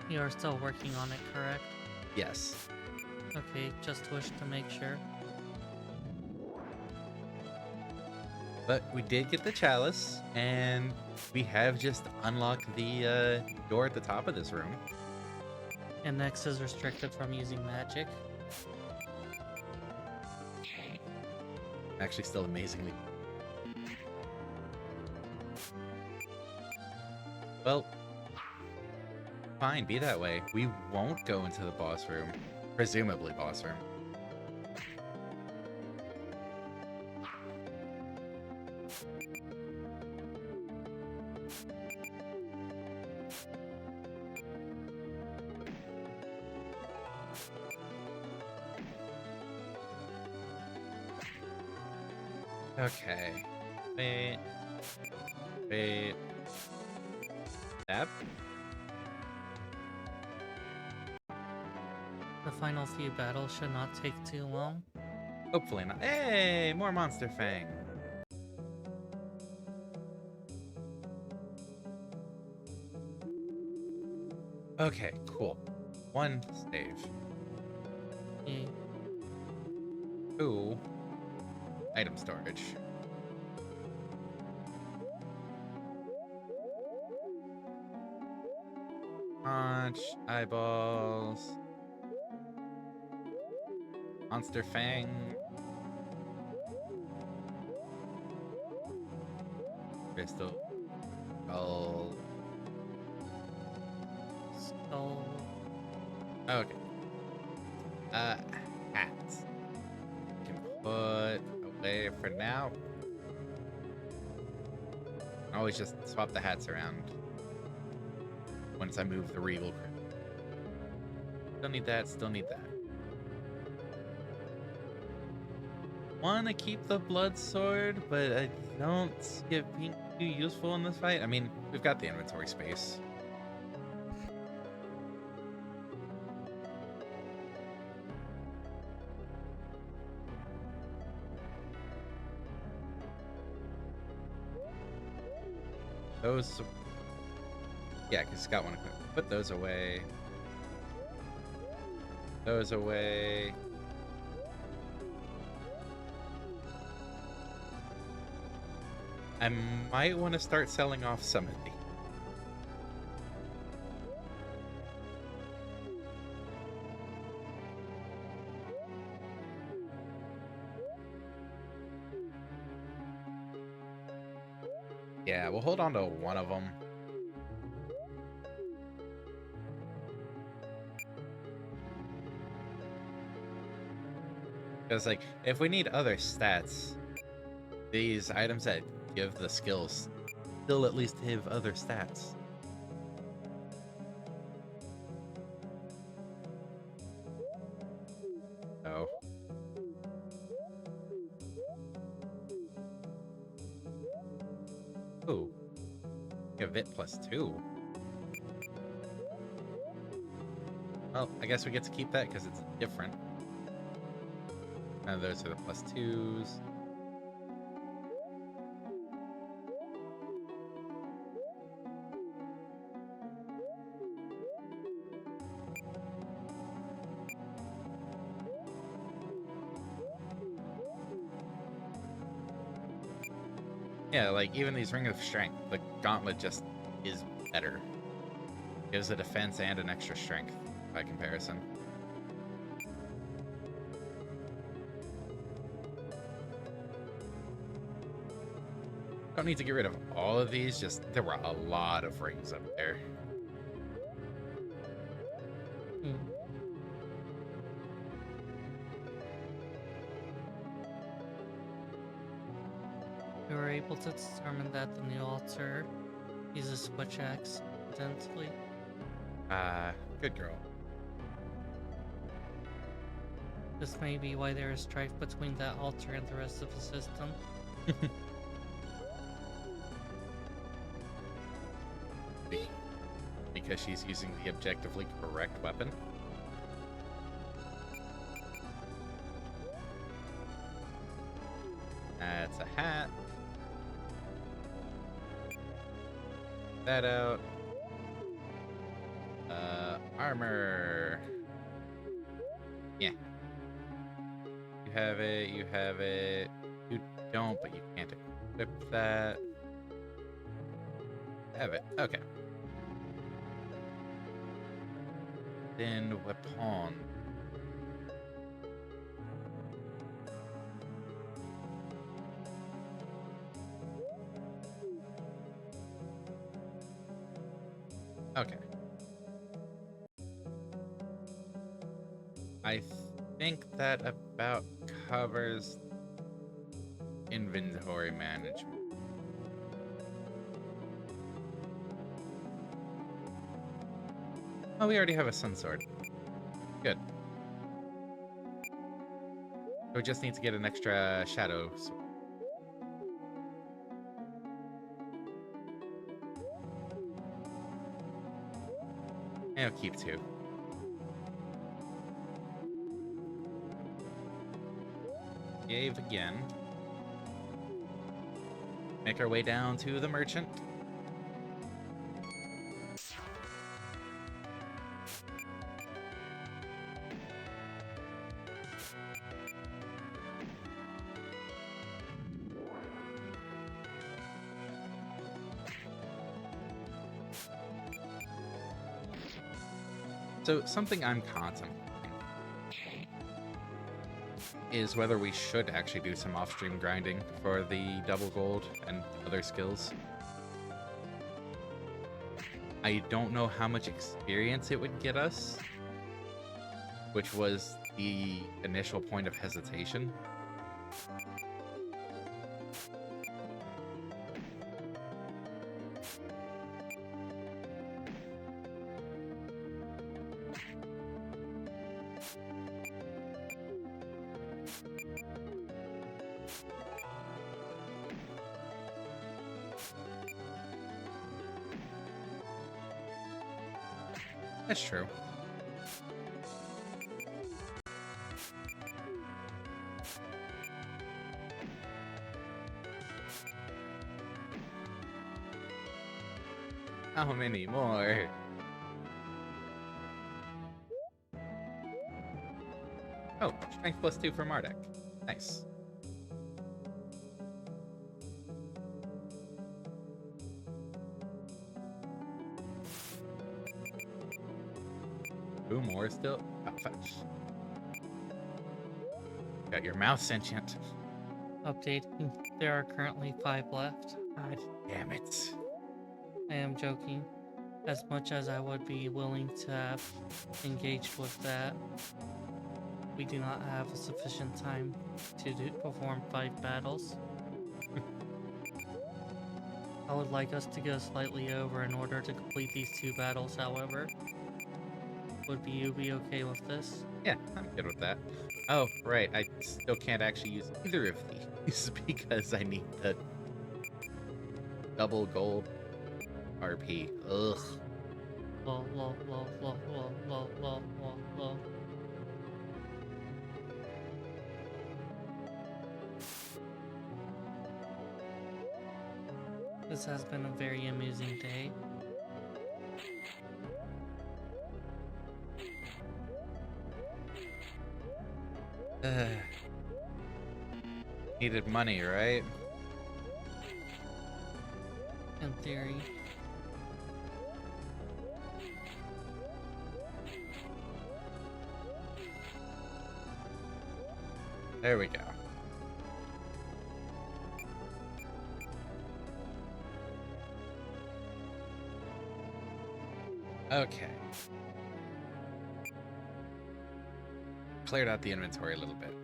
You are still working on it, correct? Yes. Okay, just wish to make sure. But we did get the chalice, and we have just unlocked the door at the top of this room. And next is restricted from using magic. Actually, still amazingly. Well, fine, be that way. We won't go into the boss room. Presumably boss room. Okay. Wait. Wait. Stab? The final few battles should not take too long. Hopefully not. Hey, more Monster Fang. Okay, cool. One save. Okay. Two. Item storage. Conch, eyeballs. Monster Fang. Crystal. Skull. Skull. Okay. Hats. Can put away for now. Always just swap the hats around once I move the Regal Crypt. Still need that, still need that. Want to keep the blood sword, but I don't see it being too useful in this fight. I mean, we've got the inventory space. those. Yeah, because it's got one equipped. Put those away. Those away. I might want to start selling off some of these. Yeah, we'll hold on to one of them. Because, like, if we need other stats, these items that give the skills still at least have other stats. Oh. Ooh. Give it +2. Well, I guess we get to keep that because it's different. And those are the +2s. Yeah, like even these Ring of Strength, the Gauntlet just is better. Gives a defense and an extra strength by comparison. Don't need to get rid of all of these, just there were a lot of rings up there. Hmm. We were able to determine that the new altar uses switch axe intensely. Good girl. This may be why there is strife between that altar and the rest of the system. Because she's using the objectively correct weapon. That's a hat. That out. Armor. Yeah. You have it, you have it. You don't, but you can't equip that. Have it. Okay. Then weapon. Okay. I think that about covers inventory management. Oh, we already have a sun sword. Good. So we just need to get an extra shadow sword. And I'll keep 2. Save again. Make our way down to the merchant. So something I'm contemplating is whether we should actually do some off-stream grinding for the double gold and other skills. I don't know how much experience it would get us, which was the initial point of hesitation. That's true. How many more? Oh, strength +2 for MARDEK. Nice. Two more still. Oh, fetch. Got your mouth sentient. Updating. There are currently 5 left. God damn it. I am joking. As much as I would be willing to have engaged with that, we do not have sufficient time to perform 5 battles. I would like us to go slightly over in order to complete these 2 battles, however. Would you be okay with this? Yeah, I'm good with that. Oh, right. I still can't actually use either of these because I need the double gold RP. Ugh. Lol, lol, lol, lol, lol, lol, lol, lol, lol. This has been a very amusing day. Needed money, right? In theory. There we go. Okay. Cleared out the inventory a little bit.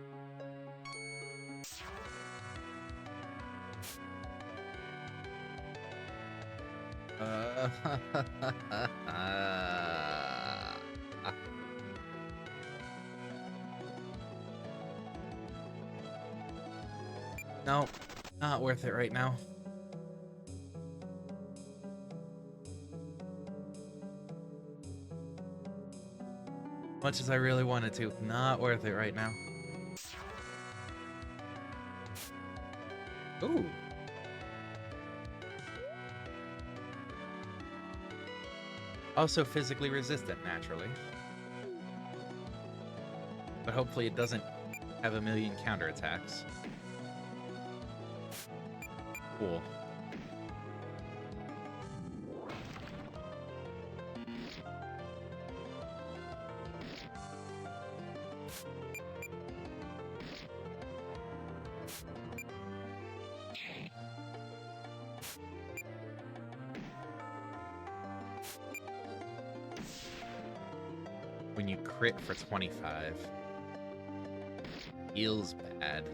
No, not worth it right now. Much as I really wanted to, not worth it right now. Ooh. Also physically resistant, naturally. But hopefully it doesn't have a million counterattacks. Cool. When you crit for 25, feels bad.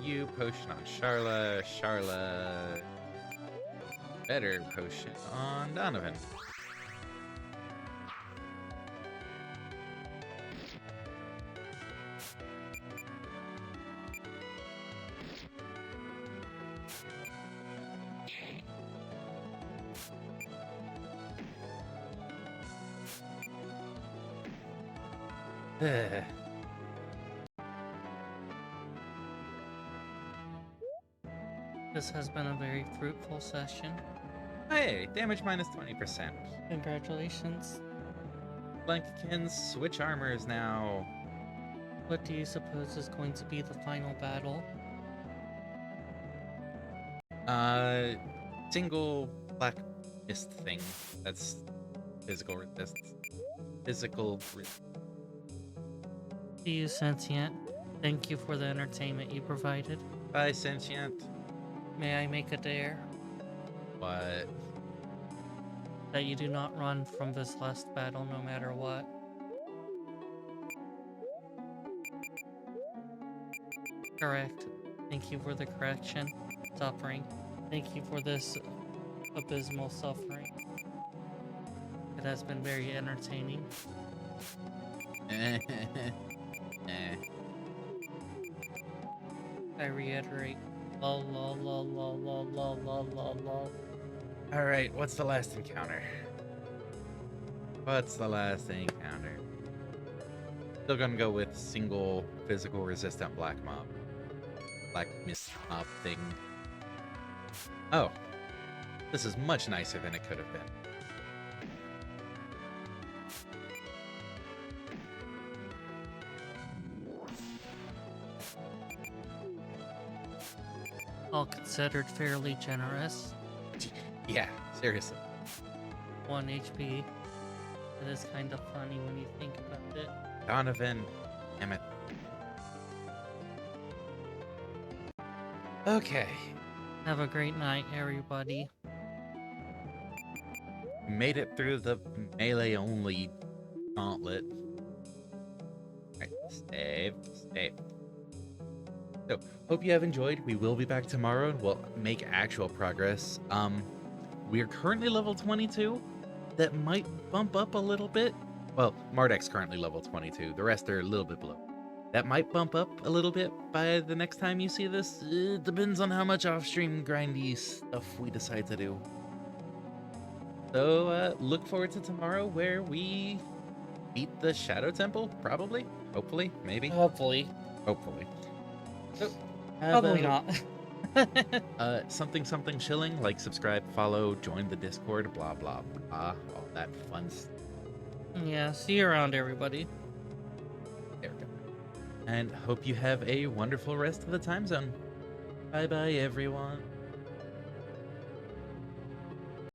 You potion on Charla. Charla. Better potion on Donovan. This has been a very fruitful session. Hey, damage minus 20%. Congratulations. Blankkin's switch armors now. What do you suppose is going to be the final battle? Single black mist thing. That's physical resist. Physical. To you, Sentient. Thank you for the entertainment you provided. Bye, sentient. May I make a dare What? that you do not run from this last battle no matter what? Correct. Thank you for the correction. Suffering. Thank you for this abysmal suffering. It has been very entertaining. I reiterate. Lol, lol, lol, lol, lol, lol, lol, lol, lol. Alright, what's the last encounter? What's the last encounter? Still gonna go with single physical resistant black mob. Black mist mob thing. Oh. This is much nicer than it could have been. All considered fairly generous. Yeah, seriously. 1 HP. It is kind of funny when you think about it. Donovan, damn it. Okay. Have a great night, everybody. Made it through the melee only gauntlet. Alright, save. So, hope you have enjoyed. We will be back tomorrow and we'll make actual progress. We're currently level 22. That might bump up a little bit. Well, MARDEK's currently level 22. The rest are a little bit below. That might bump up a little bit by the next time you see this. It depends on how much off-stream grindy stuff we decide to do. So, look forward to tomorrow where we beat the Shadow Temple, probably? Hopefully? Maybe? Hopefully. Hopefully. So, Probably not. something chilling, like subscribe, follow, join the Discord, blah, blah, blah, all that fun stuff. Yeah, see you around, everybody. There we go. And hope you have a wonderful rest of the time zone. Bye-bye, everyone.